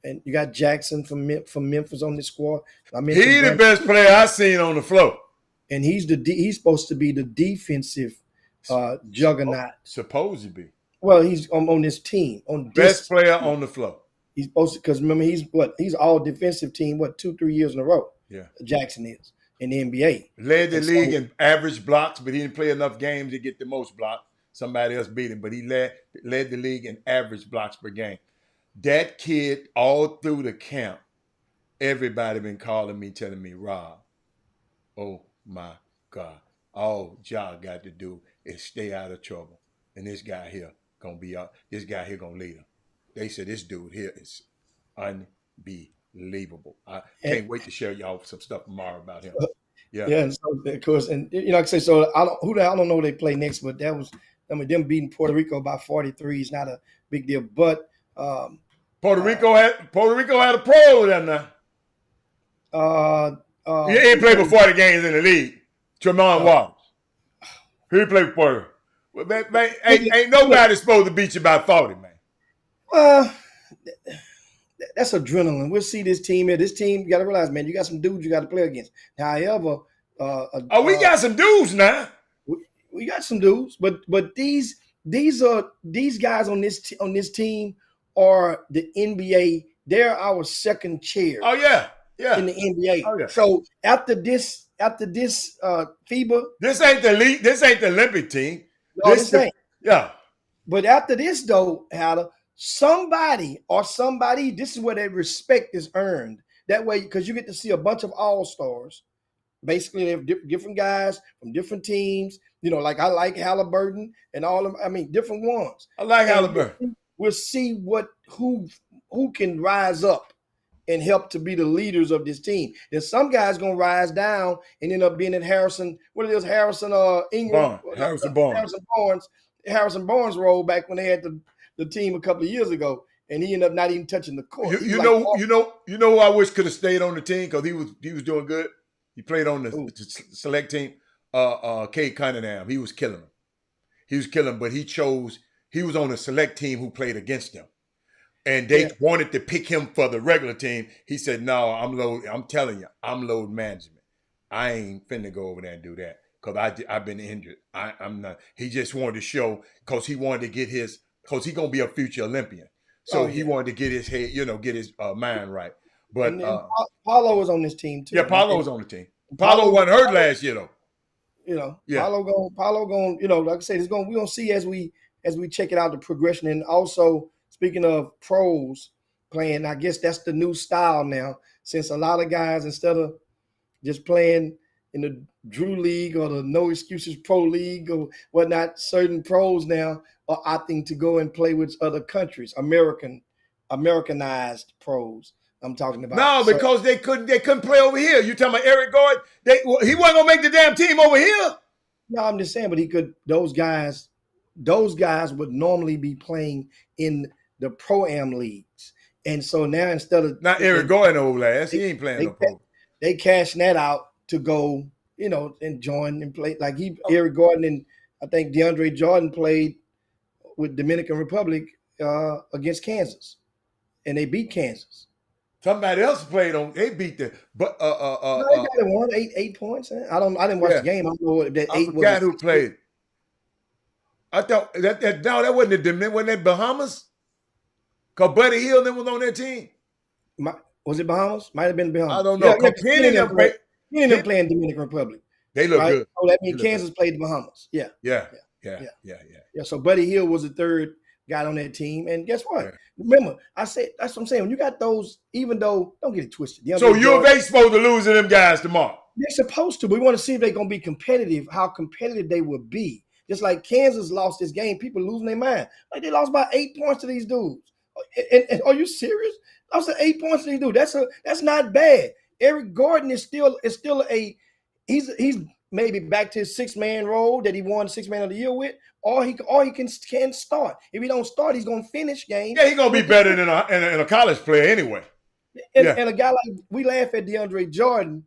and you got Jackson from Memphis on the squad. I He mentioned the best player I seen on the floor. and he's supposed to be the defensive juggernaut. Supposed to be. Well, he's on this team on Best this player on the floor. He's supposed to, because remember he's all defensive team 2-3 years in a row. Yeah, Jackson is in the NBA. Led the league in average blocks, but he didn't play enough games to get the most blocks. Somebody else beat him, but he led the league in average blocks per game. That kid, all through the camp, everybody been calling me, telling me, Rob, oh my God, all y'all got to do is stay out of trouble. And this guy here gonna be out. This guy here gonna lead them. They said this dude here is unbelievable. I can't wait to share y'all some stuff tomorrow about him. Yeah, and so of course, and like I say, so I don't know who they play next, but that was them beating Puerto Rico by 43 is not a big deal. But Puerto Rico had a pro there now. He ain't played for 40 games in the league. Tremont Waters. He played for Puerto Rico. Ain't nobody supposed to beat you by 40, man. That's adrenaline. We'll see this team here. This team, you got to realize, man, you got some dudes you got to play against. However, we got some dudes now. We got some dudes, but these guys on this team are the NBA. They're our second chair. Oh yeah. In the NBA. Oh, yeah. So after this FIBA, this ain't the league. This ain't the Olympic team. No, this ain't. Yeah. But after this, though, Hatter, somebody, this is where that respect is earned. That way, because you get to see a bunch of all-stars. Basically, they have different guys from different teams. Like I like Halliburton and all of them. I mean, different ones. I like Halliburton. We'll see who can rise up and help to be the leaders of this team. Then some guys gonna rise down and end up being in Harrison. What it is, Harrison Ingram, Harrison Barnes role back when they had the team a couple of years ago, and he ended up not even touching the court. You know who I wish could have stayed on the team because he was doing good. He played on the select team. Cade Cunningham. He was killing him. But he was on a select team who played against him. And they wanted to pick him for the regular team. He said, no, I'm telling you, I'm load management. I ain't finna go over there and do that because I've been injured. I'm not. He just wanted to show because he wanted to get because he's going to be a future Olympian. So he wanted to get his head, get his mind right. But Paulo was on this team too. Yeah, Paulo was on the team. Paulo wasn't hurt last year though. Paulo going, like I said, we're gonna see as we check it out, the progression. And also, speaking of pros playing, I guess that's the new style now, since a lot of guys, instead of just playing in the Drew League or the No Excuses Pro League or whatnot, certain pros now are opting to go and play with other countries, Americanized pros. I'm talking about. No, because they couldn't play over here. You talking about Eric Gordon? He wasn't gonna make the damn team over here. No, I'm just saying, but he could. Those guys would normally be playing in the pro-am leagues, and so now instead of not Eric Gordon over last, he ain't playing no pro. They cashing that out to go, and join and play. Like Eric Gordon and I think DeAndre Jordan played with Dominican Republic against Kansas, and they beat Kansas. Somebody else played on. They beat the. But they got it won 8 points. I didn't watch the game. I don't know what that 8 was. I forgot who played. I thought that wasn't the Dominican. Wasn't that Bahamas? Because Buddy Hield then was on that team. Was it Bahamas? Might have been Bahamas. I don't know. Kenny and them playing Dominican Republic. They look good. Oh, that means Kansas played the Bahamas. Yeah. So Buddy Hield was the third guy on that team, and guess what? Yeah. Remember, I said that's what I'm saying. When you got those, even though don't get it twisted. So U of A supposed to lose to them guys tomorrow. They're supposed to, but we want to see if they're going to be competitive. How competitive they will be. Just like Kansas lost this game, people losing their mind. Like they lost by 8 points to these dudes. And are you serious? Lost 8 points to these dudes. That's not bad. Eric Gordon is still he's maybe back to his 6-man role that he won 6-man of the year with, or he can start. If he don't start, he's gonna finish games. Yeah, he's gonna be better than a college player anyway. And a guy like we laugh at DeAndre Jordan.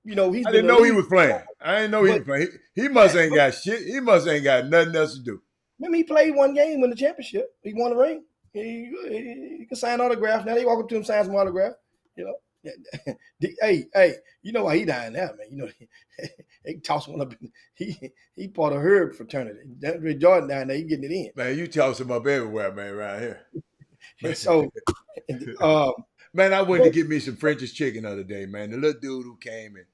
I didn't know he was playing. I didn't know he was playing. He must ain't got shit. He must ain't got nothing else to do. Remember, he played one game in the championship. He won a ring. He can sign autographs. Now they walk up to him, sign some autograph. You know, hey, you know why he dying now, man? You know, they toss one up. He part of Herb fraternity. That Jordan down there, he getting it in. Man, you toss him up everywhere, man, around here. And so, man, I went to get me some French's chicken the other day, man. The little dude who came and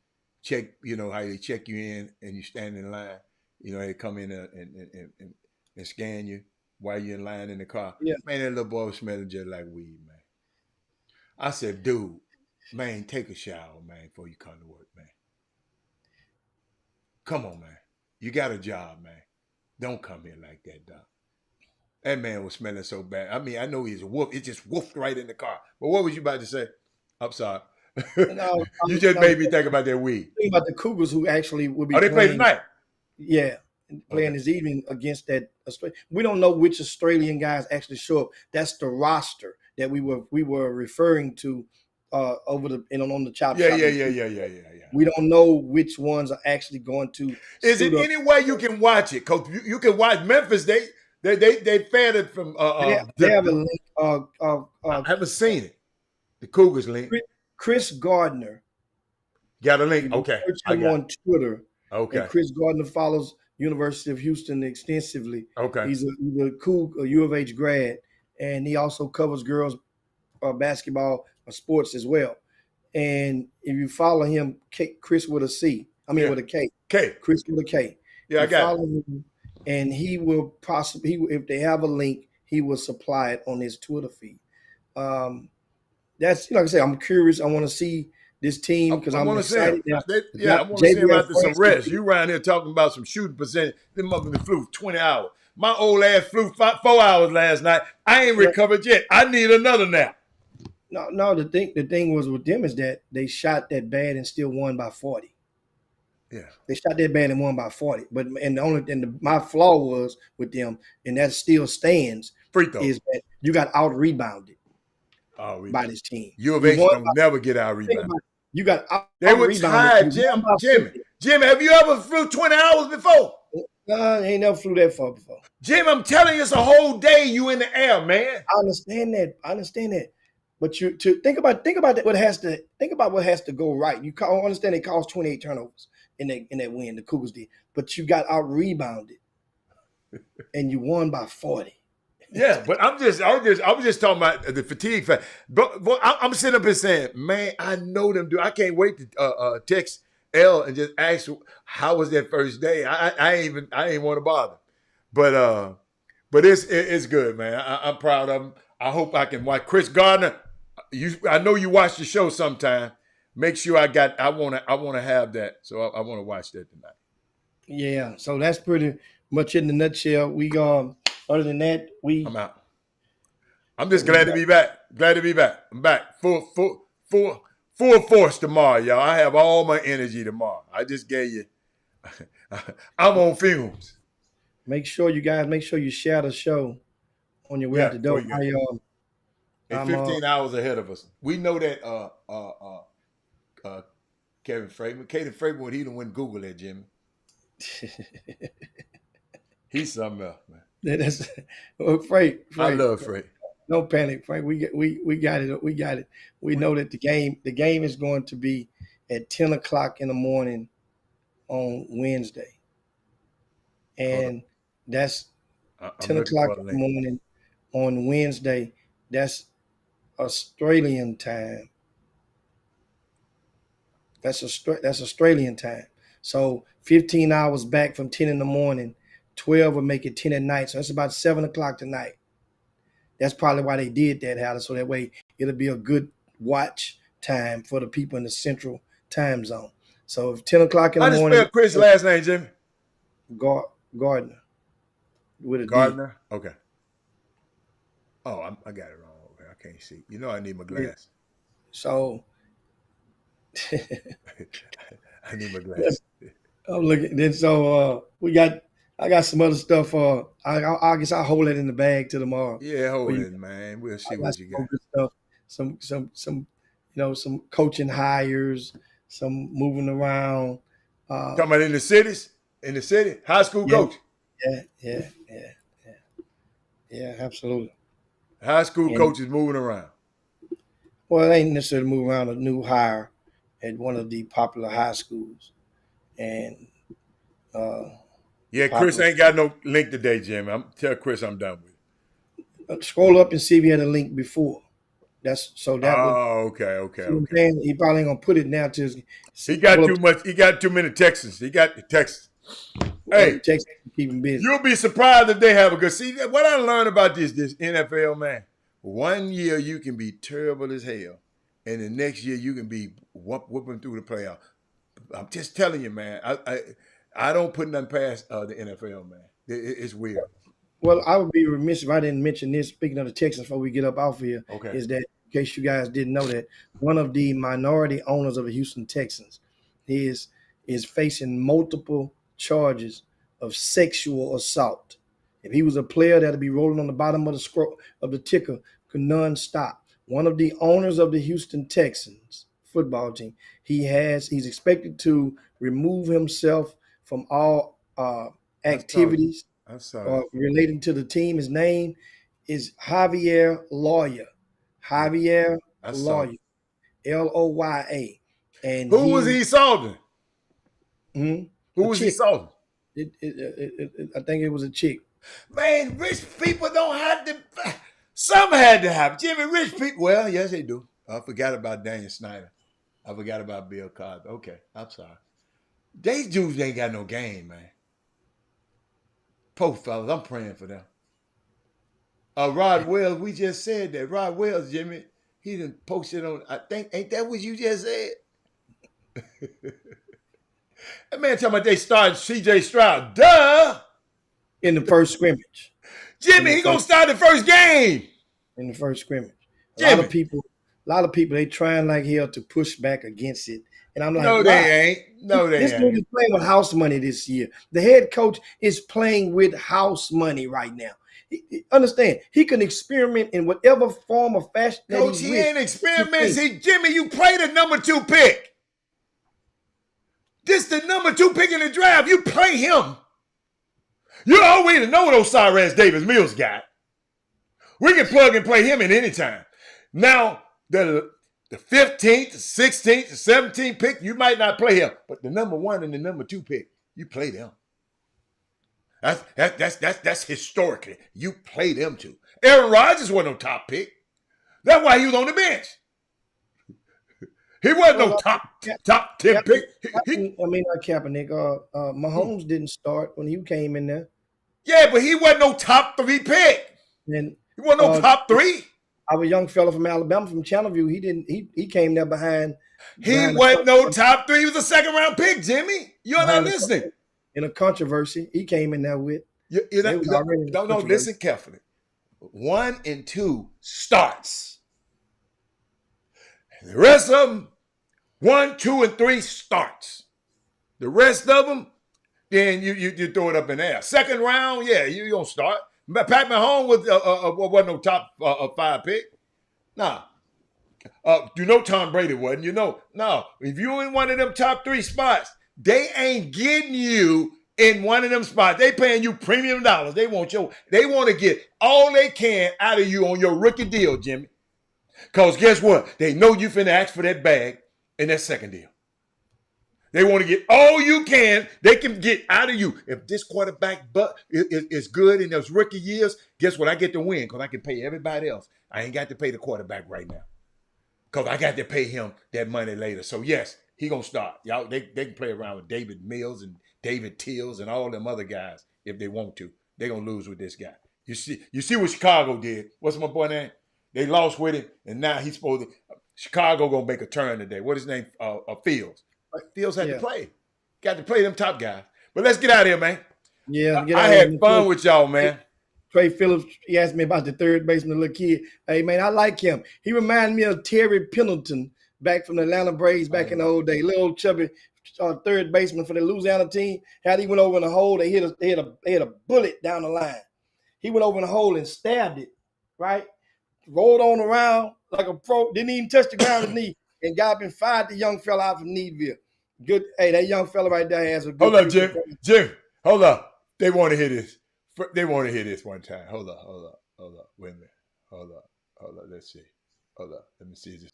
checked, you know, how they check you in and you stand in line. You know, they come in and scan you while you're in line in the car. Yeah. Man, that little boy was smelling just like weed, man. I said, dude, man, take a shower, man, before you come to work, man. Come on, man. You got a job, man. Don't come here like that, dog. That man was smelling so bad. I mean, I know he's a wolf. It just woofed right in the car. But what was you about to say? I'm sorry. You just made me think about that weed. Think about the Cougars who actually will be. Oh, they play tonight. Yeah, playing this evening against that. We don't know which Australian guys actually show up. That's the roster that we were referring to over the on the Chop Shop. Yeah. We don't know which ones are actually going to. Is it any way you can watch it? Because you can watch Memphis. They fed it from. They have a link. I haven't seen it. The Cougars link. Chris Gardner. Got a link. Okay. Search him on Twitter. Okay. And Chris Gardner follows University of Houston extensively. Okay. He's a U of H grad, and he also covers girls basketball sports as well. And if you follow him, Chris with a C. I mean with a K. Chris with a K. Yeah, I got it. Him, and he will possibly, if they have a link, he will supply it on his Twitter feed. That's, like I said, I'm curious. I want to see this team because I'm excited. I want to see him after some rest. You around here talking about some shooting percentage. Them motherfuckers flew 20 hours. My old ass flew 4 hours last night. I ain't recovered yet. I need another nap. No. The thing was with them is that they shot that bad and still won by 40. Yeah, they shot that bad and won by 40. But my flaw was with them, and that still stands. Free throw is that you got out rebounded by this team. U of H don't never get out rebounded. You got out. They were tired, Jim. Have you ever flew 20 hours before? I ain't never flew that far before. Jim, I'm telling you, it's a whole day you in the air, man. I understand that. But you to think about that. What has to go right. You understand they caused 28 turnovers in that win. The Cougars did, but you got out rebounded, and you won by 40. Yeah, but I was just talking about the fatigue factor. But I'm sitting up and saying, man, I know them, dude. I can't wait to text L and just ask how was that first day. I ain't want to bother, but it's good, man. I'm proud of them. I hope I can watch Chris Gardner. I know you watch the show sometime. Make sure I want to have that. So I want to watch that tonight. Yeah. So that's pretty much in the nutshell. We other than that, I'm out. I'm just glad to be back. I'm back. Full force tomorrow, y'all. I have all my energy tomorrow. I just gave you. I'm on fumes. Make sure you share the show on your way out the door. It's 15 hours ahead of us. We know that Kevin Fragrant, when he done went Google that, Jimmy. He's something else, man. That's Frank. I love Frank. No panic, Frank. We got it. We got it. We know that the game is going to be at 10 o'clock in the morning on Wednesday. And that's 10 o'clock in the morning on Wednesday. That's Australian time. That's Australian time. So 15 hours back from 10 in the morning, 12 will make it 10 at night. So that's about 7 o'clock tonight. That's probably why they did that, Howard. So that way it'll be a good watch time for the people in the central time zone. So if 10 o'clock in the morning. How do you spell Chris' last name, Jimmy? Gardner. With a Gardner? D. Okay. Oh, I got it wrong. Okay, I can't see. You know I need my glass. So I need my glass. I'm looking. Then I got some other stuff. I guess I'll hold it in the bag till tomorrow. Yeah, hold it, man. We'll see what you got. Stuff. Some some coaching hires, some moving around. Talking about in the cities? In the city? High school coach? Yeah, absolutely. High school And coaches moving around. well, it ain't necessarily move around a new hire at one of the popular high schools. And Yeah, Chris popular. ain't got no link today, Jimmy. Tell Chris I'm done with it. Scroll up and see if he had a link before. That would. Oh, okay. See what I'm saying? He probably ain't gonna put it now to his. He got too much. He got too many Texans. He got the Texans. Hey, Texas keep him busy. You'll be surprised if they have a good. See, what I learned about this NFL, man. 1 year you can be terrible as hell, and the next year you can be whooping through the playoff. I'm just telling you, man. I don't put nothing past the NFL, man. It's weird. Well, I would be remiss if I didn't mention this. Speaking of the Texans, before we get up off here, Okay. is that in case you guys didn't know that one of the minority owners of the Houston Texans is facing multiple charges of sexual assault. If he was a player, that'd be rolling on the bottom of the scroll of the ticker non-stop. One of the owners of the Houston Texans football team, he's expected to remove himself from all activities relating to the team. His name is Javier Lawyer. Javier Lawyer, Loya. And who was he assaulting? Hmm? Who was he assaulting? I think it was a chick. Man, rich people don't have to. Some had to have. Jimmy, rich people. Well, yes, they do. I forgot about Daniel Snyder. I forgot about Bill Cosby. Okay, I'm sorry. These Jews ain't got no game, man. Poor fellas, I'm praying for them. Rod Wells, we just said that. Rod Wells, Jimmy, he done posted on, I think, ain't that what you just said? That man talking about they started C.J. Stroud. Duh! In the first scrimmage. Jimmy, he gonna start the first game. In the first scrimmage. A Jimmy. lot of people, they trying like hell to push back against it. And I'm like, no, why? they ain't. No, they This ain't. dude is playing with house money this year. The head coach is playing with house money right now. Understand, he can experiment in whatever form or fashion. Coach, he ain't experiments. Jimmy, you play the number 2 pick. This the number 2 pick in the draft. You play him. You already know what Osiris Davis Mills got. We can plug and play him at any time. Now, the 15th, the 16th, the 17th pick, you might not play him. But the number 1 and the number 2 pick, you play them. That's historically. You play them too. Aaron Rodgers wasn't no top pick. That's why he was on the bench. He wasn't no top 10 pick. Kaepernick. Mahomes didn't start when he came in there. Yeah, but he wasn't no top 3 pick. And he wasn't no top 3. Our young fella from Alabama, from Channelview, he came there behind. He wasn't no top 3. He was a 2nd round pick, Jimmy. You're not listening. In a controversy, he came in there with. Don't listen carefully. 1 and 2 starts. The rest of them, 1, 2, and 3 starts. The rest of them, then you throw it up in there. 2nd round, yeah, you don't start. Pat Mahomes wasn't no top 5 pick. Nah. You know Tom Brady wasn't. You know, no. If you in one of them top 3 spots, they ain't getting you in one of them spots. They paying you premium dollars. They want to get all they can out of you on your rookie deal, Jimmy. Because guess what? They know you finna ask for that bag in that 2nd deal. They want to get all you can. They can get out of you. If this quarterback is good in those rookie years, guess what? I get to win because I can pay everybody else. I ain't got to pay the quarterback right now because I got to pay him that money later. So, yes, he going to start. Y'all, they can play around with David Mills and David Tills and all them other guys if they want to. They're going to lose with this guy. You see what Chicago did. What's my boy name? They lost with him, and now he's supposed to – Chicago going to make a turn today. What is his name? Fields. Fields had to play. Got to play them top guys. But let's get out of here, man. Yeah. I had fun with y'all, man. Trey Phillips, he asked me about the third baseman, the little kid. Hey, man, I like him. He reminded me of Terry Pendleton back from the Atlanta Braves back in the old day. Little chubby third baseman for the Louisiana team. How he went over in the hole. They hit a bullet down the line. He went over in the hole and stabbed it, right? Rolled on around like a pro. Didn't even touch the ground with his knee. And God been fired the young fella out from Needville. Good. Hey, that young fella right there has a good. Hold up, Jim. Hold up. They want to hear this. They want to hear this one time. Hold up. Wait a minute. Hold up. Let's see. Hold up. Let me see this.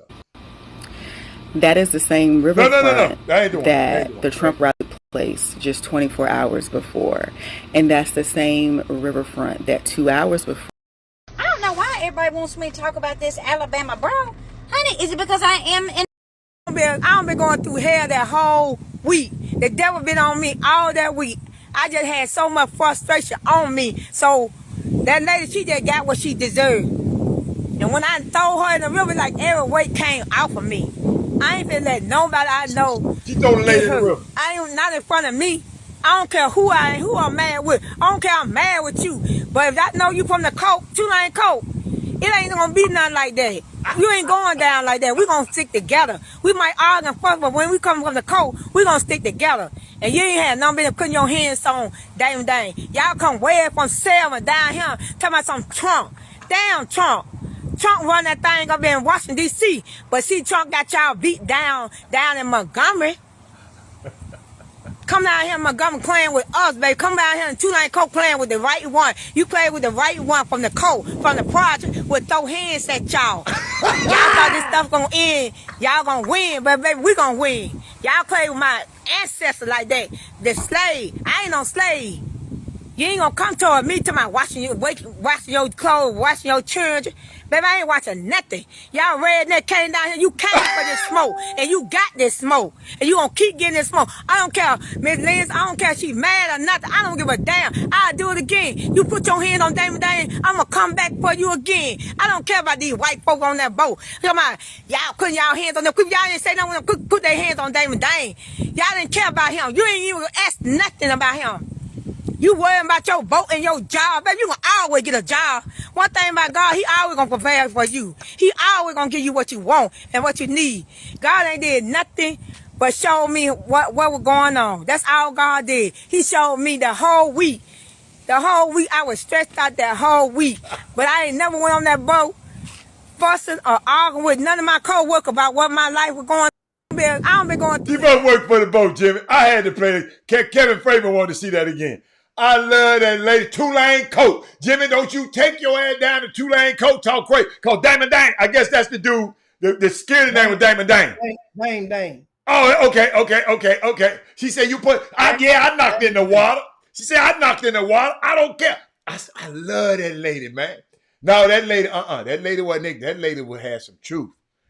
That is the same riverfront No. That ain't the one. that the Trump rally took place just 24 hours before. And that's the same riverfront that 2 hours before. I don't know why everybody wants me to talk about this Alabama, bro. Honey, is it because I am in... I've been going through hell that whole week. The devil been on me all that week. I just had so much frustration on me. So that lady, she just got what she deserved. And when I throw her in the river, like every weight came off of me. I ain't finna let nobody I know. She throw the lady in the river. I ain't not in front of me. I don't care who I'm mad with. I don't care I'm mad with you. But if I know you from the coke, two-lane coke, it ain't gonna be nothing like that. You ain't going down like that. We gonna stick together. We might argue and fuss, but when we come from the coke, we gonna stick together. And you ain't had nothing but putting your hands on dang. Y'all come way from Selma down here talking about some Trump. Damn Trump. Trump run that thing up in Washington, D.C. But see, Trump got y'all beat down in Montgomery. Come down here in Montgomery playing with us, baby. Come down here in two-lane coke playing with the right one. You play with the right one from the coke, from the project, with throw hands at y'all. Y'all thought this stuff gonna end. Y'all gonna win, but baby, we gonna win. Y'all play with my ancestors like that. The slave. I ain't no slave. You ain't gonna come toward me to my washing your clothes, washing your children. Baby, I ain't watching nothing. Y'all redneck came down here, you came for this smoke, and you got this smoke, and you gonna keep getting this smoke. I don't care, Miss Liz, I don't care if she mad or nothing. I don't give a damn. I'll do it again. You put your hand on Damon Dane, I'm gonna come back for you again. I don't care about these white folk on that boat. Come on, y'all putting y'all hands on them. Y'all didn't say nothing when them put their hands on Damon Dane. Y'all didn't care about him. You ain't even ask nothing about him. You worrying about your boat and your job, baby. You gonna always get a job. One thing about God, he always gonna prepare for you. He always gonna give you what you want and what you need. God ain't did nothing but show me what was going on. That's all God did. He showed me the whole week. The whole week, I was stressed out that whole week. But I ain't never went on that boat fussing or arguing with none of my co-workers about what my life was going on. I don't been going through. You both work for the boat, Jimmy. I had to play it. Kevin Framer wanted to see that again. I love that lady, two-lane coat. Jimmy, don't you take your ass down to two-lane coat, talk crazy. Cause Damon Dane, I guess that's the dude, the scary name was Damon Dane. Dane. Oh, okay. She said you put, I knocked in the water. She said I knocked in the water. I don't care. I love that lady, man. No, that lady, that lady wasn't ignorant. That lady would have some truth.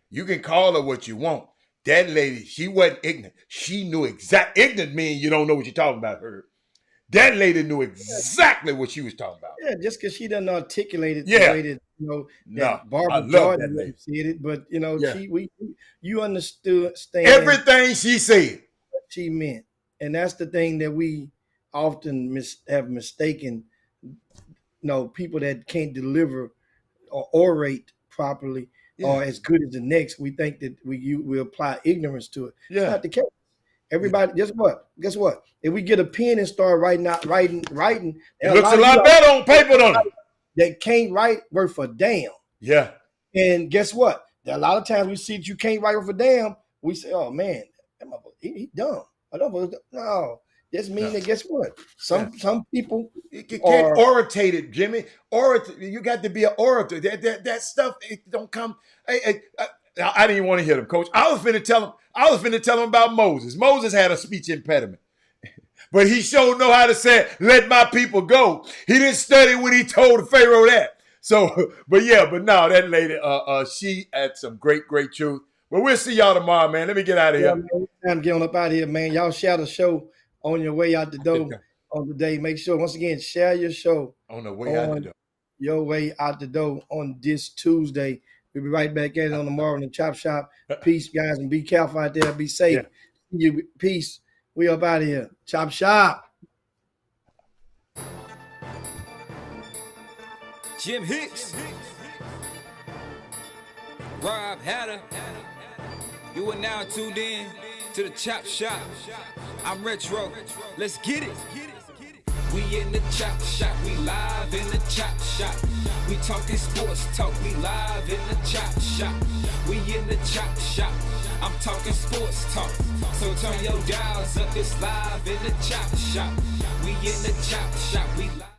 You can call her what you want. That lady, she wasn't ignorant. She knew exactly. Ignorant means you don't know what you're talking about, her. That lady knew exactly what she was talking about. Yeah, just because she doesn't articulate it the way that that Barbara Jordan said it, but you understand everything she said. What she meant, and that's the thing that we often have mistaken. People that can't deliver or orate properly or as good as the next, we think that we apply ignorance to it. Yeah. It's not the case. Everybody, guess what? If we get a pen and start writing, it looks a lot better on paper, don't it? That can't write worth a damn. Yeah. And guess what? There are a lot of times we see that you can't write worth a damn. We say, "Oh man, he dumb." No, this means that guess what? Some people you can't oratate it, Jimmy. You got to be an orator. That stuff it don't come. I didn't even want to hear them, Coach. I was finna tell him about Moses. Moses had a speech impediment. But he sure know how to say, let my people go. He didn't study when he told Pharaoh that. So, but no, that lady, she had some great truth. But we'll see y'all tomorrow, man. Let me get out of here. Man, time to get on up out of here, man. Y'all share the show on your way out the door on the day. Make sure, once again, share your show on the way out the door. Your way out the door on this Tuesday. We'll be right back at it on tomorrow in the Chop Shop. Peace, guys, and be careful out there. Be safe. Yeah. Peace. We up out of here. Chop Shop. Jim Hicks. Rob Hatter. You are now tuned in to the Chop Shop. I'm Retro. Let's get it. We in the Chop Shop, we live in the Chop Shop. We talking sports talk, we live in the Chop Shop. We in the Chop Shop, I'm talking sports talk. So turn your dials up, it's live in the Chop Shop. We in the Chop Shop, we live.